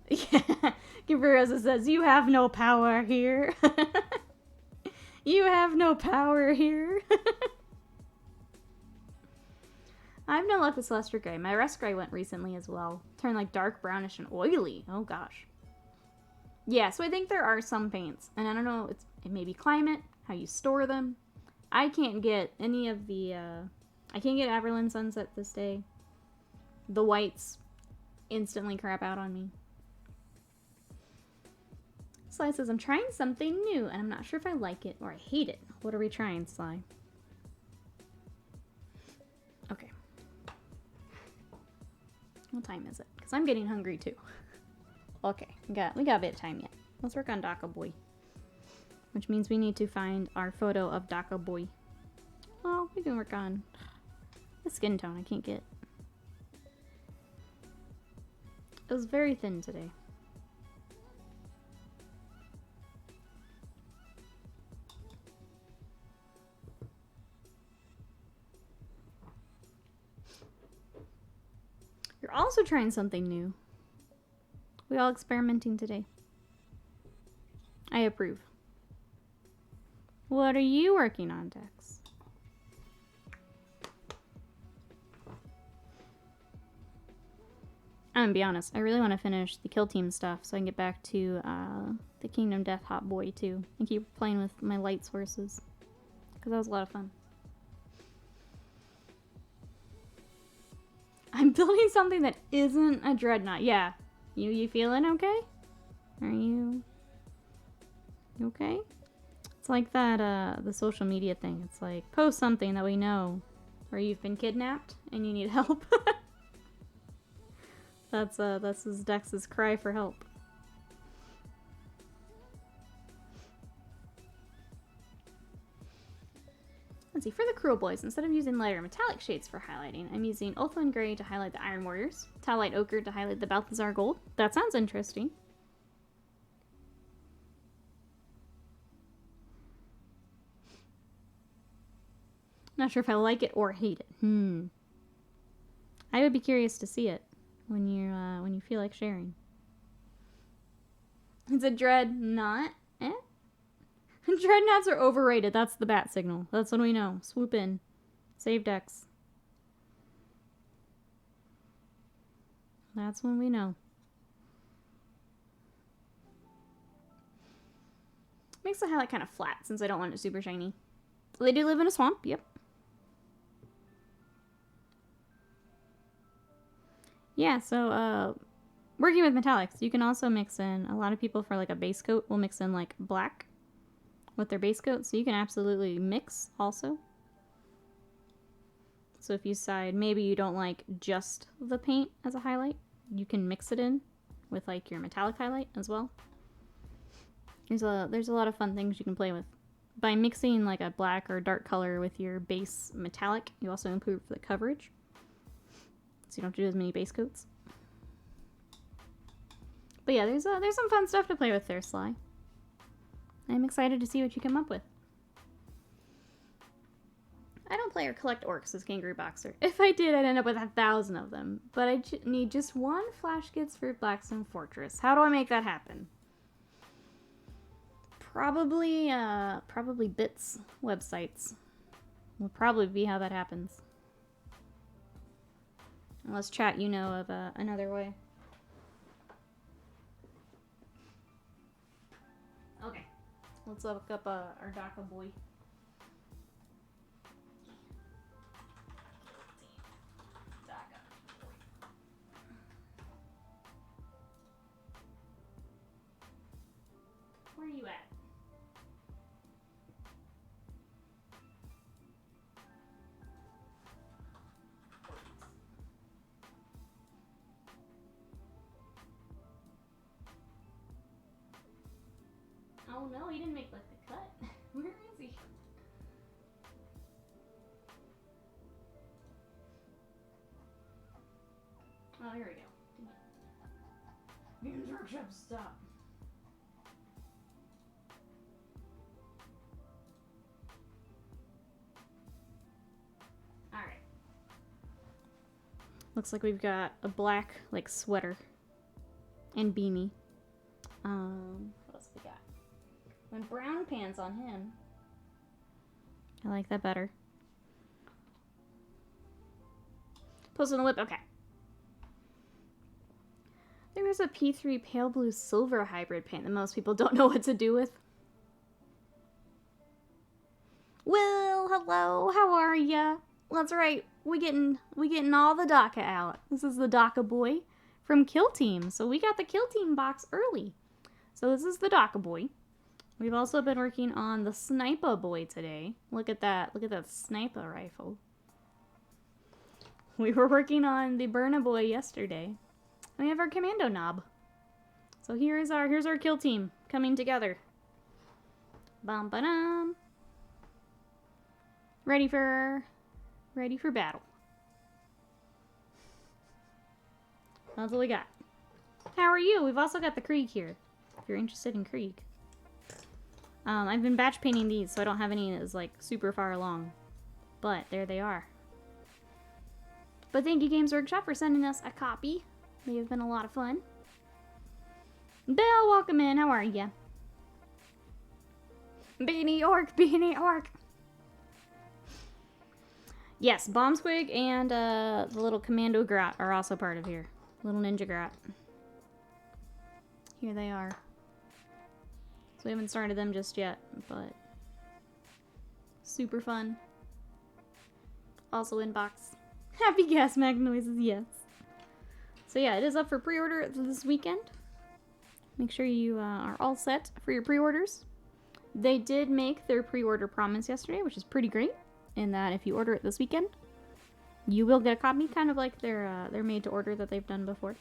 Yeah. Confurios says you have no power here. You have no power here. I have no luck with Celestra Grey. My Rust Grey went recently as well. Turned like dark brownish and oily. Oh gosh. Yeah, so I think there are some paints, and I don't know, it may be climate, how you store them. I can't get any of the, I can't get Averland Sunset this day. The whites instantly crap out on me. Sly says, I'm trying something new, and I'm not sure if I like it or I hate it. What are we trying, Sly? Okay. What time is it? Because I'm getting hungry, too. Okay, we got a bit of time yet. Let's work on Daka Boy. Which means we need to find our photo of Daka Boy. Oh, we can work on the skin tone. I can't get. It was very thin today. You're also trying something new. We all experimenting today. I approve. What are you working on, Dex? I'm gonna be honest, I really want to finish the Kill Team stuff so I can get back to the Kingdom Death Hot Boy too and keep playing with my light sources. Because that was a lot of fun. I'm building something that isn't a dreadnought. Yeah. You feeling okay? Are you okay? It's like that, the social media thing. It's like, post something that we know where you've been kidnapped and you need help. That's his Dex's cry for help. Let's see, for the Cruel Boys, instead of using lighter metallic shades for highlighting, I'm using Ulthuan Gray to highlight the Iron Warriors, Talite Ochre to highlight the Balthazar Gold. That sounds interesting. Not sure if I like it or hate it. I would be curious to see it when you feel like sharing. It's a dreadnought. Dreadnoughts are overrated. That's the bat signal. That's when we know. Swoop in. Save Dex. That's when we know. Makes the highlight kind of flat since I don't want it super shiny. They do live in a swamp. Yep. Yeah, so working with metallics, you can also mix in, a lot of people for like a base coat will mix in like black with their base coat, so you can absolutely mix also. So if you decide maybe you don't like just the paint as a highlight, you can mix it in with like your metallic highlight as well. There's a lot of fun things you can play with. By mixing like a black or dark color with your base metallic, you also improve the coverage. So you don't have to do as many base coats. But yeah, there's some fun stuff to play with there, Sly. I'm excited to see what you come up with. I don't play or collect orcs as Kangaroo Boxer. If I did, I'd end up with 1,000 of them. But I need just one Flash Gits for Blackstone Fortress. How do I make that happen? Probably bits websites will probably be how that happens. Unless chat, you know of another way. Okay, let's look up our Daka Boy. Daka Boy. Where are you at? Oh no, he didn't make like the cut. Where is he? Oh, here we go. Games Workshop, stop. Alright. Looks like we've got a black, like, sweater. And beanie. What else we got? And brown pants on him. I like that better. Post on the whip, okay. There's a P3 pale blue silver hybrid paint that most people don't know what to do with. Well, hello, how are ya? That's right, we getting all the DACA out. This is the DACA boy from Kill Team. So we got the Kill Team box early. So this is the DACA boy. We've also been working on the Snipa Boy today. Look at that sniper rifle. We were working on the Burna Boy yesterday. We have our commando knob. So here's our kill team coming together. Bum ba dum. Ready for battle. That's what we got. How are you? We've also got the Krieg here, if you're interested in Krieg. I've been batch painting these, so I don't have any that's like super far along. But there they are. But thank you, Games Workshop, for sending us a copy. They have been a lot of fun. Bill, welcome in. How are ya? Beanie Orc. Yes, Bomb Squig and the little Commando Grot are also part of here. Little Ninja Grot. Here they are. So we haven't started them just yet, but super fun. Also in box. Happy gas mag noises, yes. So yeah, it is up for pre-order this weekend. Make sure you are all set for your pre-orders. They did make their pre-order promise yesterday, which is pretty great, in that if you order it this weekend, you will get a copy, kind of like their made-to-order that they've done before,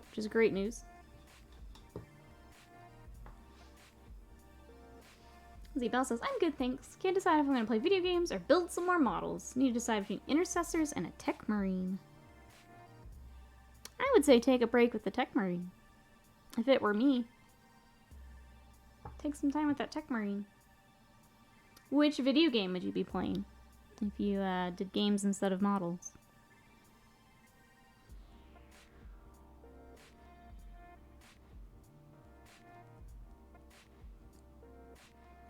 which is great news. Z-Bell says, I'm good, thanks. Can't decide if I'm going to play video games or build some more models. Need to decide between Intercessors and a Tech Marine. I would say take a break with the Tech Marine. If it were me. Take some time with that Tech Marine. Which video game would you be playing if you did games instead of models?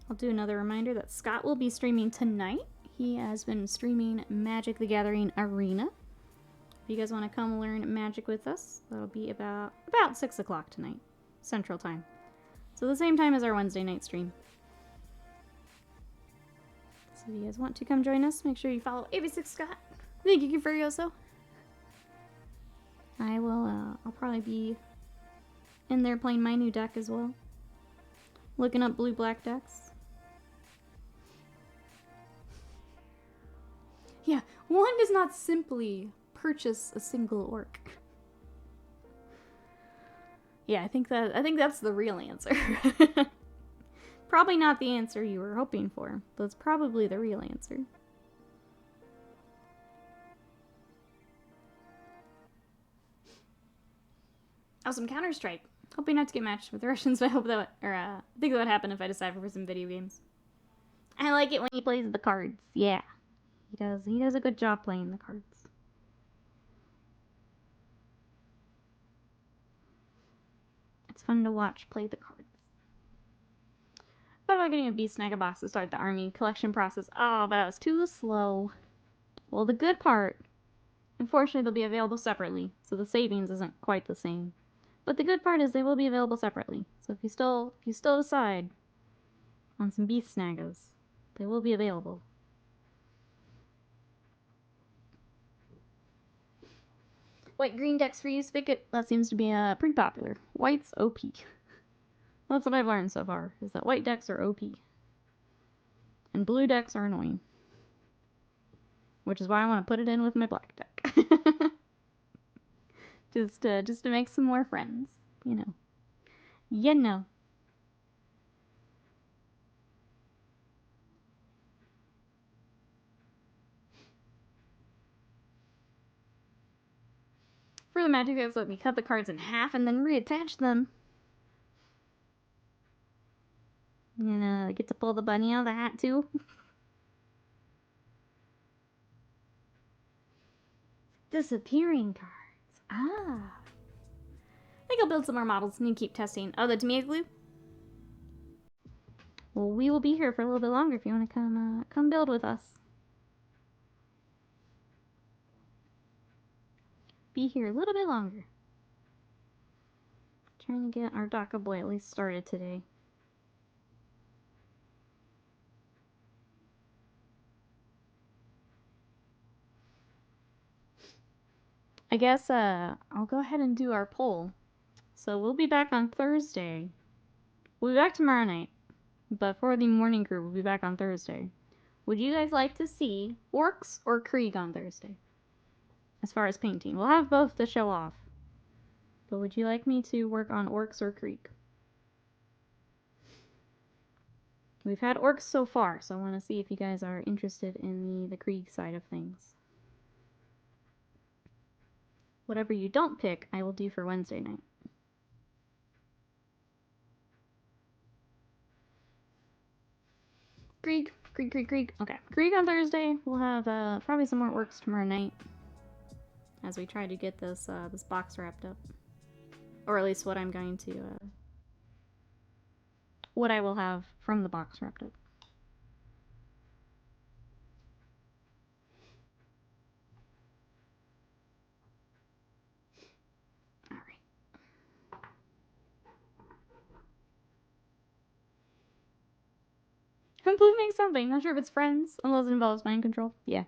I'll do another reminder that Scott will be streaming tonight. He has been streaming Magic the Gathering Arena. If you guys want to come learn Magic with us, that'll be about 6 o'clock tonight, Central Time. So the same time as our Wednesday night stream. So if you guys want to come join us, make sure you follow AB6 Scott. Thank you, Furioso. I'll probably be in there playing my new deck as well. Looking up blue-black decks. Yeah, one does not simply purchase a single orc. Yeah, I think that's the real answer. Probably not the answer you were hoping for, but it's probably the real answer. Oh, some Counter-Strike. Hoping not to get matched with the Russians, but I think that would happen if I decide for some video games. I like it when he plays the cards. Yeah, he does a good job playing the cards. It's fun to watch play the cards. Thought about getting a beast snagger box to start the army collection process. Oh, but I was too slow. Well, the good part, unfortunately, they'll be available separately, so the savings isn't quite the same. But the good part is they will be available separately. So if you still decide on some beast snaggers, they will be available. White green decks for you, Spigot. That seems to be pretty popular. White's OP. That's what I've learned so far, is that white decks are OP. And blue decks are annoying. Which is why I want to put it in with my black deck. just to make some more friends, you know. You know. For the magic decks, let me cut the cards in half and then reattach them. You know, I get to pull the bunny out of the hat too. Disappearing cards. Ah. I think I'll build some more models and keep testing. Oh, the Tamiya glue? Well, we will be here for a little bit longer if you want to come build with us. Be here a little bit longer. Trying to get our Daka Boy at least started today. I guess I'll go ahead and do our poll. So we'll be back on Thursday. We'll be back tomorrow night. But for the morning crew, we'll be back on Thursday. Would you guys like to see Orcs or Krieg on Thursday? As far as painting. We'll have both to show off. But would you like me to work on Orcs or Krieg? We've had Orcs so far, so I want to see if you guys are interested in the Krieg side of things. Whatever you don't pick, I will do for Wednesday night. Krieg. Okay, Krieg on Thursday. We'll have probably some more Orcs tomorrow night. As we try to get this this box wrapped up. Or at least what I'm going to, what I will have from the box wrapped up. Alright. Improving something. Not sure if it's friends, unless it involves mind control. Yeah.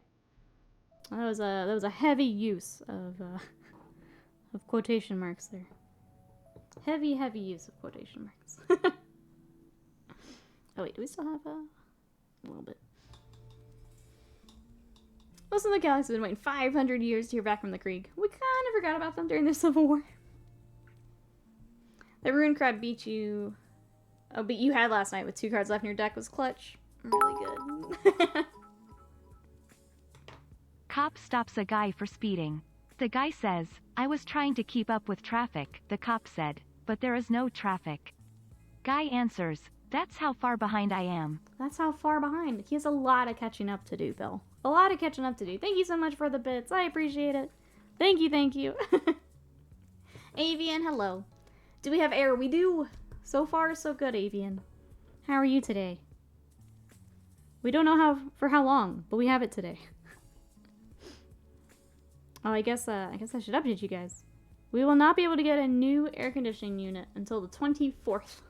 That was a heavy use of quotation marks there. Heavy use of quotation marks. Oh wait, do we still have a little bit? Most of the galaxy has been waiting 500 years to hear back from the Krieg. We kind of forgot about them during the Civil War. The Ruined Crab beat you. Oh, beat you had last night with 2 cards left in your deck was clutch. Really good. Cop stops a guy for speeding. The guy says, "I was trying to keep up with traffic," the cop said, "but there is no traffic." Guy answers, "That's how far behind I am." That's how far behind. He has a lot of catching up to do, Bill. A lot of catching up to do. Thank you so much for the bits. I appreciate it. Thank you. Avian, hello. Do we have air? We do. So far, so good, Avian. How are you today? We don't know for how long, but we have it today. Oh, I guess I should update you guys. We will not be able to get a new air conditioning unit until the 24th.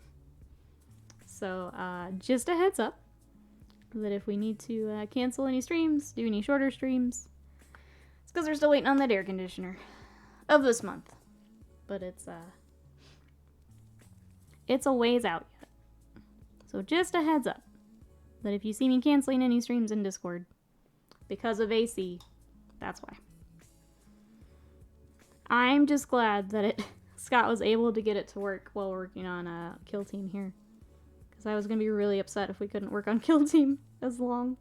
So, just a heads up that if we need to cancel any streams, do any shorter streams, it's because we're still waiting on that air conditioner of this month. But it's a ways out yet. So just a heads up that if you see me canceling any streams in Discord because of AC, that's why. I'm just glad that Scott was able to get it to work while working on Kill Team here. Because I was going to be really upset if we couldn't work on Kill Team as long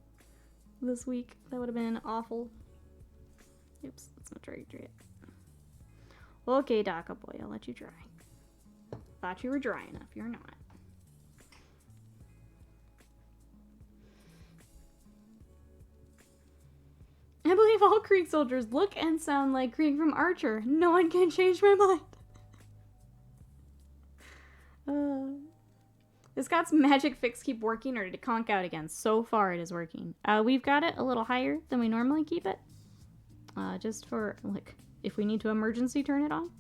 this week. That would have been awful. Oops, that's not dry it. Okay, Daka Boy, I'll let you dry. Thought you were dry enough. You're not. I believe all Krieg soldiers look and sound like Krieg from Archer. No one can change my mind. Is Scott's magic fix keep working, or did it conk out again? So far it is working. We've got it a little higher than we normally keep it. Just for, like, if we need to emergency turn it on.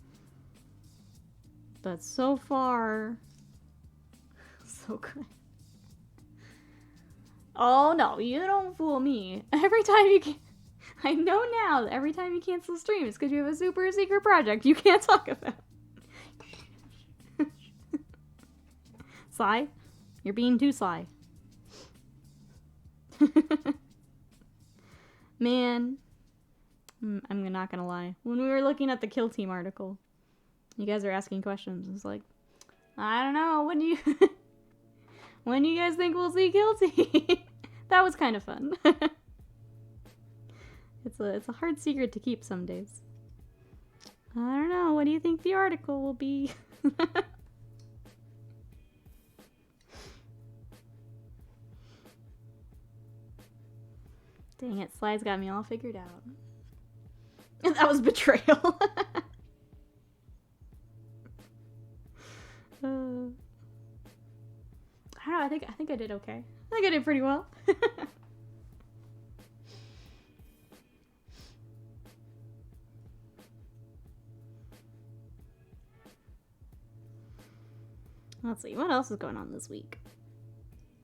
But so far, so good. Oh no, you don't fool me. Every time you can, I know now that every time you cancel stream, it's because you have a super secret project you can't talk about. Sly, you're being too sly. Man, I'm not gonna lie. When we were looking at the Kill Team article, you guys are asking questions. It's like, I don't know. When do you when do you guys think we'll see Kill Team? That was kind of fun. It's a hard secret to keep some days. I don't know. What do you think the article will be? Dang it, Sly's got me all figured out. That was betrayal. I don't know, I think I did okay. I think I did pretty well. Let's see, what else is going on this week?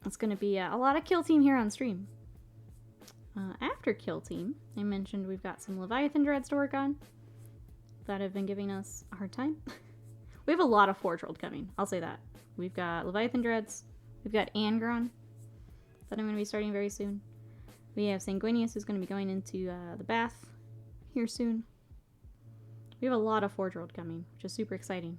It's going to be a lot of Kill Team here on stream. After Kill Team, I mentioned we've got some Leviathan Dreads to work on that have been giving us a hard time. We have a lot of Forge World coming, I'll say that. We've got Leviathan Dreads, we've got Angron that I'm going to be starting very soon. We have Sanguinius who's going to be going into the bath here soon. We have a lot of Forge World coming, which is super exciting.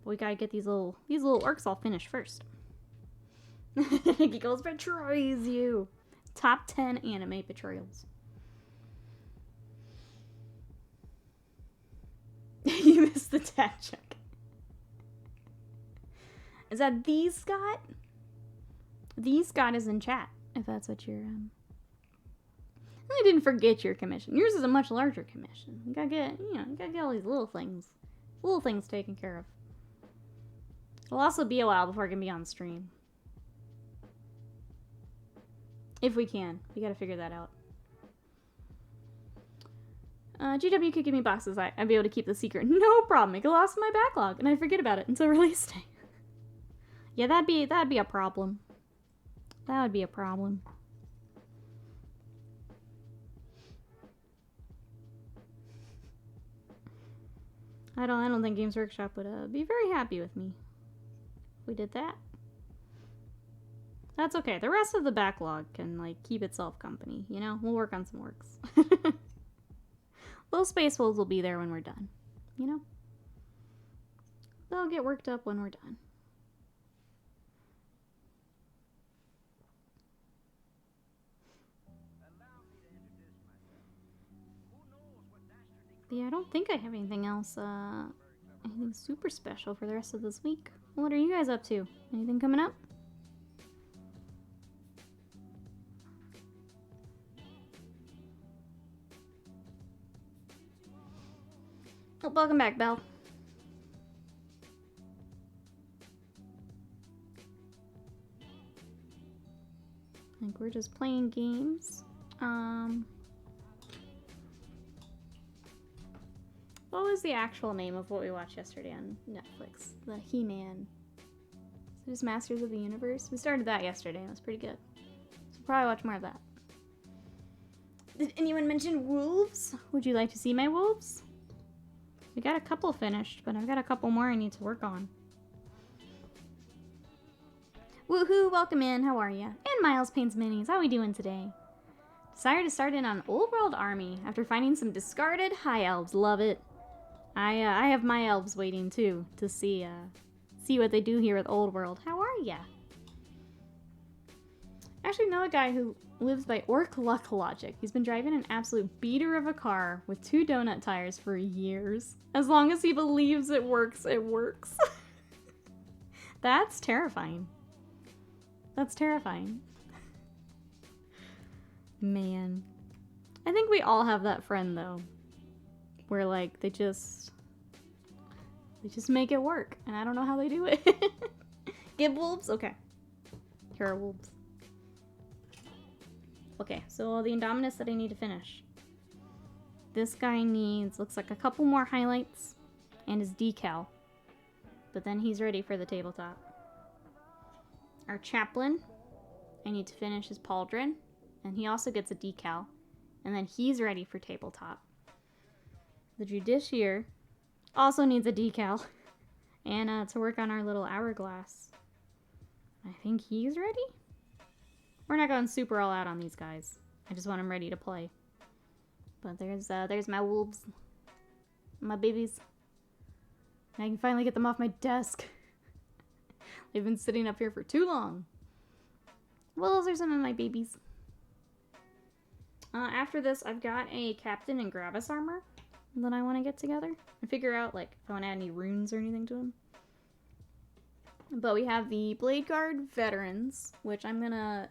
But we gotta get these little orcs all finished first. Giggles betrays you. Top 10 anime betrayals. You missed the tag check. Is that the Scott? The Scott is in chat, if that's what you're, I didn't forget your commission. Yours is a much larger commission. You gotta get, you gotta get all these little things taken care of. It'll also be a while before I can be on stream. If we can. We gotta figure that out. GW could give me boxes. I'd be able to keep the secret. No problem. It got lost in my backlog, and I forget about it until release day. Yeah, that'd be a problem. That would be a problem. I don't think Games Workshop would be very happy with me if we did that. That's okay. The rest of the backlog can like keep itself company, you know? We'll work on some works. Little Space Wolves will be there when we're done, you know? They'll get worked up when we're done. But yeah, I don't think I have anything else, anything super special for the rest of this week. What are you guys up to? Anything coming up? Oh, welcome back, Belle. I think we're just playing games. What was the actual name of what we watched yesterday on Netflix? The He-Man. It was Masters of the Universe. We started that yesterday. It was pretty good. So we'll probably watch more of that. Did anyone mention wolves? Would you like to see my wolves? We got a couple finished, but I've got a couple more I need to work on. Woohoo! Welcome in. How are ya? And Miles Paints Minis. How we doing today? Decided to start in on Old World Army after finding some discarded high elves. Love it. I have my elves waiting too to see what they do here with Old World. How are ya? I actually know a guy who lives by Orc Luck Logic. He's been driving an absolute beater of a car with 2 donut tires for years. As long as he believes it works, it works. That's terrifying. That's terrifying. Man. I think we all have that friend though. Where like they just make it work. And I don't know how they do it. Get wolves? Okay. Here are wolves. Okay, so the Indominus that I need to finish. This guy needs, looks like a couple more highlights and his decal. But then he's ready for the tabletop. Our Chaplain, I need to finish his Pauldron. And he also gets a decal. And then he's ready for tabletop. The Judiciary also needs a decal. And to work on our little hourglass. I think he's ready? We're not going super all out on these guys. I just want them ready to play. But there's my wolves. My babies. And I can finally get them off my desk. They've been sitting up here for too long. Well, those are some of my babies. After this, I've got a Captain and Gravis armor that I want to get together and figure out like if I want to add any runes or anything to them. But we have the Blade Guard Veterans, which I'm gonna...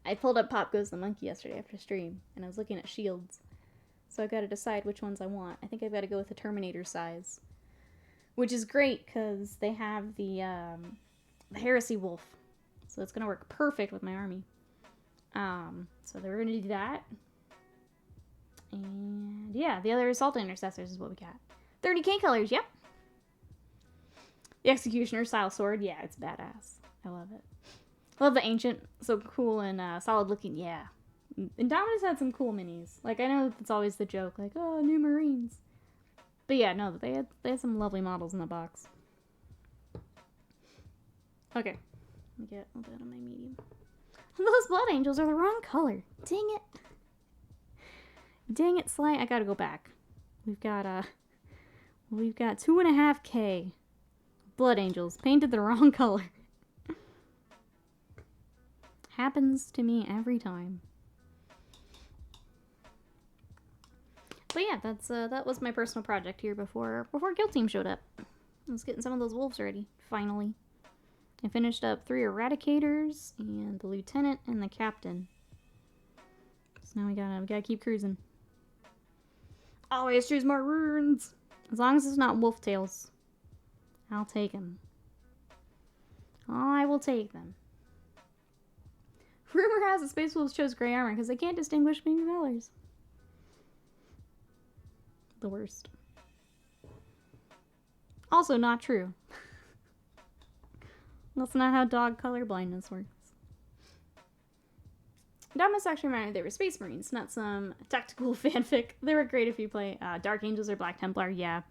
I pulled up Pop Goes the Monkey yesterday after stream, and I was looking at shields. So I've got to decide which ones I want. I think I've got to go with the Terminator size. Which is great, because they have the Heresy Wolf. So it's going to work perfect with my army. So we're going to do that. And yeah, the other Assault Intercessors is what we got. 30k colors, yep. The Executioner style sword, yeah, it's badass. I love it. Love the Ancient, so cool and solid looking, yeah. Indominus had some cool minis. Like, I know it's always the joke, like, oh, new Marines. But yeah, no, they had some lovely models in the box. Okay, let me get a little bit of my medium. Those Blood Angels are the wrong color. Dang it. Dang it, Sly. I gotta go back. We've got 2.5k Blood Angels painted the wrong color. Happens to me every time. But yeah, that was my personal project here before Kill Team showed up. I was getting some of those wolves ready, finally. I finished up 3 Eradicators and the Lieutenant and the Captain. So now we gotta keep cruising. Always choose more runes! As long as it's not wolf tails, I'll take them. I will take them. Rumor has it Space Wolves chose gray armor because they can't distinguish between colors. The worst. Also not true. That's not how dog color blindness works. Indominus actually reminded me they were Space Marines, not some tactical fanfic. They were great if you play Dark Angels or Black Templar, yeah.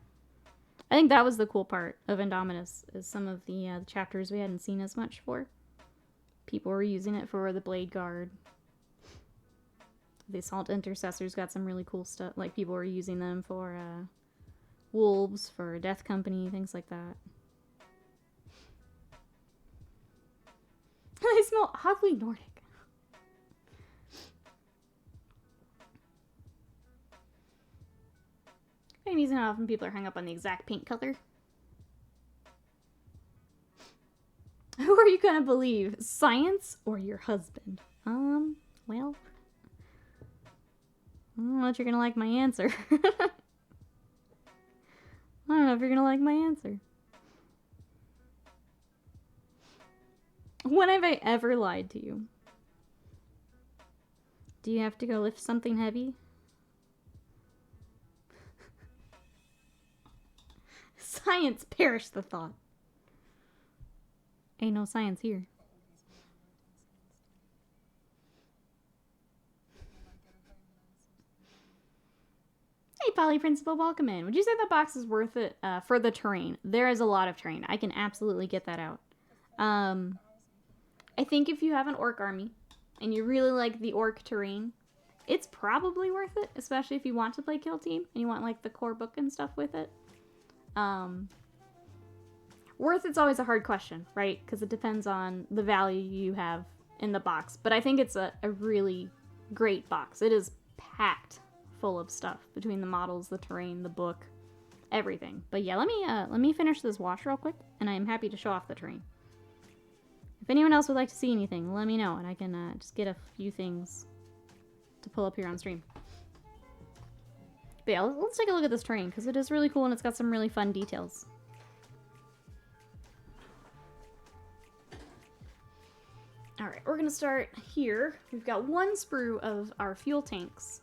I think that was the cool part of Indominus, is some of the chapters we hadn't seen as much for. People were using it for the Blade Guard. The Assault Intercessors got some really cool stuff. Like, people were using them for Wolves, for Death Company, things like that. They smell oddly Nordic. Amazing how often people are hung up on the exact paint color. Who are you gonna believe? Science or your husband? Well, I don't know if you're gonna like my answer. I don't know if you're gonna like my answer. When have I ever lied to you? Do you have to go lift something heavy? Science, perish the thought. Ain't no science here. Hey, Polly Principal, welcome in. Would you say that box is worth it for the terrain? There is a lot of terrain. I can absolutely get that out. I think if you have an orc army and you really like the orc terrain, it's probably worth it, especially if you want to play Kill Team and you want like the core book and stuff with it. Worth it's always a hard question, right? Because it depends on the value you have in the box. But I think it's a really great box. It is packed full of stuff between the models, the terrain, the book, everything. But yeah, let me finish this wash real quick, and I'm happy to show off the terrain. If anyone else would like to see anything, let me know, and I can just get a few things to pull up here on stream. But yeah, let's take a look at this terrain, because it is really cool and it's got some really fun details. Alright, we're going to start here. We've got one sprue of our fuel tanks.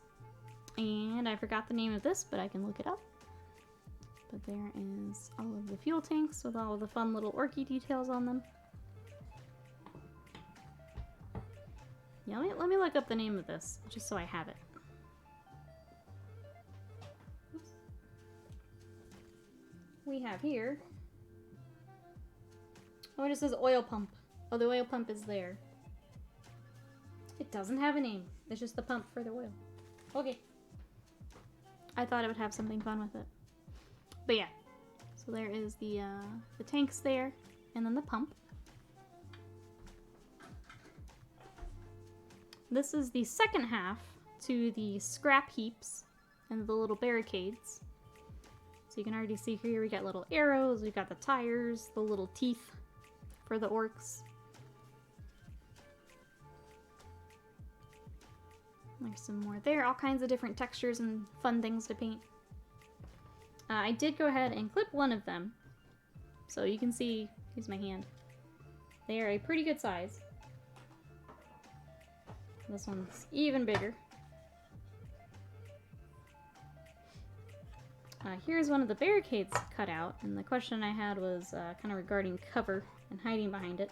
And I forgot the name of this, but I can look it up. But there is all of the fuel tanks with all of the fun little orky details on them. Yeah, let me look up the name of this, just so I have it. Oops. We have here... Oh, it just says oil pump. Oh, the oil pump is there. It doesn't have a name. It's just the pump for the oil. Okay. I thought it would have something fun with it. But yeah. So there is the tanks there, and then the pump. This is the second half to the scrap heaps and the little barricades. So you can already see here we got little arrows, we got the tires, the little teeth for the orcs. There's some more there, all kinds of different textures and fun things to paint. I did go ahead and clip one of them. So you can see, here's my hand. They are a pretty good size. This one's even bigger. here's one of the barricades cut out, and the question I had was kind of regarding cover and hiding behind it.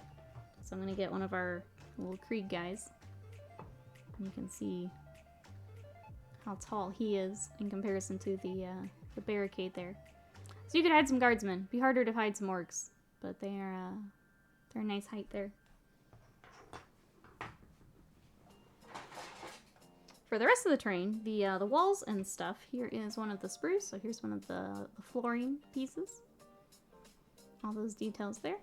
So I'm going to get one of our little Krieg guys. And you can see how tall he is in comparison to the barricade there. So you could hide some guardsmen. Be harder to hide some orcs, but they're a nice height there. For the rest of the terrain, the walls and stuff, here is one of the spruce. So here's one of the flooring pieces. All those details there.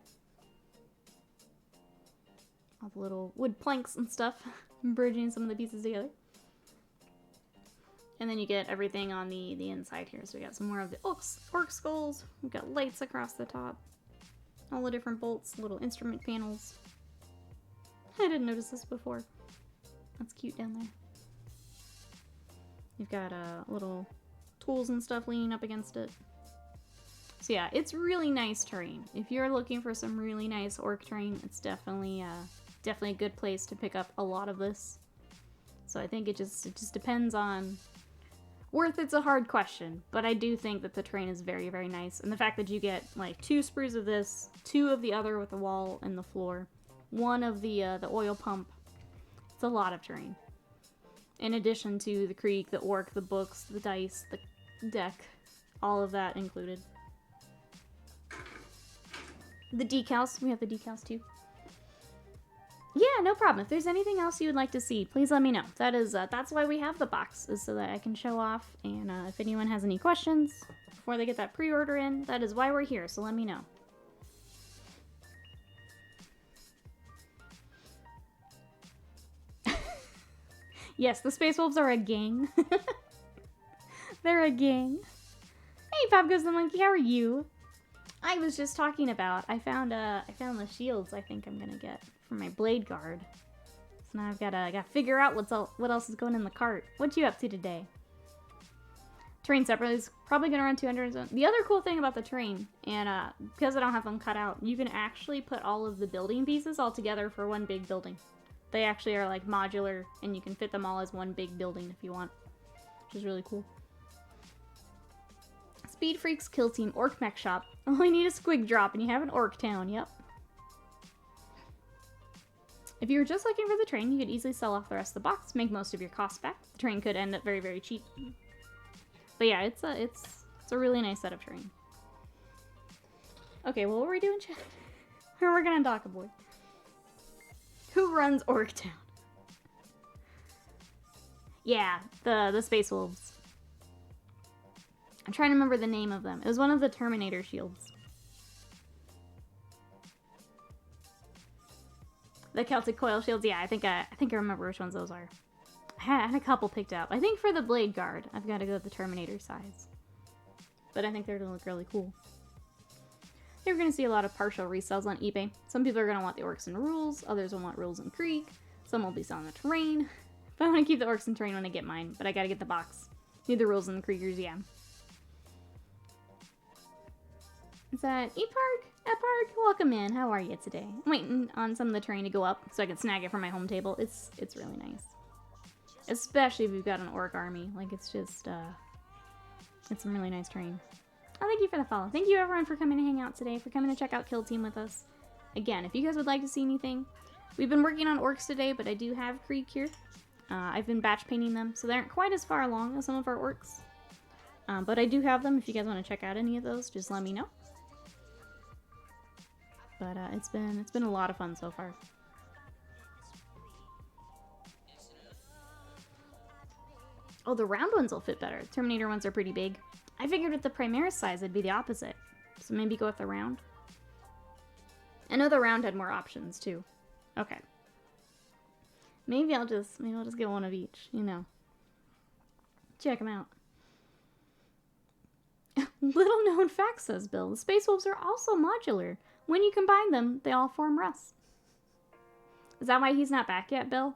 All the little wood planks and stuff, bridging some of the pieces together. And then you get everything on the inside here. So we got some more of the orc skulls. We've got lights across the top. All the different bolts, little instrument panels. I didn't notice this before. That's cute down there. You've got little tools and stuff leaning up against it. So yeah, it's really nice terrain. If you're looking for some really nice orc terrain, it's definitely a good place to pick up a lot of this. So I think it just depends on... Worth it's a hard question, but I do think that the terrain is very, very nice. And the fact that you get like 2 sprues of this, 2 of the other with the wall and the floor, 1 of the oil pump, it's a lot of terrain. In addition to the Krieg, the orc, the books, the dice, the deck, all of that included. The decals, we have the decals too. Yeah, no problem. If there's anything else you would like to see, please let me know. That's why we have the box, is so that I can show off. And if anyone has any questions before they get that pre-order in, that is why we're here, so let me know. Yes, the Space Wolves are a gang. They're a gang. Hey, Pop Goes the Monkey, how are you? I was just talking about, I found the shields I think I'm gonna get for my blade guard. So now I gotta figure out what else is going in the cart. What you up to today? Terrain separately is probably gonna run 200. The other cool thing about the terrain, and because I don't have them cut out, you can actually put all of the building pieces all together for one big building. They actually are like modular, and you can fit them all as one big building if you want, which is really cool. Speed Freaks Kill Team Orc Mech Shop. Only need a squig drop and you have an orc town, yep. If you were just looking for the train, you could easily sell off the rest of the box, make most of your costs back. The train could end up very, very cheap. But yeah, it's a really nice set of terrain. Okay, well, what were we doing, chat? We're working on Dock Boy. Who runs Orc Town? Yeah, the Space Wolves. I'm trying to remember the name of them. It was one of the Terminator shields. The Celtic Coil shields, yeah, I think I remember which ones those are. I had a couple picked up. I think for the Blade Guard, I've got to go with the Terminator size. But I think they're going to look really cool. You're going to see a lot of partial resells on eBay. Some people are going to want the Orcs and Rules, others will want Rules and Krieg, some will be selling the Terrain. But I want to keep the Orcs and Terrain when I get mine, but I got to get the box. Need the Rules and the Kriegers, yeah. Is that E-Park? E-Park, welcome in. How are you today? I'm waiting on some of the terrain to go up so I can snag it from my home table. It's really nice. Especially if you've got an orc army. Like, it's just, it's some really nice terrain. Oh, thank you for the follow. Thank you, everyone, for coming to hang out today, for coming to check out Kill Team with us. Again, if you guys would like to see anything, we've been working on orcs today, but I do have Krieg here. I've been batch painting them, so they aren't quite as far along as some of our orcs. But I do have them. If you guys want to check out any of those, just let me know. But it's been a lot of fun so far. Oh, the round ones will fit better. Terminator ones are pretty big. I figured with the Primaris size it'd be the opposite. So maybe go with the round. I know the round had more options too. Okay. Maybe I'll just get one of each, you know. Check them out. Little known fact, says Bill. The Space Wolves are also modular. When you combine them, they all form Russ. Is that why he's not back yet, Bill?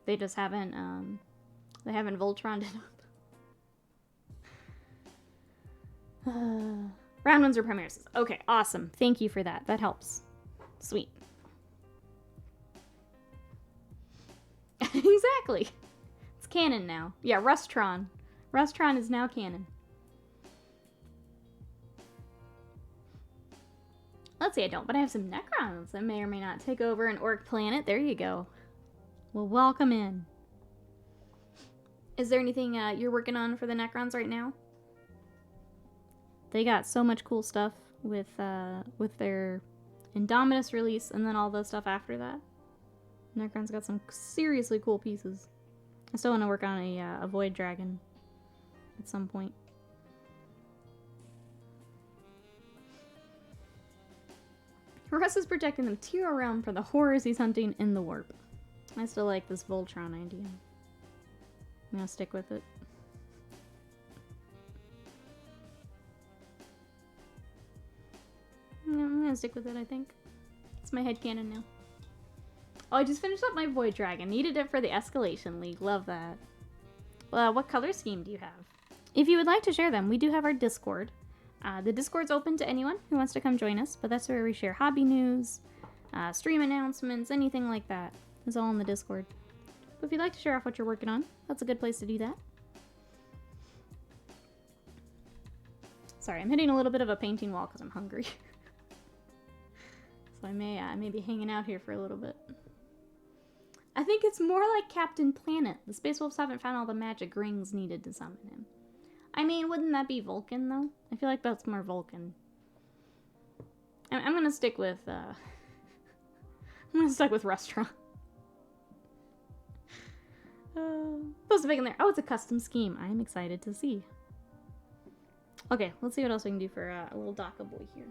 They just haven't, they haven't Voltroned it up. Round ones are Primaris. Okay, awesome. Thank you for that. That helps. Sweet. Exactly. It's canon now. Yeah, Rustron. Rustron is now canon. Let's see, I don't, but I have some Necrons that may or may not take over an orc planet. There you go. Well, welcome in. Is there anything you're working on for the Necrons right now? They got so much cool stuff with their Indominus release and then all the stuff after that. Necron's got some seriously cool pieces. I still want to work on a Void Dragon at some point. Russ is protecting them 2 around for the horrors he's hunting in the warp. I still like this Voltron idea. I'm gonna stick with it. Yeah, I'm gonna stick with it, I think. It's my headcanon now. Oh, I just finished up my Void Dragon. Needed it for the Escalation League. Love that. Well, what color scheme do you have? If you would like to share them, we do have our Discord. The Discord's open to anyone who wants to come join us, but that's where we share hobby news, stream announcements, anything like that. It's all in the Discord. But if you'd like to share off what you're working on, that's a good place to do that. Sorry, I'm hitting a little bit of a painting wall because I'm hungry. So I may be hanging out here for a little bit. I think it's more like Captain Planet. The Space Wolves haven't found all the magic rings needed to summon him. I mean, wouldn't that be Vulcan, though? I feel like that's more Vulcan. I'm gonna stick with, I'm gonna stick with restaurant. Supposed to be in there. Oh, it's a custom scheme. I'm excited to see. Okay, let's see what else we can do for a little Daka boy here.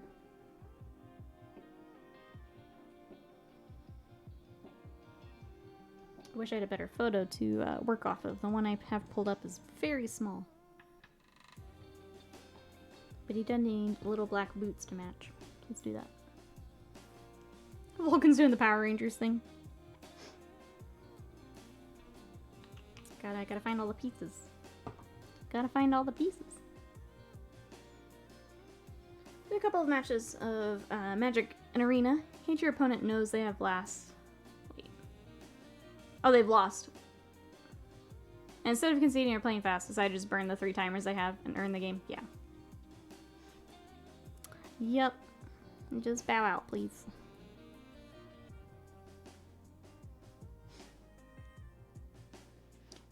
I wish I had a better photo to work off of. The one I have pulled up is very small. But he does need little black boots to match. Let's do that. Vulcan's doing the Power Rangers thing. Gotta find all the pieces. Gotta find all the pieces. A couple of matches of Magic and Arena. Hate your opponent knows they have last. Wait. Oh, they've lost. And instead of conceding or playing fast, decide to just burn the 3 timers they have and earn the game. Yeah. Yep. Just bow out, please.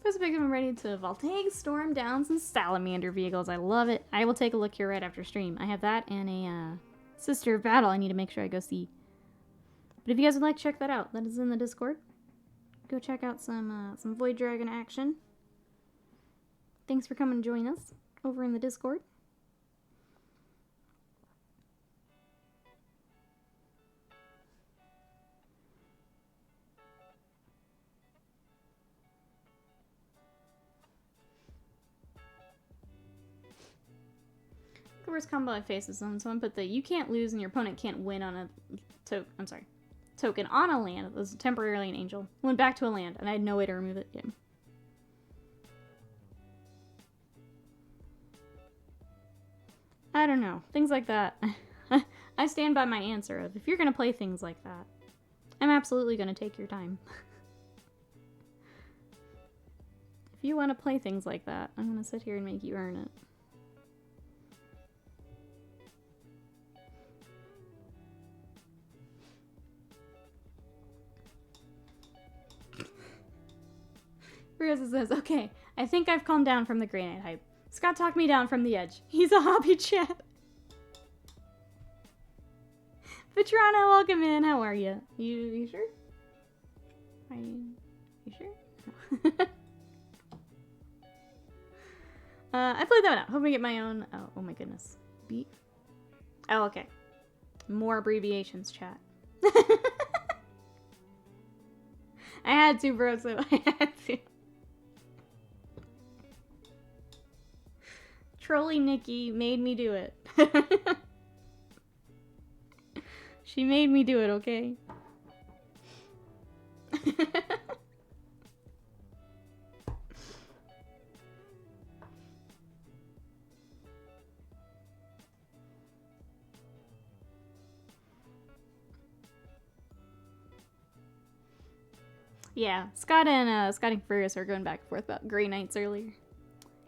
Pacific, I'm ready to Voltaic storm down some salamander vehicles. I love it. I will take a look here right after stream. I have that and a Sister of Battle I need to make sure I go see. But if you guys would like to check that out, that is in the Discord. Go check out some Void Dragon action. Thanks for coming to join us over in the Discord. The worst combo I face is when someone put the you can't lose and your opponent can't win on a token on a land that was temporarily an angel. Went back to a land and I had no way to remove it. Yeah. I don't know. Things like that. I stand by my answer of if you're going to play things like that, I'm absolutely going to take your time. If you want to play things like that, I'm going to sit here and make you earn it. Riosa says, okay, I think I've calmed down from the Grey Knight hype. Scott talked me down from the edge. He's a hobby chat. Patrana, welcome in. How are you? You sure? Are you sure? No. I played that one out. Hope I get my own. Oh my goodness. Beat. Oh, okay. More abbreviations, chat. I had to, bro, so I had to. Trolly Nikki made me do it. She made me do it, okay? Yeah, Scott and Furious are going back and forth about Grey Knights earlier.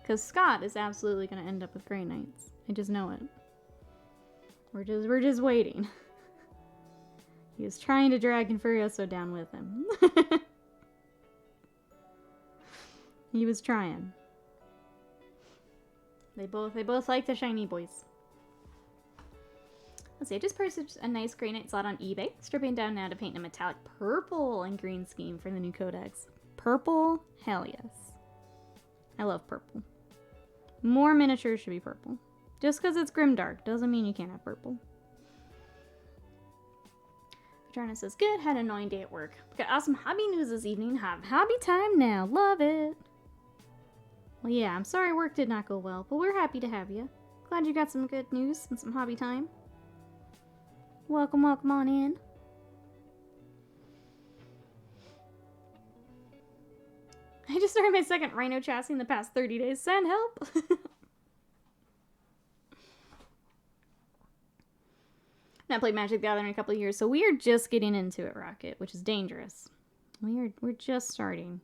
Because Scott is absolutely going to end up with Grey Knights. I just know it. We're just waiting. He was trying to drag Furioso down with him. He was trying. They both like the shiny boys. Let's see, I just purchased a nice Grey Knight slot on eBay. Stripping down now to paint a metallic purple and green scheme for the new codex. Purple? Hell yes. I love purple. More miniatures should be purple. Just because it's grimdark doesn't mean you can't have purple. Patrona says, good, had an annoying day at work. Got awesome hobby news this evening. Have hobby time now. Love it. Well, yeah, I'm sorry work did not go well, but we're happy to have you. Glad you got some good news and some hobby time. Welcome, welcome on in. I just started my second Rhino chassis in the past 30 days. Send help! Not played Magic the Gathering in a couple of years, so we are just getting into it, Rocket, which is dangerous. We're just starting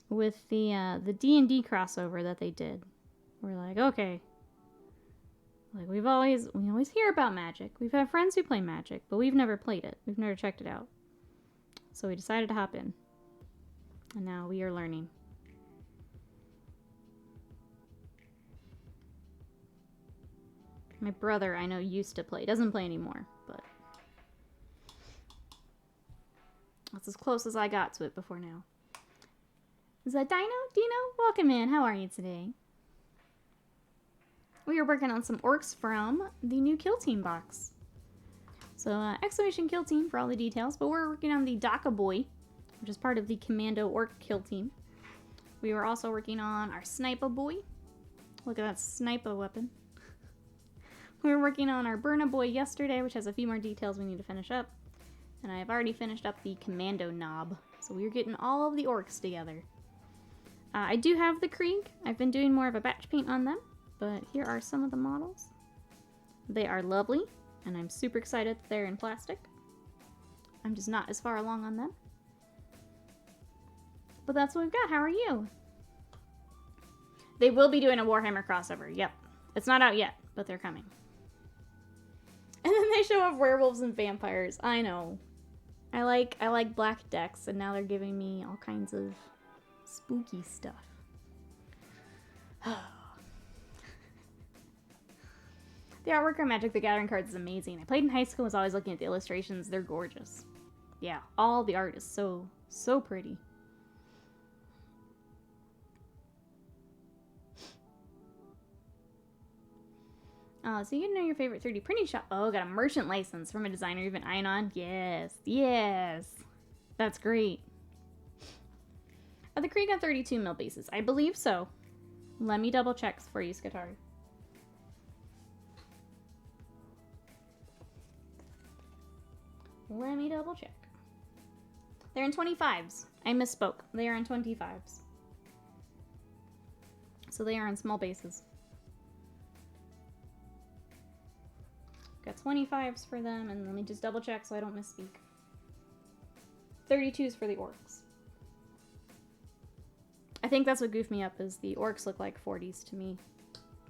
with the D&D crossover that they did. We're like, okay. Like we always hear about Magic. We've had friends who play Magic, but we've never played it. We've never checked it out. So we decided to hop in. And now we are learning. My brother, I know, used to play. Doesn't play anymore, but that's as close as I got to it before now. Is that Dino? Dino? Welcome in. How are you today? We are working on some orcs from the new Kill Team box. So, exclamation Kill Team for all the details, but we're working on the Snipa Boy, which is part of the Kommando Orc Kill Team. We were also working on our Snipa Boy. Look at that Snipa weapon. We were working on our Burna Boy yesterday, which has a few more details we need to finish up. And I have already finished up the Commando Knob. So we're getting all of the orcs together. I do have the Krieg. I've been doing more of a batch paint on them. But here are some of the models. They are lovely, and I'm super excited that they're in plastic. I'm just not as far along on them. But that's what we've got. How are you? They will be doing a Warhammer crossover. Yep. It's not out yet, but they're coming. And then they show off werewolves and vampires. I know. I like black decks, and now they're giving me all kinds of spooky stuff. The artwork on Magic the Gathering cards is amazing. I played in high school and was always looking at the illustrations. They're gorgeous. Yeah, all the art is so pretty. So you know your favorite 3D printing shop. Oh, got a merchant license from a designer you've been eyeing on. Yes, yes. That's great. Are the Krieg on 32 mil bases? I believe so. Let me double check for you, Skatari. Let me double check. They're in 25s. I misspoke. They are in 25s. So they are in small bases. Got 25s for them, and let me just double check so I don't misspeak. 32s for the orcs. I think that's what goofed me up, is the orcs look like 40s to me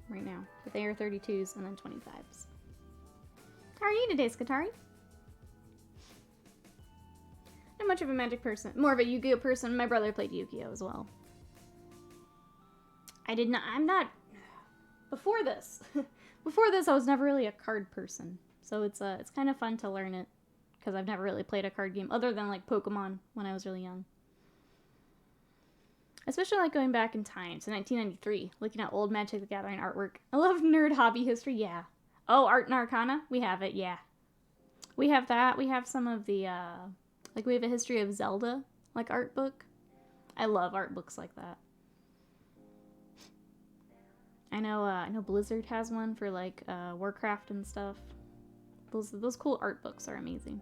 right now. But they are 32s and then 25s. How are you today, Skatari? Not much of a Magic person. More of a Yu-Gi-Oh person. My brother played Yu-Gi-Oh as well. I'm not... Before this... Before this, I was never really a card person. So it's kind of fun to learn it. Because I've never really played a card game other than like Pokemon when I was really young. Especially like going back in time to 1993. Looking at old Magic the Gathering artwork. I love nerd hobby history, yeah. Oh, Art and Arcana? We have it, yeah. We have that. We have some of the, like we have a history of Zelda, like art book. I love art books like that. I know Blizzard has one for like Warcraft and stuff. Those cool art books are amazing.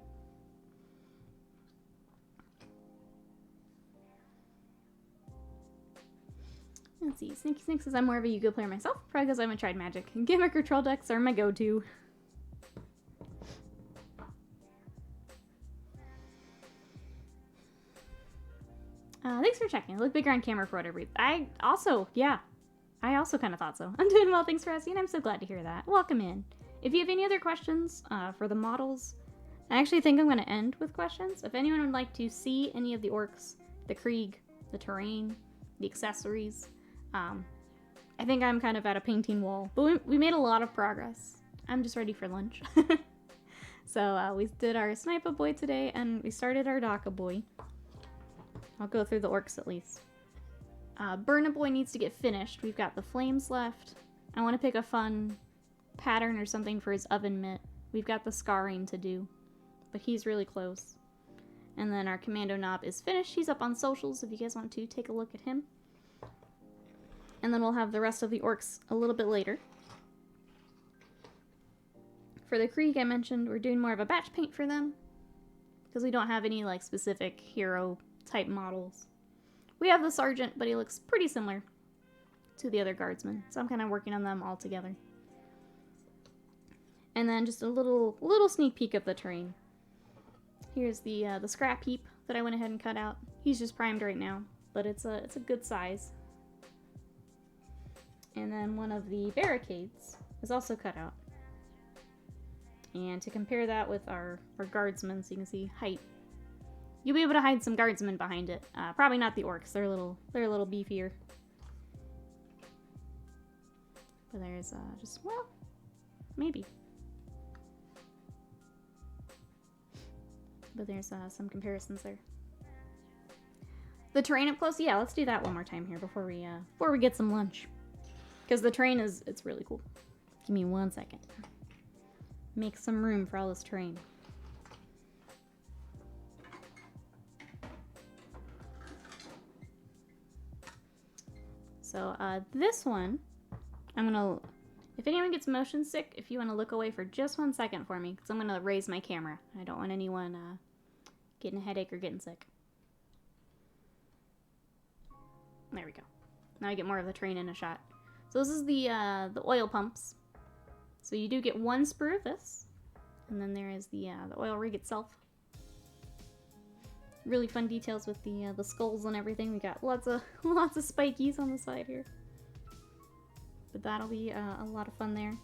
Let's see. Sneaky Snake says I'm more of a Yu-Gi-Oh player myself, probably because I haven't tried Magic. Gimmick or Troll decks are my go-to. Thanks for checking. I look bigger on camera for whatever reason. I also kind of thought so. I'm doing well, thanks for asking. I'm so glad to hear that. Welcome in. If you have any other questions for the models, I actually think I'm going to end with questions. If anyone would like to see any of the orcs, the Krieg, the terrain, the accessories, I think I'm kind of at a painting wall. But we made a lot of progress. I'm just ready for lunch. So we did our Snipa Boy today, and we started our Daka Boy. I'll go through the orcs at least. Burna Boy needs to get finished. We've got the flames left. I want to pick a fun pattern or something for his oven mitt. We've got the scarring to do, but he's really close. And then our Kommando Knob is finished. He's up on socials if you guys want to take a look at him. And then we'll have the rest of the orcs a little bit later. For the Krieg I mentioned, we're doing more of a batch paint for them, because we don't have any like specific hero type models. We have the Sergeant, but he looks pretty similar to the other guardsmen, so I'm kind of working on them all together. And then just a little sneak peek of the terrain. Here's the scrap heap that I went ahead and cut out. He's just primed right now, but it's a good size. And then one of the barricades is also cut out. And to compare that with our guardsmen, so you can see height, you'll be able to hide some guardsmen behind it. Probably not the orcs; they're a little beefier. But there's just, well, maybe. But there's some comparisons there. The terrain up close, yeah, let's do that one more time here before we get some lunch. Because the terrain it's really cool. Give me 1 second. Make some room for all this terrain. So this one, if anyone gets motion sick, if you want to look away for just 1 second for me, because I'm going to raise my camera. I don't want anyone getting a headache or getting sick. There we go. Now I get more of the terrain in a shot. So this is the oil pumps. So you do get 1 sprue of this, and then there is the oil rig itself. Really fun details with the skulls and everything. We got lots of spikies on the side here, but that'll be a lot of fun there.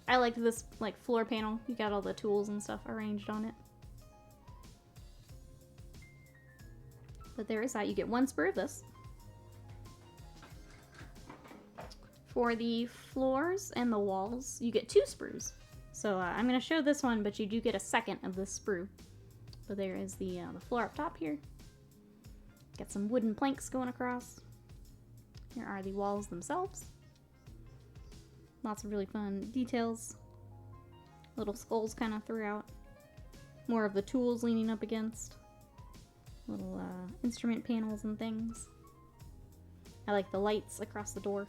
I like this floor panel. You got all the tools and stuff arranged on it. But there is that. You get 1 sprue of this. For the floors and the walls, you get 2 sprues. So I'm going to show this one, but you do get a second of this sprue. But there is the floor up top here. Got some wooden planks going across. Here are the walls themselves. Lots of really fun details. Little skulls kind of throughout. More of the tools leaning up against. Little instrument panels and things. I like the lights across the door.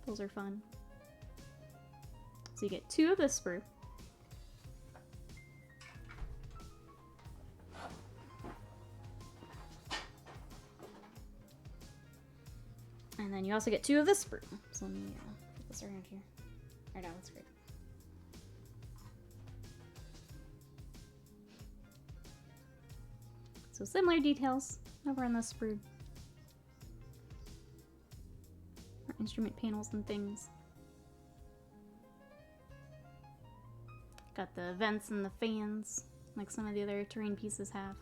Those are fun. So you get 2 of this sprue. And then you also get 2 of this sprue. So let me put this around here. Right now, that's great. So similar details over on this sprue. Instrument panels and things. Got the vents and the fans, like some of the other terrain pieces have.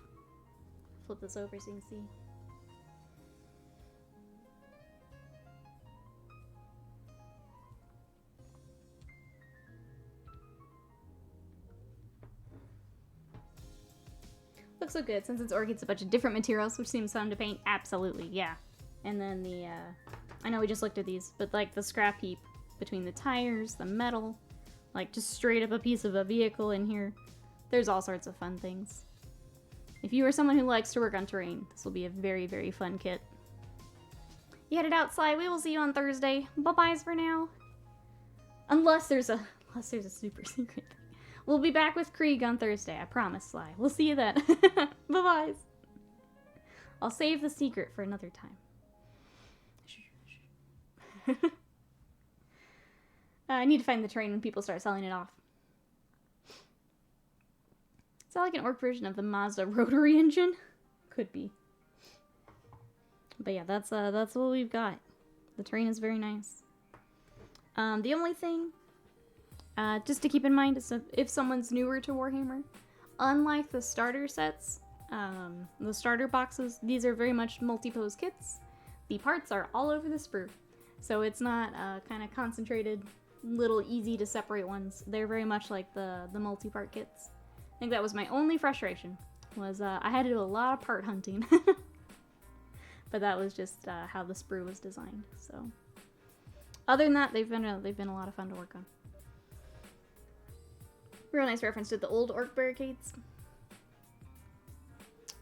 Flip this over so you can see. Looks so good. Since it's orc, it's a bunch of different materials, which seems fun to paint. Absolutely, yeah. And then the, I know we just looked at these, but like the scrap heap between the tires, the metal, like just straight up a piece of a vehicle in here. There's all sorts of fun things. If you are someone who likes to work on terrain, this will be a very, very fun kit. You headed out, Sly. We will see you on Thursday. Bye-byes for now. Unless there's a super secret thing. We'll be back with Krieg on Thursday, I promise, Sly. We'll see you then. Bye-byes. I'll save the secret for another time. I need to find the terrain when people start selling it off. Is that like an orc version of the Mazda rotary engine? Could be. But yeah, that's what we've got. The terrain is very nice. The only thing, just to keep in mind, is if someone's newer to Warhammer, unlike the starter sets, the starter boxes, these are very much multi-pose kits. The parts are all over the sprue, so it's not kind of concentrated, little easy to separate ones. They're very much like the multi-part kits. I think that was my only frustration, was I had to do a lot of part hunting. But that was just how the sprue was designed. So, other than that, they've been a lot of fun to work on. Real nice reference to the old orc barricades.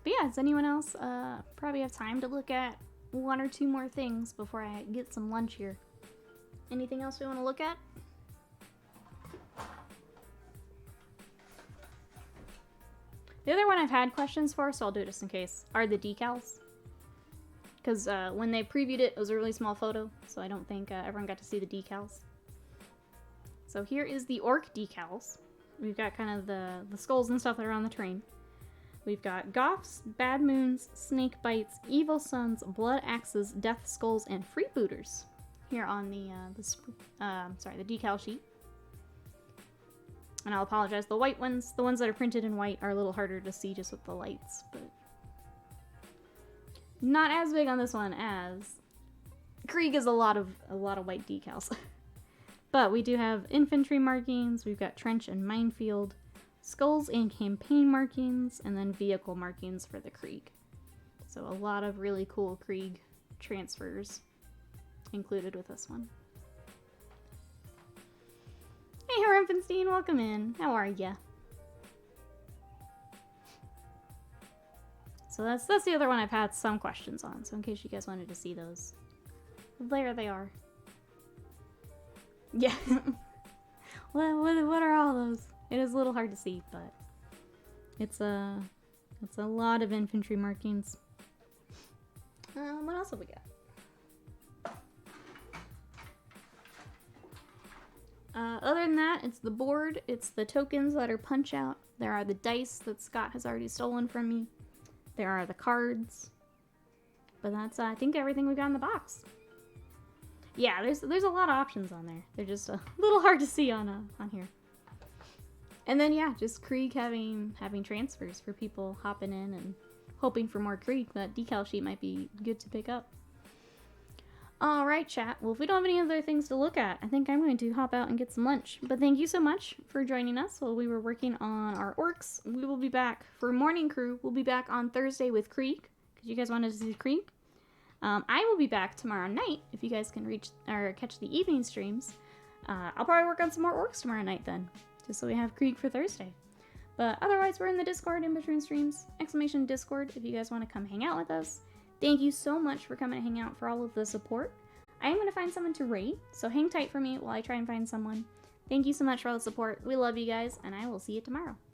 But yeah, does anyone else probably have time to look at one or two more things before I get some lunch here? Anything else we want to look at? The other one I've had questions for, so I'll do it just in case, are the decals. Because when they previewed it, it was a really small photo, so I don't think everyone got to see the decals. So here is the orc decals. We've got kind of the skulls and stuff that are on the train. We've got Goths, Bad Moons, Snake Bites, Evil Sons, Blood Axes, Death Skulls, and Freebooters here on the decal sheet. And I'll apologize, the white ones, the ones that are printed in white, are a little harder to see just with the lights, but not as big on this one as Krieg is a lot of white decals. But we do have infantry markings, we've got trench and minefield, skulls and campaign markings, and then vehicle markings for the Krieg. So a lot of really cool Krieg transfers included with this one. Hey Hermfenstein, welcome in. How are ya? So that's the other one I've had some questions on, so in case you guys wanted to see those. There they are. Yeah. What are all those? It is a little hard to see, but it's a lot of infantry markings. What else have we got? Other than that, it's the board, it's the tokens that are punch out, there are the dice that Scott has already stolen from me, there are the cards, but that's, I think, everything we got in the box. Yeah, there's a lot of options on there. They're just a little hard to see on here. And then, yeah, just Krieg having transfers for people hopping in and hoping for more Krieg. That decal sheet might be good to pick up. Alright, chat. Well, if we don't have any other things to look at, I think I'm going to hop out and get some lunch. But thank you so much for joining us while we were working on our orcs. We will be back for Morning Crew. We'll be back on Thursday with Krieg, because you guys wanted to see Krieg. I will be back tomorrow night, if you guys can catch the evening streams. I'll probably work on some more orcs tomorrow night then, just so we have Krieg for Thursday. But otherwise, we're in the Discord in between streams. !Discord if you guys want to come hang out with us. Thank you so much for coming to hang out, for all of the support. I am going to find someone to raid, so hang tight for me while I try and find someone. Thank you so much for all the support. We love you guys, and I will see you tomorrow.